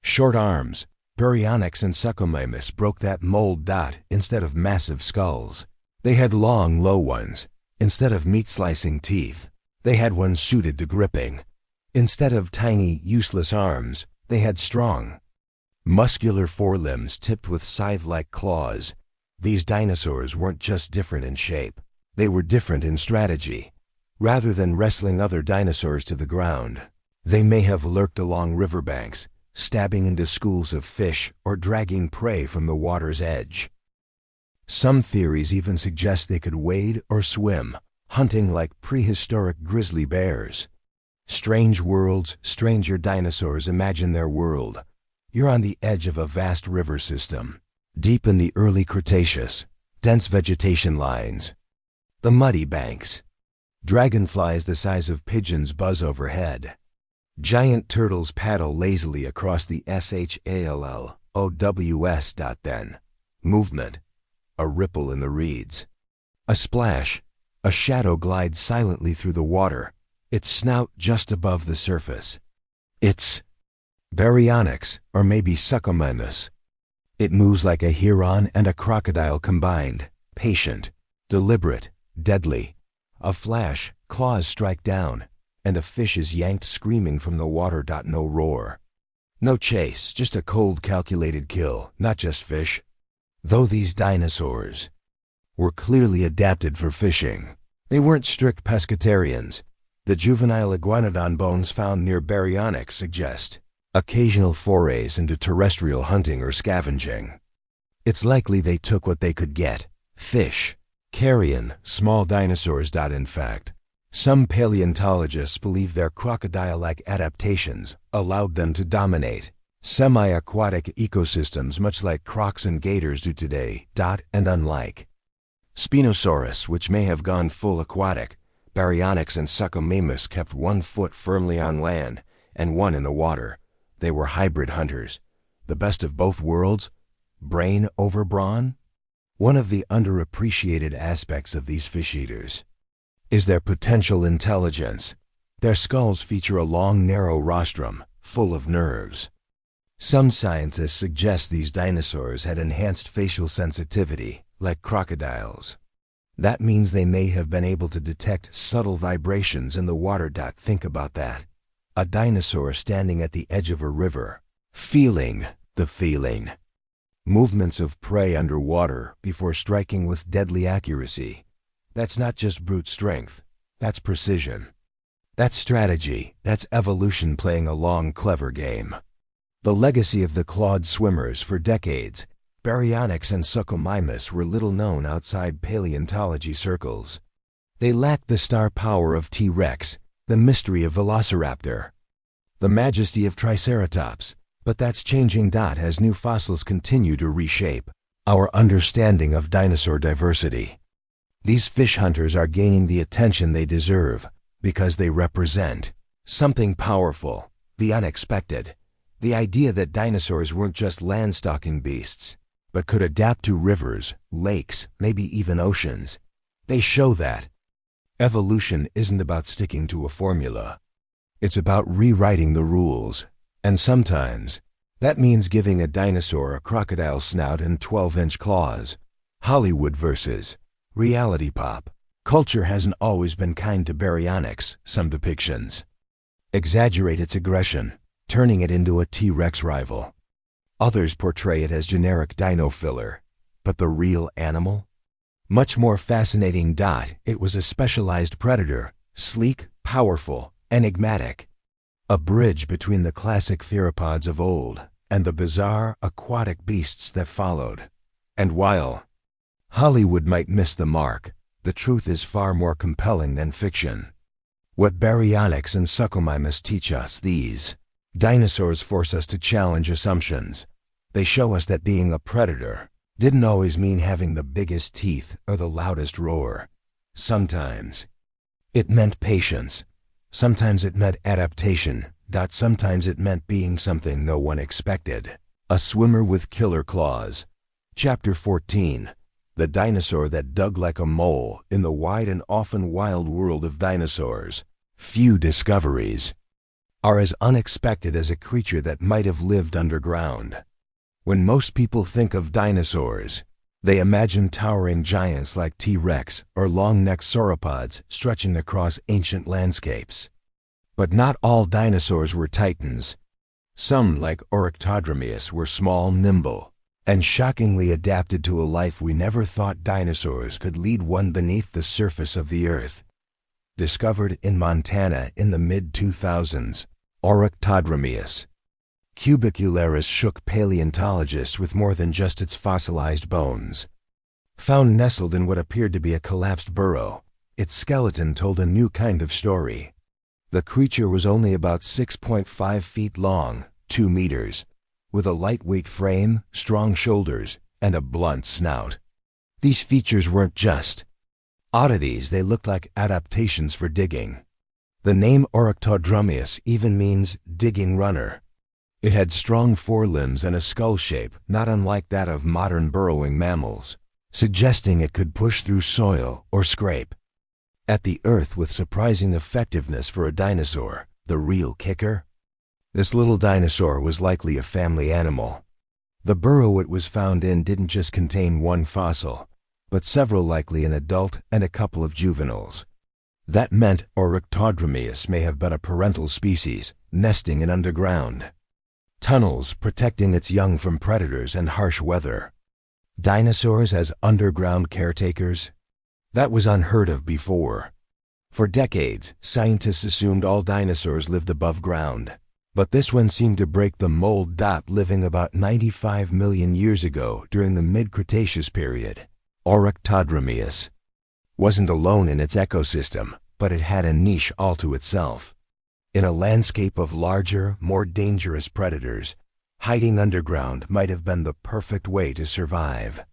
short arms. Baryonyx and Suchomimus broke that mold. Instead of massive skulls, they had long, low ones. Instead of meat-slicing teeth, they had ones suited to gripping. Instead of tiny, useless arms, they had strong, muscular forelimbs tipped with scythe-like claws. These dinosaurs weren't just different in shape, they were different in strategy. Rather than wrestling other dinosaurs to the ground, they may have lurked along riverbanks, stabbing into schools of fish or dragging prey from the water's edge. Some theories even suggest they could wade or swim, hunting like prehistoric grizzly bears. Strange worlds, stranger dinosaurs. Imagine their world. You're on the edge of a vast river system, deep in the early Cretaceous, dense vegetation lines, the muddy banks. Dragonflies the size of pigeons buzz overhead. Giant turtles paddle lazily across the SHALLOWS. Then, movement, a ripple in the reeds, a splash, a shadow glides silently through the water, its snout just above the surface. It's Baryonyx, or maybe Suchomimus. It moves like a heron and a crocodile combined, patient, deliberate, deadly. A flash, claws strike down, and a fish is yanked screaming from the water. No roar, no chase, just a cold, calculated kill, not just fish. Though these dinosaurs were clearly adapted for fishing, they weren't strict pescatarians. The juvenile iguanodon bones found near Baryonyx suggest occasional forays into terrestrial hunting or scavenging. It's likely they took what they could get: fish, carrion, small dinosaurs. In fact, some paleontologists believe their crocodile-like adaptations allowed them to dominate semi-aquatic ecosystems much like crocs and gators do today. And unlike Spinosaurus, which may have gone full aquatic, Baryonyx and Suchomimus kept 1 foot firmly on land and 1 in the water. They were hybrid hunters, the best of both worlds, brain over brawn. One of the underappreciated aspects of these fish-eaters is their potential intelligence. Their skulls feature a long, narrow rostrum, full of nerves. Some scientists suggest these dinosaurs had enhanced facial sensitivity, like crocodiles. That means they may have been able to detect subtle vibrations in the water. Think about that. A dinosaur standing at the edge of a river, feeling the feeling. Movements of prey underwater before striking with deadly accuracy. That's not just brute strength, that's precision. That's strategy, that's evolution playing a long, clever game. The legacy of the clawed swimmers. For decades, Baryonyx and Suchomimus were little known outside paleontology circles. They lacked the star power of T-Rex, the mystery of Velociraptor. The majesty of Triceratops, but that's changing. As new fossils continue to reshape our understanding of dinosaur diversity. These fish hunters are gaining the attention they deserve because they represent something powerful, the unexpected. The idea that dinosaurs weren't just land-stalking beasts, but could adapt to rivers, lakes, maybe even oceans. They show that evolution isn't about sticking to a formula. It's about rewriting the rules. And sometimes, that means giving a dinosaur a crocodile snout and 12-inch claws. Hollywood versus reality pop. Culture hasn't always been kind to baryonyx. Some depictions exaggerate its aggression, turning it into a T-Rex rival. Others portray it as generic dino filler. But the real animal? Much more fascinating. It was a specialized predator, sleek, powerful, enigmatic. A bridge between the classic theropods of old and the bizarre aquatic beasts that followed. And while Hollywood might miss the mark, the truth is far more compelling than fiction. What baryonyx and suchomimus teach us: these dinosaurs force us to challenge assumptions. They show us that being a predator didn't always mean having the biggest teeth or the loudest roar. Sometimes it meant patience. Sometimes it meant adaptation. Sometimes it meant being something no one expected. A swimmer with killer claws. Chapter 14. The dinosaur that dug like a mole. In the wide and often wild world of dinosaurs, few discoveries are as unexpected as a creature that might have lived underground. When most people think of dinosaurs, they imagine towering giants like T-Rex or long-necked sauropods stretching across ancient landscapes. But not all dinosaurs were titans. Some, like Orictodromeus, were small, nimble, and shockingly adapted to a life we never thought dinosaurs could lead. One beneath the surface of the earth. Discovered in Montana in the mid-2000s, Orictodromeus cubicularis shook paleontologists with more than just its fossilized bones. Found nestled in what appeared to be a collapsed burrow, its skeleton told a new kind of story. The creature was only about 6.5 feet long, 2 meters, with a lightweight frame, strong shoulders, and a blunt snout. These features weren't just oddities, they looked like adaptations for digging. The name Orictodromeus even means digging runner. It had strong forelimbs and a skull shape not unlike that of modern burrowing mammals, suggesting it could push through soil or scrape at the earth with surprising effectiveness for a dinosaur. The real kicker? This little dinosaur was likely a family animal. The burrow it was found in didn't just contain one fossil, but several, likely an adult and a couple of juveniles. That meant Orictodromeus may have been a parental species, nesting in underground tunnels, protecting its young from predators and harsh weather. Dinosaurs as underground caretakers? That was unheard of before. For decades, scientists assumed all dinosaurs lived above ground. But this one seemed to break the mold. Living about 95 million years ago during the mid-Cretaceous period, Orictodromeus wasn't alone in its ecosystem, but it had a niche all to itself. In a landscape of larger, more dangerous predators, hiding underground might have been the perfect way to survive.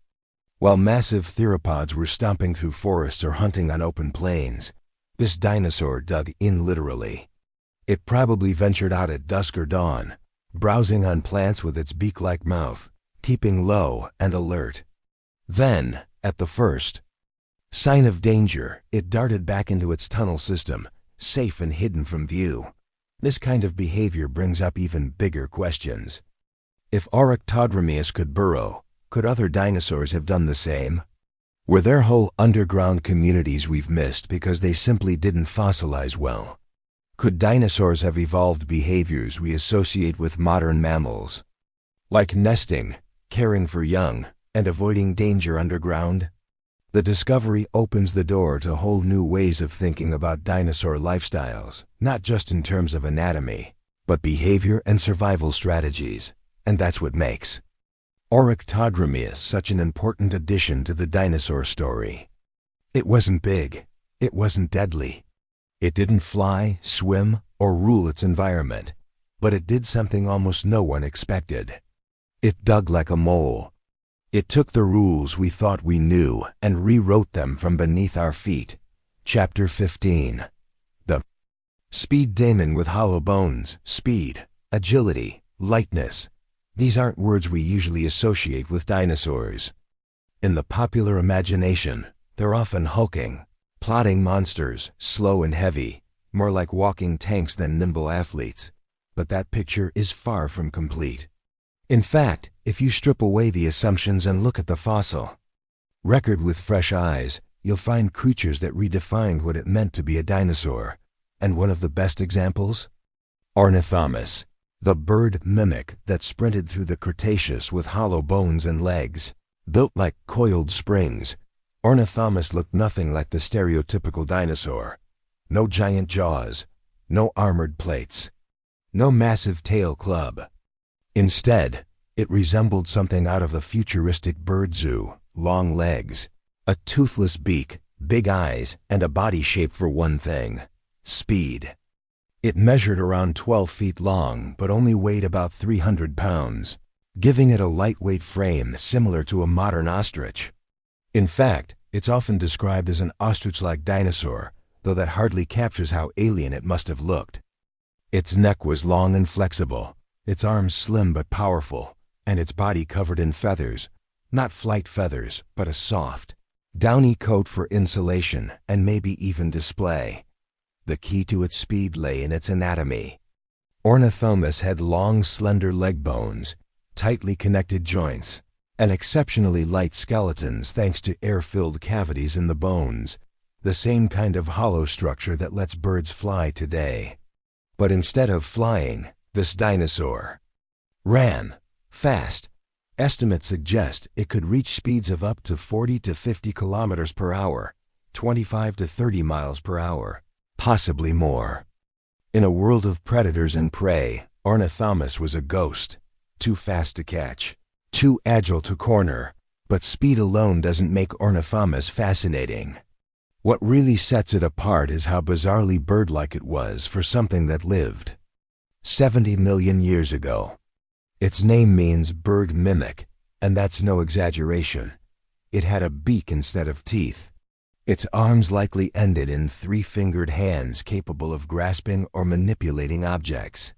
While massive theropods were stomping through forests or hunting on open plains, this dinosaur dug in literally. It probably ventured out at dusk or dawn, browsing on plants with its beak-like mouth, keeping low and alert. Then, at the first sign of danger, it darted back into its tunnel system, safe and hidden from view. This kind of behavior brings up even bigger questions. If Orictodromeus could burrow, could other dinosaurs have done the same? Were there whole underground communities we've missed because they simply didn't fossilize well? Could dinosaurs have evolved behaviors we associate with modern mammals, like nesting, caring for young, and avoiding danger underground? The discovery opens the door to whole new ways of thinking about dinosaur lifestyles, not just in terms of anatomy, but behavior and survival strategies. And that's what makes Orictodromeus such an important addition to the dinosaur story. It wasn't big. It wasn't deadly. It didn't fly, swim, or rule its environment. But it did something almost no one expected. It dug like a mole. It took the rules we thought we knew and rewrote them from beneath our feet. Chapter 15. The speed daemon with hollow bones, speed, agility, lightness. These aren't words we usually associate with dinosaurs. In the popular imagination, they're often hulking, plodding monsters, slow and heavy, more like walking tanks than nimble athletes. But that picture is far from complete. In fact, if you strip away the assumptions and look at the fossil record with fresh eyes, you'll find creatures that redefined what it meant to be a dinosaur. And one of the best examples? Ornithomimus, the bird mimic that sprinted through the Cretaceous with hollow bones and legs. Built like coiled springs, Ornithomimus looked nothing like the stereotypical dinosaur. No giant jaws, no armored plates, no massive tail club. Instead, it resembled something out of a futuristic bird zoo: long legs, a toothless beak, big eyes, and a body shaped for one thing: speed. It measured around 12 feet long but only weighed about 300 pounds, giving it a lightweight frame similar to a modern ostrich. In fact, it's often described as an ostrich-like dinosaur, though that hardly captures how alien it must have looked. Its neck was long and flexible, its arms slim but powerful, and its body covered in feathers, not flight feathers, but a soft, downy coat for insulation and maybe even display. The key to its speed lay in its anatomy. Ornithomimus had long, slender leg bones, tightly connected joints, and exceptionally light skeletons thanks to air-filled cavities in the bones, the same kind of hollow structure that lets birds fly today. But instead of flying, this dinosaur ran fast. Estimates suggest it could reach speeds of up to 40 to 50 kilometers per hour, 25 to 30 miles per hour, possibly more. In a world of predators and prey, Ornithomimus was a ghost. Too fast to catch, too agile to corner, but speed alone doesn't make Ornithomimus fascinating. What really sets it apart is how bizarrely bird-like it was for something that lived 70 million years ago. Its name means bird mimic, and that's no exaggeration. It had a beak instead of teeth. Its arms likely ended in three-fingered hands capable of grasping or manipulating objects.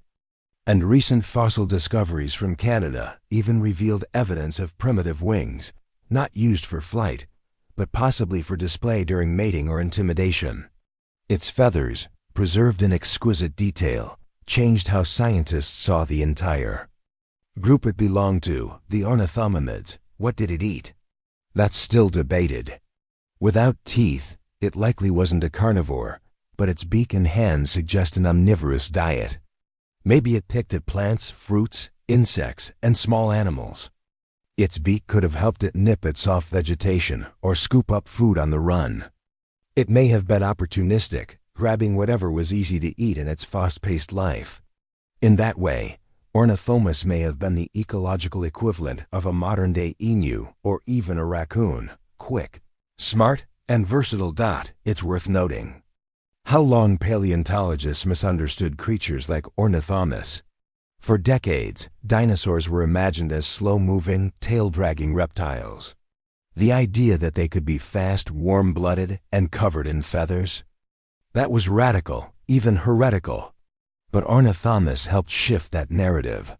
And recent fossil discoveries from Canada even revealed evidence of primitive wings, not used for flight, but possibly for display during mating or intimidation. Its feathers, preserved in exquisite detail, changed how scientists saw the entire group it belonged to, the ornithomimids. What did it eat? That's still debated. Without teeth, it likely wasn't a carnivore, but its beak and hands suggest an omnivorous diet. Maybe it picked at plants, fruits, insects, and small animals. Its beak could have helped it nip at soft vegetation or scoop up food on the run. It may have been opportunistic, grabbing whatever was easy to eat in its fast-paced life. In that way, Ornithomimus may have been the ecological equivalent of a modern-day emu or even a raccoon. Quick, smart, and versatile. It's worth noting how long paleontologists misunderstood creatures like Ornithomimus. For decades, dinosaurs were imagined as slow-moving, tail-dragging reptiles. The idea that they could be fast, warm-blooded, and covered in feathers? That was radical, even heretical. But Ornithomimus helped shift that narrative.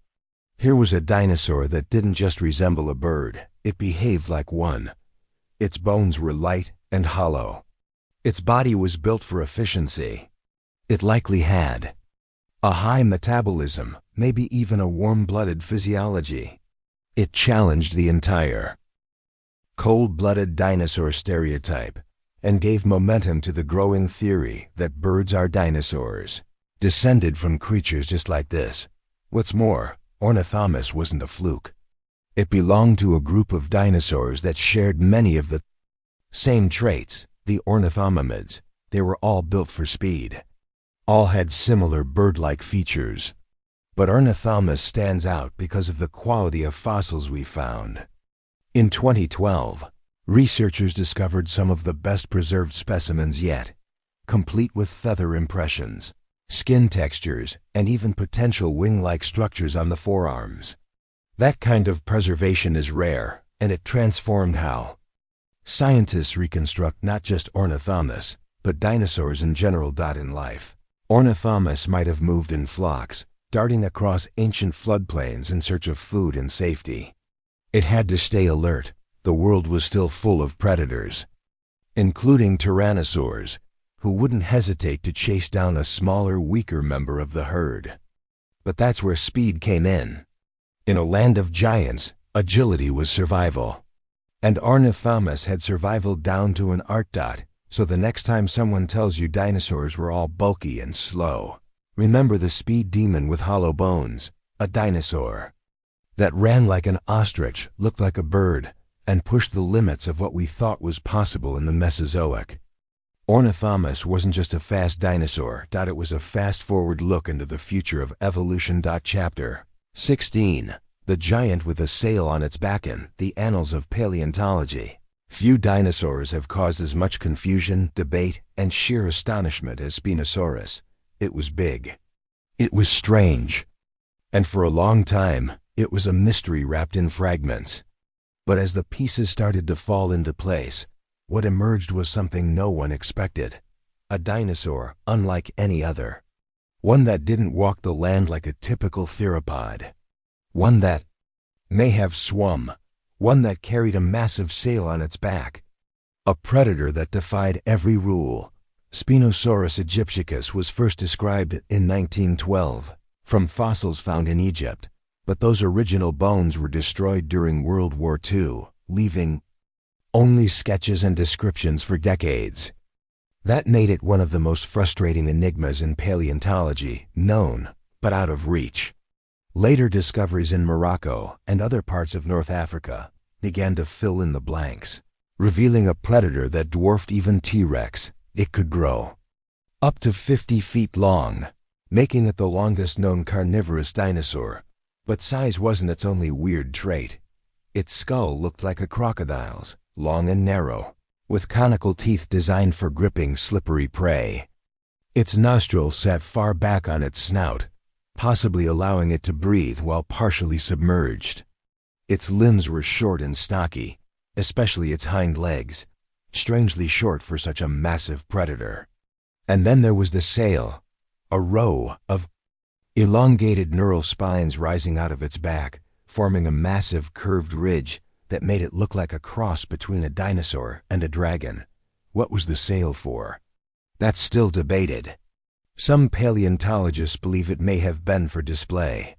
Here was a dinosaur that didn't just resemble a bird, it behaved like one. Its bones were light and hollow. Its body was built for efficiency. It likely had a high metabolism, maybe even a warm-blooded physiology. It challenged the entire cold-blooded dinosaur stereotype and gave momentum to the growing theory that birds are dinosaurs, descended from creatures just like this. What's more, Ornithomimus wasn't a fluke. It belonged to a group of dinosaurs that shared many of the same traits, the ornithomimids. They were all built for speed. All had similar bird-like features. But Ornithomimus stands out because of the quality of fossils we found. In 2012, researchers discovered some of the best preserved specimens yet, complete with feather impressions, skin textures, and even potential wing-like structures on the forearms. That kind of preservation is rare, and it transformed how scientists reconstruct not just ornithomimus, but dinosaurs in general. In life, ornithomimus might have moved in flocks, darting across ancient floodplains in search of food and safety. It had to stay alert. The world was still full of predators, including tyrannosaurs, who wouldn't hesitate to chase down a smaller, weaker member of the herd. But that's where speed came in. In a land of giants, agility was survival. And ornithomimus had survival down to an art. So the next time someone tells you dinosaurs were all bulky and slow, remember the speed demon with hollow bones, a dinosaur that ran like an ostrich, looked like a bird, and pushed the limits of what we thought was possible in the Mesozoic. Ornithomimus wasn't just a fast dinosaur. It was a fast-forward look into the future of evolution. Chapter 16. The giant with a sail on its back. In the annals of paleontology, few dinosaurs have caused as much confusion, debate, and sheer astonishment as Spinosaurus. It was big. It was strange. And for a long time, it was a mystery wrapped in fragments. But as the pieces started to fall into place, what emerged was something no one expected. A dinosaur unlike any other. One that didn't walk the land like a typical theropod. One that may have swum. One that carried a massive sail on its back. A predator that defied every rule. Spinosaurus aegyptiacus was first described in 1912 from fossils found in Egypt, but those original bones were destroyed during World War II, leaving only sketches and descriptions for decades. That made it one of the most frustrating enigmas in paleontology, known, but out of reach. Later discoveries in Morocco and other parts of North Africa began to fill in the blanks, revealing a predator that dwarfed even T-Rex. It could grow up to 50 feet long, making it the longest known carnivorous dinosaur. But size wasn't its only weird trait. Its skull looked like a crocodile's, long and narrow, with conical teeth designed for gripping slippery prey. Its nostrils sat far back on its snout, possibly allowing it to breathe while partially submerged. Its limbs were short and stocky, especially its hind legs, strangely short for such a massive predator. And then there was the sail, a row of elongated neural spines rising out of its back, forming a massive curved ridge that made it look like a cross between a dinosaur and a dragon. What was the sail for? That's still debated. Some paleontologists believe it may have been for display,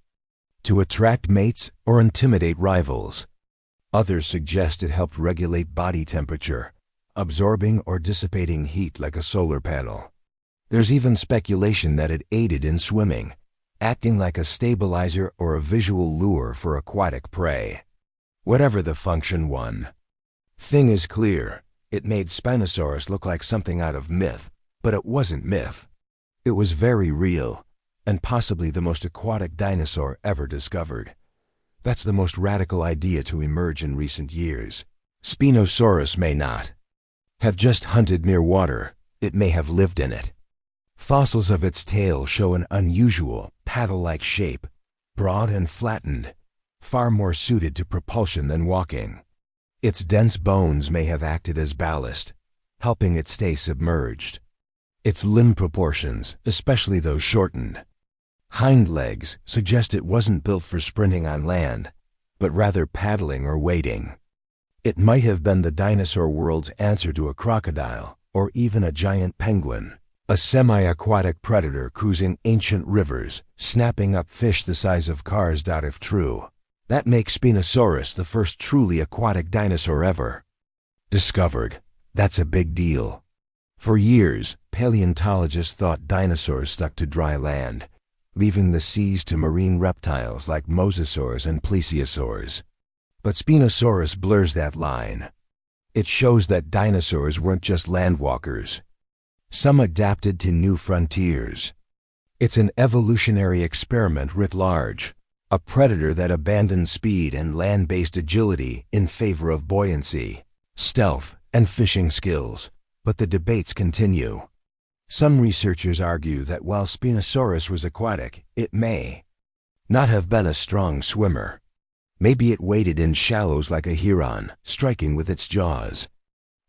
to attract mates or intimidate rivals. Others suggest it helped regulate body temperature, absorbing or dissipating heat like a solar panel. There's even speculation that it aided in swimming, acting like a stabilizer or a visual lure for aquatic prey. Whatever the function, one thing is clear: it made Spinosaurus look like something out of myth, but it wasn't myth. It was very real, and possibly the most aquatic dinosaur ever discovered. That's the most radical idea to emerge in recent years. Spinosaurus may not have just hunted near water, it may have lived in it. Fossils of its tail show an unusual, paddle-like shape, broad and flattened, far more suited to propulsion than walking. Its dense bones may have acted as ballast, helping it stay submerged. Its limb proportions, especially those shortened hind legs, suggest it wasn't built for sprinting on land, but rather paddling or wading. It might have been the dinosaur world's answer to a crocodile, or even a giant penguin. A semi-aquatic predator cruising ancient rivers, snapping up fish the size of cars. If true, that makes Spinosaurus the first truly aquatic dinosaur ever discovered. That's a big deal. For years, paleontologists thought dinosaurs stuck to dry land, leaving the seas to marine reptiles like mosasaurs and plesiosaurs. But Spinosaurus blurs that line. It shows that dinosaurs weren't just landwalkers. Some adapted to new frontiers. It's an evolutionary experiment writ large, a predator that abandoned speed and land-based agility in favor of buoyancy, stealth, and fishing skills. But the debates continue. Some researchers argue that while Spinosaurus was aquatic, it may not have been a strong swimmer. Maybe it waded in shallows like a heron, striking with its jaws.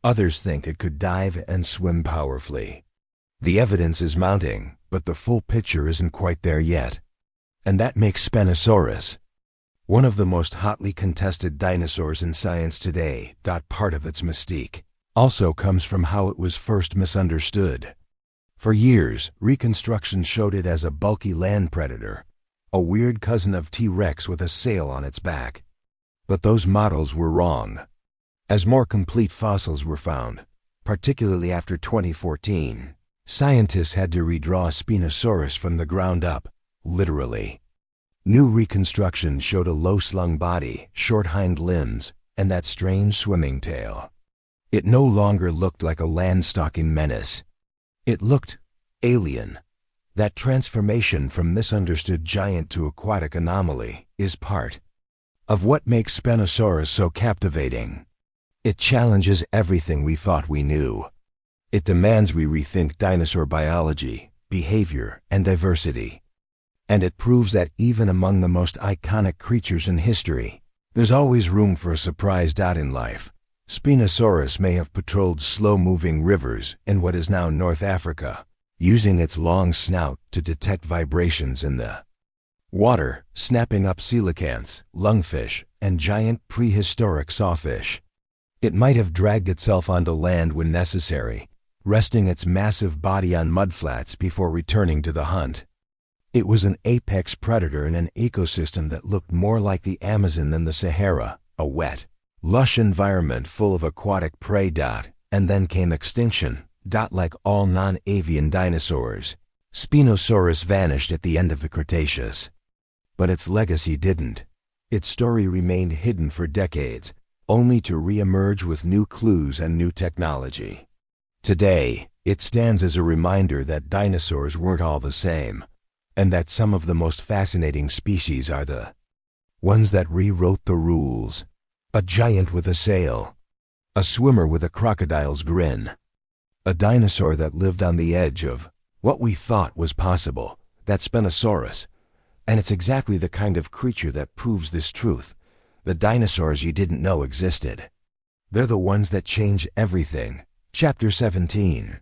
Others think it could dive and swim powerfully. The evidence is mounting, but the full picture isn't quite there yet. And that makes Spinosaurus one of the most hotly contested dinosaurs in science today. Part of its mystique also comes from how it was first misunderstood. For years, reconstruction showed it as a bulky land predator, a weird cousin of T-Rex with a sail on its back. But those models were wrong. As more complete fossils were found, particularly after 2014, scientists had to redraw Spinosaurus from the ground up, literally. New reconstruction showed a low-slung body, short hind limbs, and that strange swimming tail. It no longer looked like a land-stalking menace. It looked alien. That transformation from misunderstood giant to aquatic anomaly is part of what makes Spinosaurus so captivating. It challenges everything we thought we knew. It demands we rethink dinosaur biology, behavior, and diversity. And it proves that even among the most iconic creatures in history, there's always room for a surprise. In life, Spinosaurus may have patrolled slow-moving rivers in what is now North Africa, using its long snout to detect vibrations in the water, snapping up coelacanths, lungfish, and giant prehistoric sawfish. It might have dragged itself onto land when necessary, resting its massive body on mudflats before returning to the hunt. It was an apex predator in an ecosystem that looked more like the Amazon than the Sahara, a wet, lush environment full of aquatic prey. And then came extinction. Like all non-avian dinosaurs, Spinosaurus vanished at the end of the Cretaceous. But its legacy didn't. Its story remained hidden for decades, only to re-emerge with new clues and new technology. Today, it stands as a reminder that dinosaurs weren't all the same, and that some of the most fascinating species are the ones that rewrote the rules. A giant with a sail. A swimmer with a crocodile's grin. A dinosaur that lived on the edge of what we thought was possible. That's Spinosaurus. And it's exactly the kind of creature that proves this truth. The dinosaurs you didn't know existed. They're the ones that change everything. Chapter 17.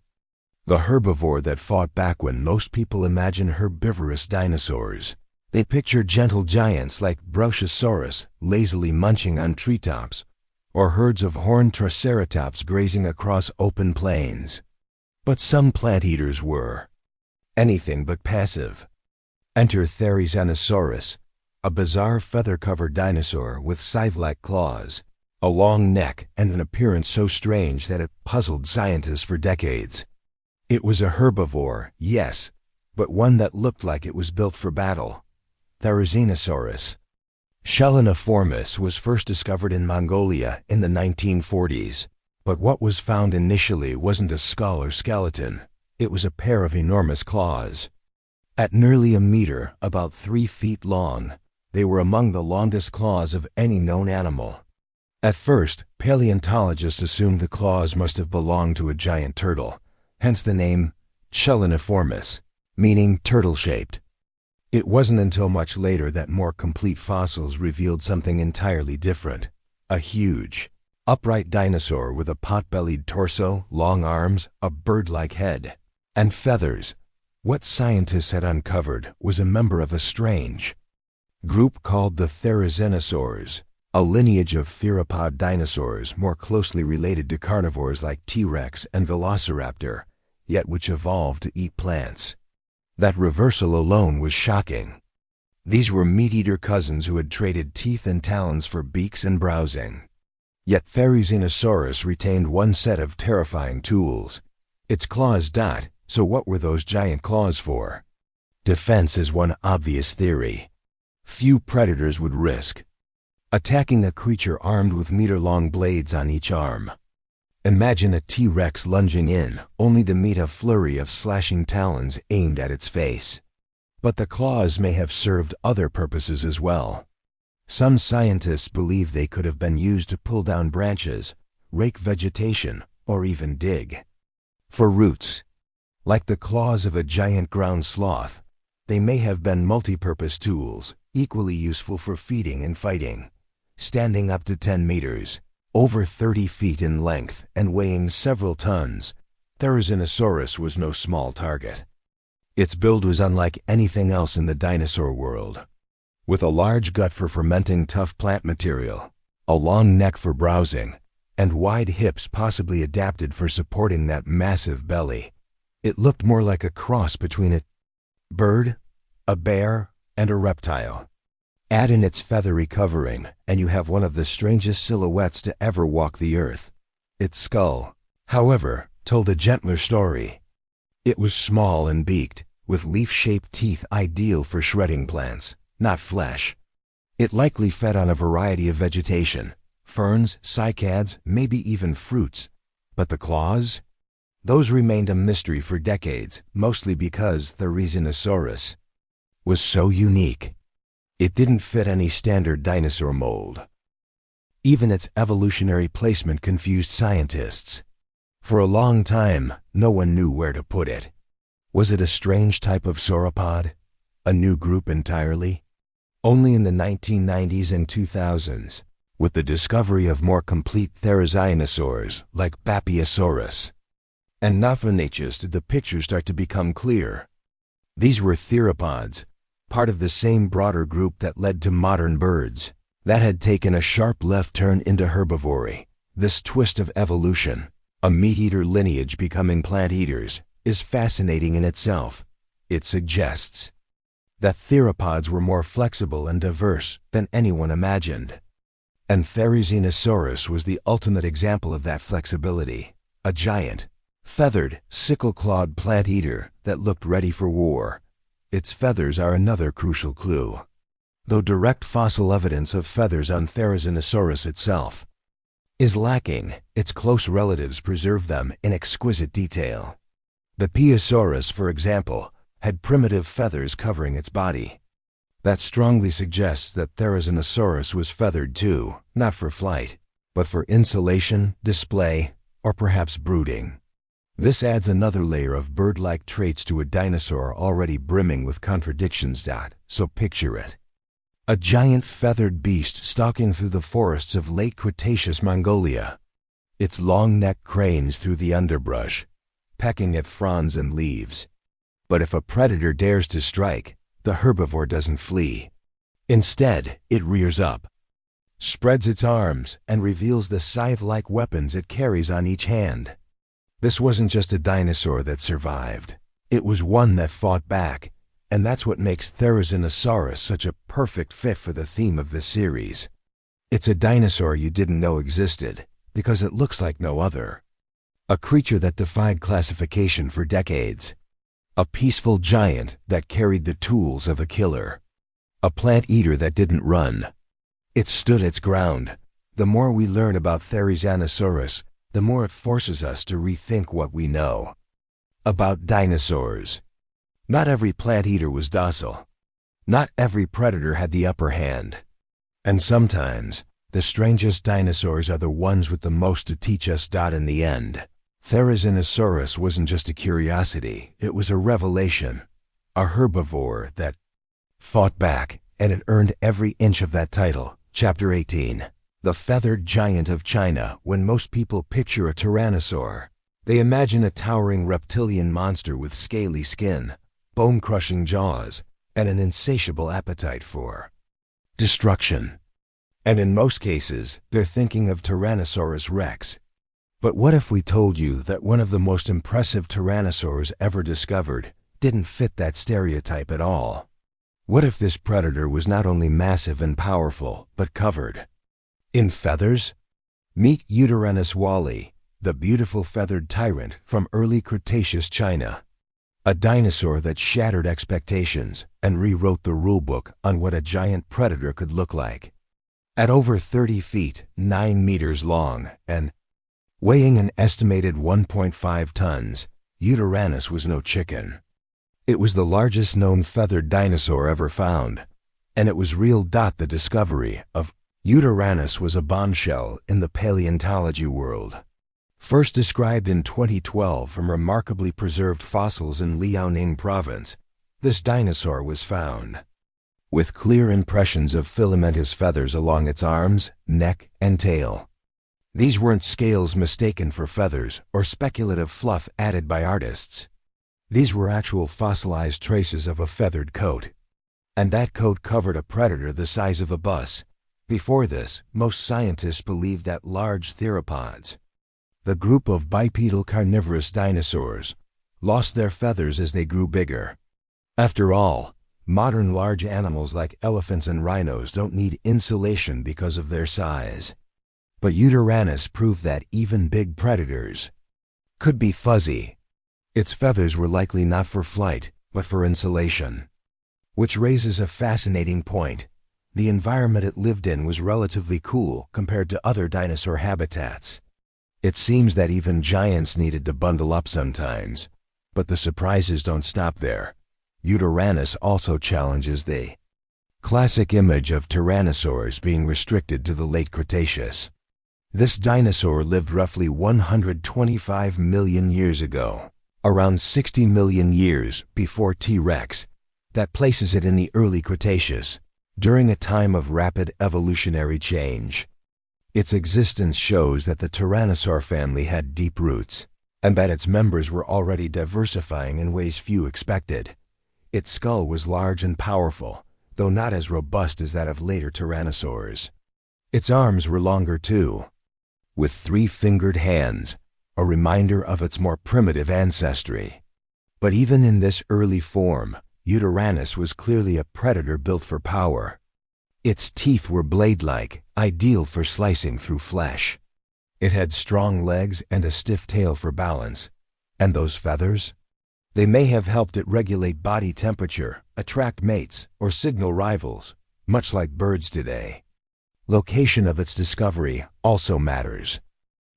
The herbivore that fought back when most people imagine herbivorous dinosaurs. They picture gentle giants like Brachiosaurus lazily munching on treetops, or herds of horned triceratops grazing across open plains. But some plant eaters were anything but passive. Enter Therizinosaurus, a bizarre feather-covered dinosaur with scythe-like claws, a long neck, and an appearance so strange that it puzzled scientists for decades. It was a herbivore, yes, but one that looked like it was built for battle. Therizinosaurus Cheloniformis was first discovered in Mongolia in the 1940s, but what was found initially wasn't a skull or skeleton. It was a pair of enormous claws. At nearly a meter, about 3 feet long, they were among the longest claws of any known animal. At first, paleontologists assumed the claws must have belonged to a giant turtle, hence the name Cheloniformis, meaning turtle-shaped. It wasn't until much later that more complete fossils revealed something entirely different. A huge, upright dinosaur with a pot-bellied torso, long arms, a bird-like head, and feathers. What scientists had uncovered was a member of a strange group called the Therizinosaurs, a lineage of theropod dinosaurs more closely related to carnivores like T-Rex and Velociraptor, yet which evolved to eat plants. That reversal alone was shocking. These were meat-eater cousins who had traded teeth and talons for beaks and browsing. Yet Therizinosaurus retained one set of terrifying tools. Its claws. So what were those giant claws for? Defense is one obvious theory. Few predators would risk attacking a creature armed with meter-long blades on each arm. Imagine a T-Rex lunging in, only to meet a flurry of slashing talons aimed at its face. But the claws may have served other purposes as well. Some scientists believe they could have been used to pull down branches, rake vegetation, or even dig for roots. Like the claws of a giant ground sloth, they may have been multi-purpose tools, equally useful for feeding and fighting. Standing up to 10 meters, over 30 feet in length and weighing several tons, Therizinosaurus was no small target. Its build was unlike anything else in the dinosaur world. With a large gut for fermenting tough plant material, a long neck for browsing, and wide hips possibly adapted for supporting that massive belly, it looked more like a cross between a bird, a bear, and a reptile. Add in its feathery covering, and you have one of the strangest silhouettes to ever walk the earth. Its skull, however, told a gentler story. It was small and beaked, with leaf-shaped teeth ideal for shredding plants, not flesh. It likely fed on a variety of vegetation, ferns, cycads, maybe even fruits. But the claws? Those remained a mystery for decades, mostly because Therizinosaurus was so unique. It didn't fit any standard dinosaur mold. Even its evolutionary placement confused scientists. For a long time, no one knew where to put it. Was it a strange type of sauropod? A new group entirely? Only in the 1990s and 2000s, with the discovery of more complete therizinosaurs like Bapiosaurus and Nophonatus, did the picture start to become clear. These were theropods, part of the same broader group that led to modern birds, that had taken a sharp left turn into herbivory. This twist of evolution, a meat-eater lineage becoming plant-eaters, is fascinating in itself. It suggests that theropods were more flexible and diverse than anyone imagined. And Therizinosaurus was the ultimate example of that flexibility, a giant, feathered, sickle-clawed plant-eater that looked ready for war. Its feathers are another crucial clue, though direct fossil evidence of feathers on Therizinosaurus itself is lacking. Its close relatives preserve them in exquisite detail. Bapiosaurus, for example, had primitive feathers covering its body. That strongly suggests that Therizinosaurus was feathered too, not for flight, but for insulation, display, or perhaps brooding. This adds another layer of bird-like traits to a dinosaur already brimming with contradictions. So picture it. A giant feathered beast stalking through the forests of late Cretaceous Mongolia. Its long neck cranes through the underbrush, pecking at fronds and leaves. But if a predator dares to strike, the herbivore doesn't flee. Instead, it rears up, spreads its arms, and reveals the scythe-like weapons it carries on each hand. This wasn't just a dinosaur that survived. It was one that fought back, and that's what makes Therizinosaurus such a perfect fit for the theme of this series. It's a dinosaur you didn't know existed, because it looks like no other. A creature that defied classification for decades. A peaceful giant that carried the tools of a killer. A plant-eater that didn't run. It stood its ground. The more we learn about Therizinosaurus, the more it forces us to rethink what we know about dinosaurs. Not every plant-eater was docile. Not every predator had the upper hand. And sometimes, the strangest dinosaurs are the ones with the most to teach us. In the end, Therizinosaurus wasn't just a curiosity, it was a revelation. A herbivore that fought back, and it earned every inch of that title. Chapter 18. The feathered giant of China. When most people picture a tyrannosaur, they imagine a towering reptilian monster with scaly skin, bone-crushing jaws, and an insatiable appetite for destruction. And in most cases, they're thinking of Tyrannosaurus rex. But what if we told you that one of the most impressive tyrannosaurs ever discovered didn't fit that stereotype at all? What if this predator was not only massive and powerful, but covered in feathers? Meet Yutyrannus wally, the beautiful feathered tyrant from early Cretaceous China. A dinosaur that shattered expectations and rewrote the rulebook on what a giant predator could look like. At over 30 feet, 9 meters long, and weighing an estimated 1.5 tons, Yutyrannus was no chicken. It was the largest known feathered dinosaur ever found, and it was real. The discovery of Yutyrannus was a bombshell in the paleontology world. First described in 2012 from remarkably preserved fossils in Liaoning province, this dinosaur was found, with clear impressions of filamentous feathers along its arms, neck, and tail. These weren't scales mistaken for feathers or speculative fluff added by artists. These were actual fossilized traces of a feathered coat. And that coat covered a predator the size of a bus. Before this, most scientists believed that large theropods, the group of bipedal carnivorous dinosaurs, lost their feathers as they grew bigger. After all, modern large animals like elephants and rhinos don't need insulation because of their size. But Yutyrannus proved that even big predators could be fuzzy. Its feathers were likely not for flight, but for insulation. Which raises a fascinating point. The environment it lived in was relatively cool compared to other dinosaur habitats. It seems that even giants needed to bundle up sometimes. But the surprises don't stop there. Yutyrannus also challenges the classic image of tyrannosaurs being restricted to the late Cretaceous. This dinosaur lived roughly 125 million years ago, around 60 million years before T-Rex. That places it in the early Cretaceous, during a time of rapid evolutionary change. Its existence shows that the Tyrannosaur family had deep roots, and that its members were already diversifying in ways few expected. Its skull was large and powerful, though not as robust as that of later tyrannosaurs. Its arms were longer too, with 3-fingered hands, a reminder of its more primitive ancestry. But even in this early form, Yutyrannus was clearly a predator built for power. Its teeth were blade-like, ideal for slicing through flesh. It had strong legs and a stiff tail for balance. And those feathers? They may have helped it regulate body temperature, attract mates, or signal rivals, much like birds today. Location of its discovery also matters.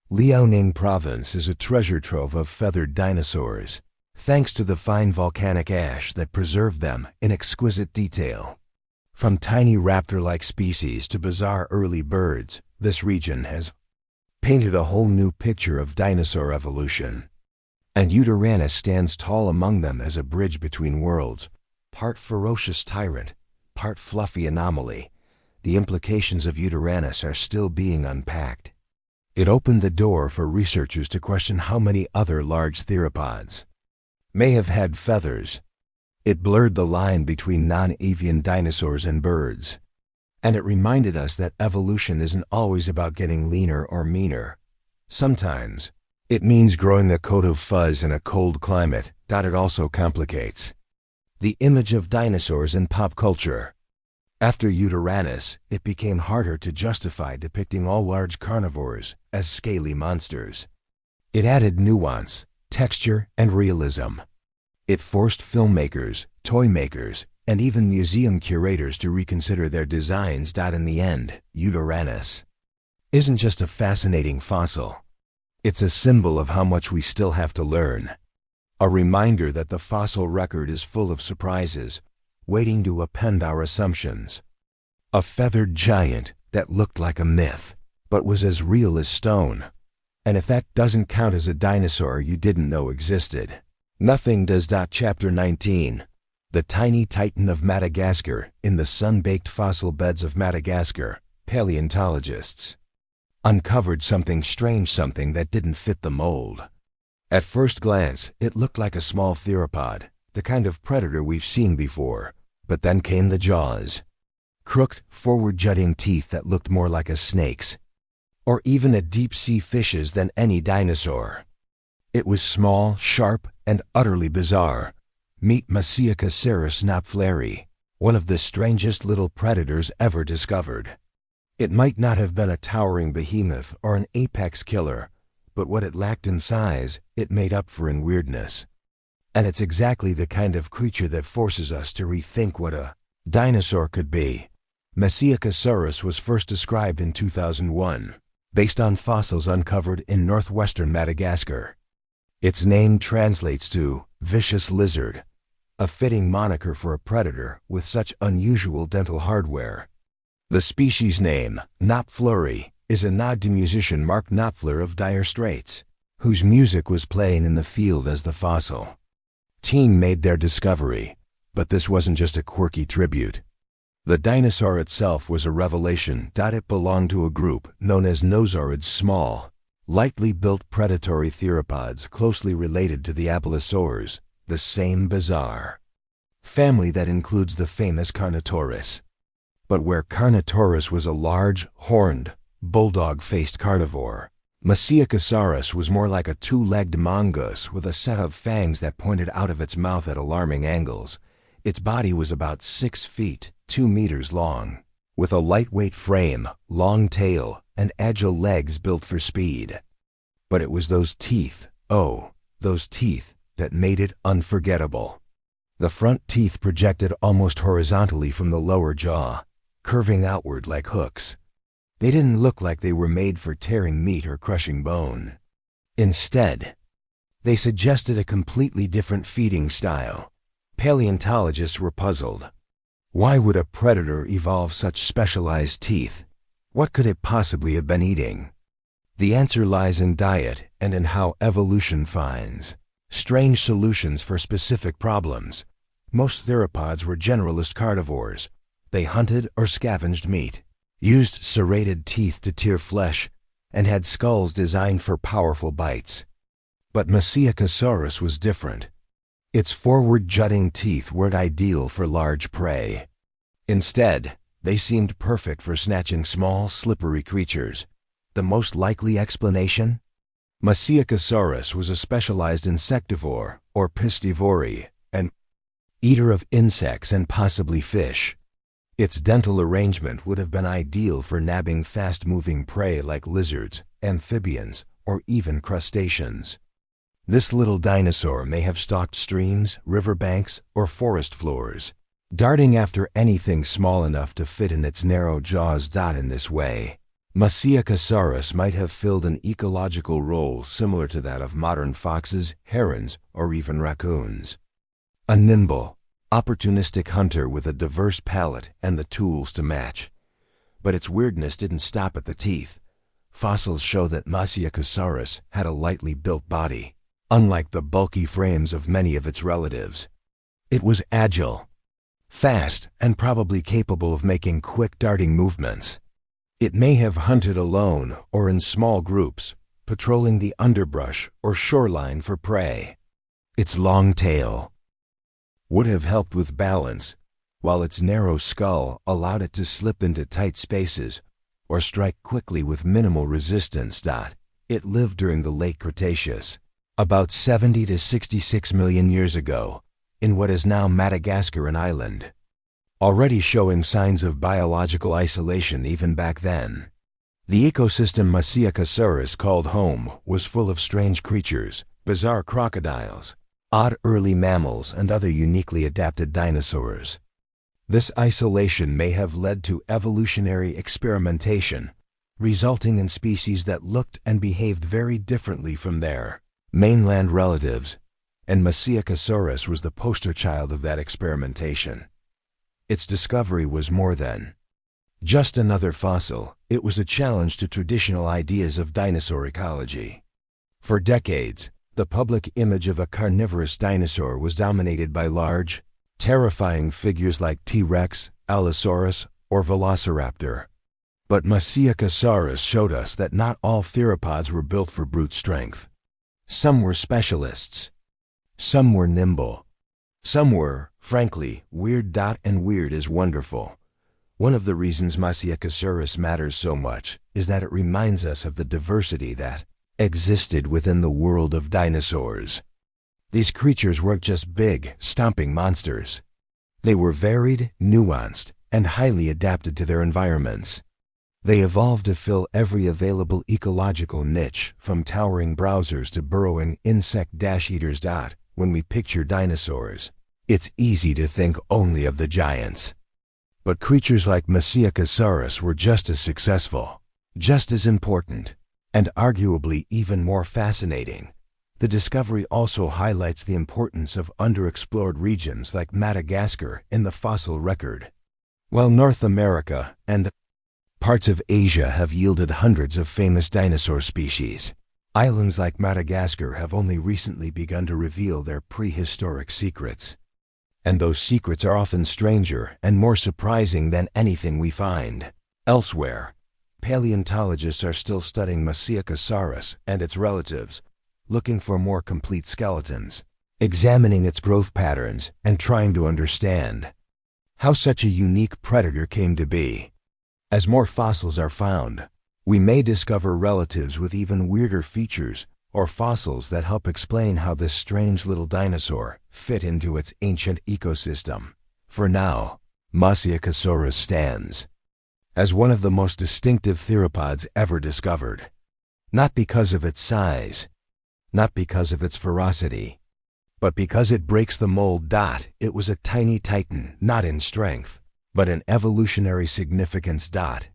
Liaoning province is a treasure trove of feathered dinosaurs, thanks to the fine volcanic ash that preserved them in exquisite detail. From tiny raptor-like species to bizarre early birds, this region has painted a whole new picture of dinosaur evolution. And Yutyrannus stands tall among them as a bridge between worlds, part ferocious tyrant, part fluffy anomaly. The implications of Yutyrannus are still being unpacked. It opened the door for researchers to question how many other large theropods may have had feathers. It blurred the line between non-avian dinosaurs and birds. And it reminded us that evolution isn't always about getting leaner or meaner. Sometimes, it means growing a coat of fuzz in a cold climate. That it also complicates the image of dinosaurs in pop culture. After Yutyrannus, it became harder to justify depicting all large carnivores as scaly monsters. It added nuance, texture, and realism. It forced filmmakers, toy makers, and even museum curators to reconsider their designs. In the end, Yutyrannus isn't just a fascinating fossil. It's a symbol of how much we still have to learn. A reminder that the fossil record is full of surprises, waiting to append our assumptions. A feathered giant that looked like a myth, but was as real as stone. And if that doesn't count as a dinosaur you didn't know existed, nothing does. Chapter 19. The tiny titan of Madagascar. In the sun-baked fossil beds of Madagascar, paleontologists uncovered something strange, something that didn't fit the mold. At first glance, it looked like a small theropod, the kind of predator we've seen before. But then came the jaws. Crooked, forward-jutting teeth that looked more like a snake's, or even a deep-sea fish's than any dinosaur. It was small, sharp, and utterly bizarre. Meet Masiacosaurus knopfleri, one of the strangest little predators ever discovered. It might not have been a towering behemoth or an apex killer, but what it lacked in size, it made up for in weirdness. And it's exactly the kind of creature that forces us to rethink what a dinosaur could be. Masiacosaurus was first described in 2001, based on fossils uncovered in northwestern Madagascar. Its name translates to vicious lizard, a fitting moniker for a predator with such unusual dental hardware. The species name, Knopfleri, is a nod to musician Mark Knopfler of Dire Straits. whose music was playing in the field as the fossil. Team made their discovery, but this wasn't just a quirky tribute. The dinosaur itself was a revelation. It belonged to a group known as Dinosaurs, small, lightly built predatory theropods closely related to the apatosaurs, the same bizarre family that includes the famous Carnotaurus. But where Carnotaurus was a large, horned, bulldog-faced carnivore, Masiakasaurus was more like a two-legged mongoose with a set of fangs that pointed out of its mouth at alarming angles. Its body was about 6 feet, 2 meters long, with a lightweight frame, long tail, and agile legs built for speed. But it was those teeth, those teeth, that made it unforgettable. The front teeth projected almost horizontally from the lower jaw, curving outward like hooks. They didn't look like they were made for tearing meat or crushing bone. Instead, they suggested a completely different feeding style. Paleontologists were puzzled. Why would a predator evolve such specialized teeth? What could it possibly have been eating? The answer lies in diet and in how evolution finds strange solutions for specific problems. Most theropods were generalist carnivores. They hunted or scavenged meat, used serrated teeth to tear flesh, and had skulls designed for powerful bites. But Masiakasaurus was different. Its forward jutting teeth weren't ideal for large prey. Instead, they seemed perfect for snatching small, slippery creatures. The most likely explanation? Masiakasaurus was a specialized insectivore, or piscivore, an eater of insects and possibly fish. Its dental arrangement would have been ideal for nabbing fast-moving prey like lizards, amphibians, or even crustaceans. This little dinosaur may have stalked streams, riverbanks, or forest floors, darting after anything small enough to fit in its narrow jaws. In this way, Masiakasaurus might have filled an ecological role similar to that of modern foxes, herons, or even raccoons. A nimble, opportunistic hunter with a diverse palate and the tools to match. But its weirdness didn't stop at the teeth. Fossils show that Masiakasaurus had a lightly built body, unlike the bulky frames of many of its relatives. It was agile, fast, and probably capable of making quick darting movements. It may have hunted alone or in small groups, patrolling the underbrush or shoreline for prey. Its long tail would have helped with balance, while its narrow skull allowed it to slip into tight spaces or strike quickly with minimal resistance. It lived during the late Cretaceous, about 70 to 66 million years ago, in what is now Madagascar, an island, already showing signs of biological isolation even back then. The ecosystem Masiakasaurus called home was full of strange creatures, bizarre crocodiles, odd early mammals, and other uniquely adapted dinosaurs. This isolation may have led to evolutionary experimentation, resulting in species that looked and behaved very differently from their mainland relatives, and Masiakasaurus was the poster child of that experimentation. Its discovery was more than just another fossil. It was a challenge to traditional ideas of dinosaur ecology. For decades, the public image of a carnivorous dinosaur was dominated by large, terrifying figures like T-Rex, Allosaurus, or Velociraptor. But Masiakasaurus showed us that not all theropods were built for brute strength. Some were specialists. Some were nimble. Some were, frankly, weird. And weird is wonderful. One of the reasons Masiakasaurus matters so much is that it reminds us of the diversity that existed within the world of dinosaurs. These creatures weren't just big, stomping monsters. They were varied, nuanced, and highly adapted to their environments. They evolved to fill every available ecological niche, from towering browsers to burrowing insect-eaters. When we picture dinosaurs, it's easy to think only of the giants. But creatures like Masiakasaurus were just as successful, just as important, and arguably even more fascinating. The discovery also highlights the importance of underexplored regions like Madagascar in the fossil record. While North America and parts of Asia have yielded hundreds of famous dinosaur species, Islands like Madagascar have only recently begun to reveal their prehistoric secrets. And those secrets are often stranger and more surprising than anything we find elsewhere. Paleontologists are still studying Masiakasaurus and its relatives, looking for more complete skeletons, examining its growth patterns, and trying to understand how such a unique predator came to be. As more fossils are found, we may discover relatives with even weirder features or fossils that help explain how this strange little dinosaur fit into its ancient ecosystem. For now, Masiakasaurus stands as one of the most distinctive theropods ever discovered. Not because of its size, not because of its ferocity, but because it breaks the mold. It was a tiny titan, not in strength, but in evolutionary significance.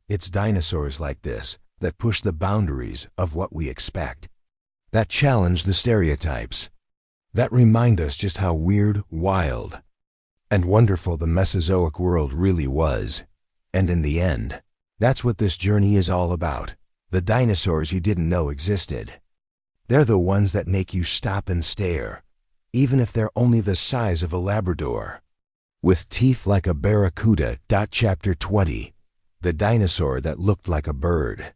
It's dinosaurs like this that push the boundaries of what we expect, that challenge the stereotypes, that remind us just how weird, wild, and wonderful the Mesozoic world really was. And in the end, that's what this journey is all about. The dinosaurs you didn't know existed. They're the ones that make you stop and stare, even if they're only the size of a Labrador. With teeth like a barracuda. Chapter 20. The dinosaur that looked like a bird.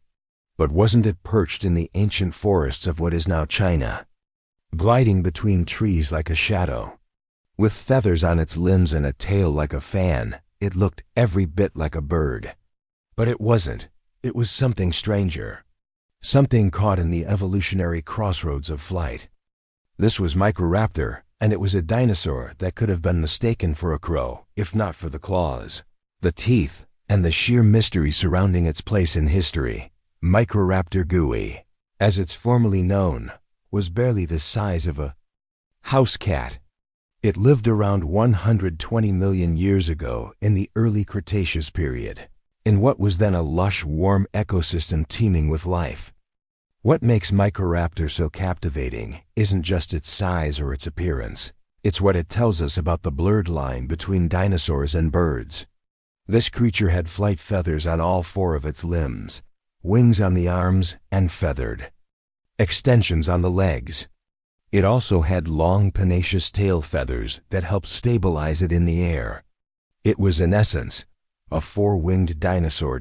But wasn't it perched in the ancient forests of what is now China, gliding between trees like a shadow? With feathers on its limbs and a tail like a fan, it looked every bit like a bird. But it wasn't. It was something stranger. Something caught in the evolutionary crossroads of flight. This was Microraptor, and it was a dinosaur that could have been mistaken for a crow, if not for the claws, the teeth, and the sheer mystery surrounding its place in history. Microraptor gooey, as it's formally known, was barely the size of a house cat. It lived around 120 million years ago in the early Cretaceous period, in what was then a lush, warm ecosystem teeming with life. What makes Microraptor so captivating isn't just its size or its appearance. It's what it tells us about the blurred line between dinosaurs and birds. This creature had flight feathers on all four of its limbs, wings on the arms, and feathered extensions on the legs. It also had long, pennaceous tail feathers that helped stabilize it in the air. It was, in essence, a four-winged dinosaur.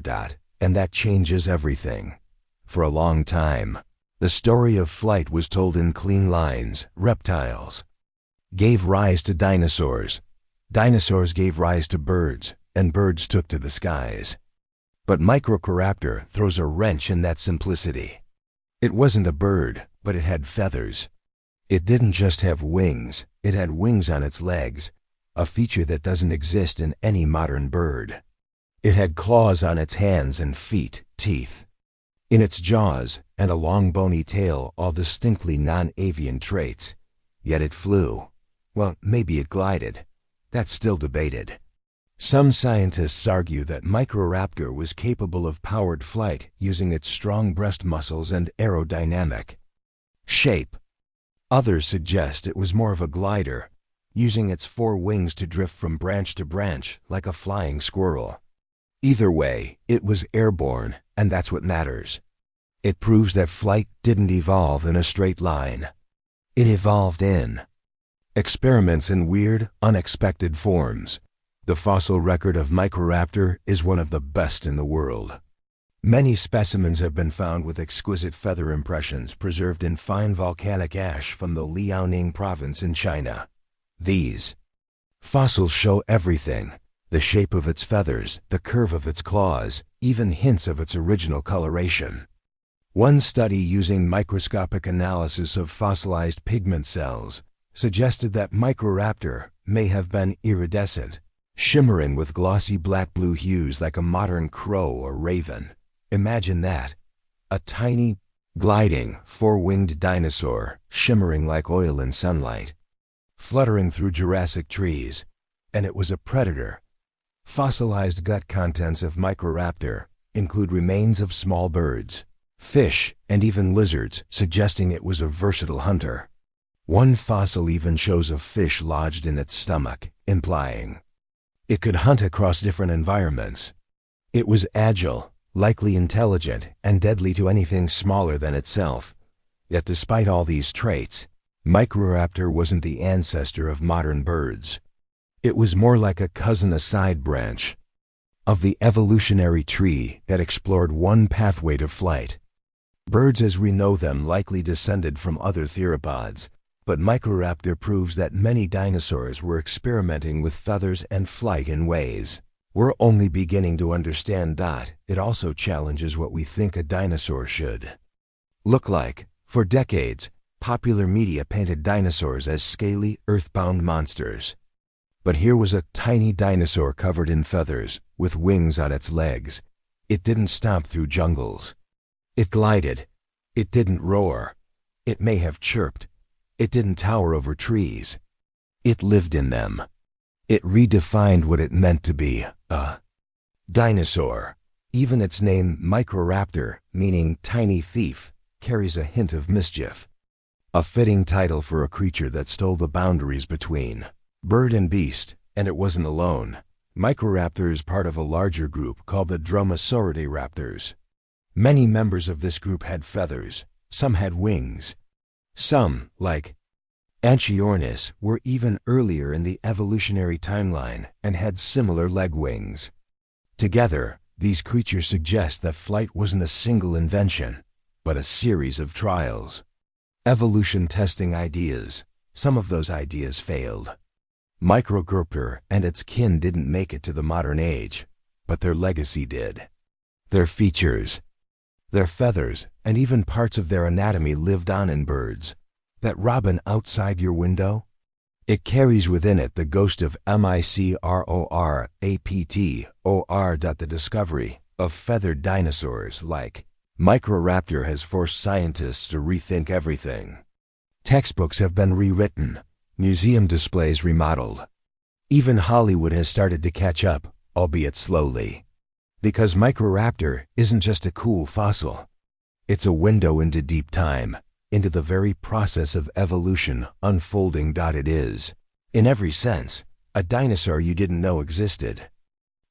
And that changes everything. For a long time, the story of flight was told in clean lines. Reptiles gave rise to dinosaurs. Dinosaurs gave rise to birds, and birds took to the skies. But Microraptor throws a wrench in that simplicity. It wasn't a bird, but it had feathers. It didn't just have wings, it had wings on its legs, a feature that doesn't exist in any modern bird. It had claws on its hands and feet, teeth in its jaws, and a long bony tail, all distinctly non-avian traits. Yet it flew. Well, maybe it glided. That's still debated. Some scientists argue that Microraptor was capable of powered flight using its strong breast muscles and aerodynamic shape. Others suggest it was more of a glider, using its four wings to drift from branch to branch like a flying squirrel. Either way, it was airborne, and that's what matters. It proves that flight didn't evolve in a straight line. It evolved in experiments in weird, unexpected forms. The fossil record of Microraptor is one of the best in the world. Many specimens have been found with exquisite feather impressions preserved in fine volcanic ash from the Liaoning province in China. These fossils show everything: the shape of its feathers, the curve of its claws, even hints of its original coloration. One study using microscopic analysis of fossilized pigment cells suggested that Microraptor may have been iridescent, shimmering with glossy black-blue hues like a modern crow or raven. Imagine that. A tiny, gliding, four-winged dinosaur, shimmering like oil in sunlight, fluttering through Jurassic trees. And it was a predator. Fossilized gut contents of Microraptor include remains of small birds, fish, and even lizards, suggesting it was a versatile hunter. One fossil even shows a fish lodged in its stomach, implying it could hunt across different environments. It was agile, likely intelligent, and deadly to anything smaller than itself. Yet despite all these traits, Microraptor wasn't the ancestor of modern birds. It was more like a cousin, a side branch of the evolutionary tree that explored one pathway to flight. Birds as we know them likely descended from other theropods, but Microraptor proves that many dinosaurs were experimenting with feathers and flight in ways we're only beginning to understand. It also challenges what we think a dinosaur should look like. For decades, popular media painted dinosaurs as scaly, earthbound monsters. But here was a tiny dinosaur covered in feathers, with wings on its legs. It didn't stomp through jungles. It glided. It didn't roar. It may have chirped. It didn't tower over trees. It lived in them. It redefined what it meant to be a dinosaur. Even its name, Microraptor, meaning tiny thief, carries a hint of mischief. A fitting title for a creature that stole the boundaries between bird and beast, and it wasn't alone. Microraptor is part of a larger group called the Dromaeosauridae raptors. Many members of this group had feathers. Some had wings. Some, like Anchiornis, were even earlier in the evolutionary timeline and had similar leg wings. Together, these creatures suggest that flight wasn't a single invention, but a series of trials. Evolution testing ideas. Some of those ideas failed. Microraptor and its kin didn't make it to the modern age, but their legacy did. Their features, their feathers, and even parts of their anatomy lived on in birds. That robin outside your window? It carries within it the ghost of Microraptor. The discovery of feathered dinosaurs like Microraptor has forced scientists to rethink everything. Textbooks have been rewritten, museum displays remodeled. Even Hollywood has started to catch up, albeit slowly. Because Microraptor isn't just a cool fossil. It's a window into deep time, into the very process of evolution unfolding. It is, in every sense, a dinosaur you didn't know existed.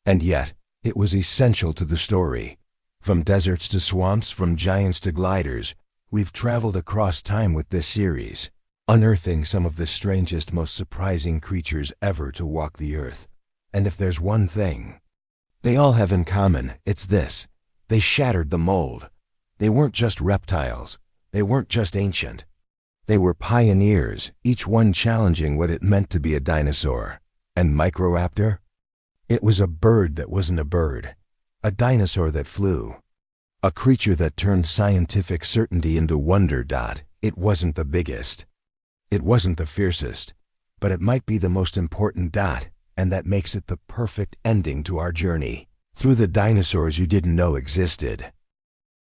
And yet, it was essential to the story. From deserts to swamps, from giants to gliders, we've traveled across time with this series, unearthing some of the strangest, most surprising creatures ever to walk the earth. And if there's one thing they all have in common, it's this: they shattered the mold. They weren't just reptiles. They weren't just ancient. They were pioneers, each one challenging what it meant to be a dinosaur. And Microraptor? It was a bird that wasn't a bird. A dinosaur that flew. A creature that turned scientific certainty into wonder. It wasn't the biggest. It wasn't the fiercest. But it might be the most important. And that makes it the perfect ending to our journey through the dinosaurs you didn't know existed.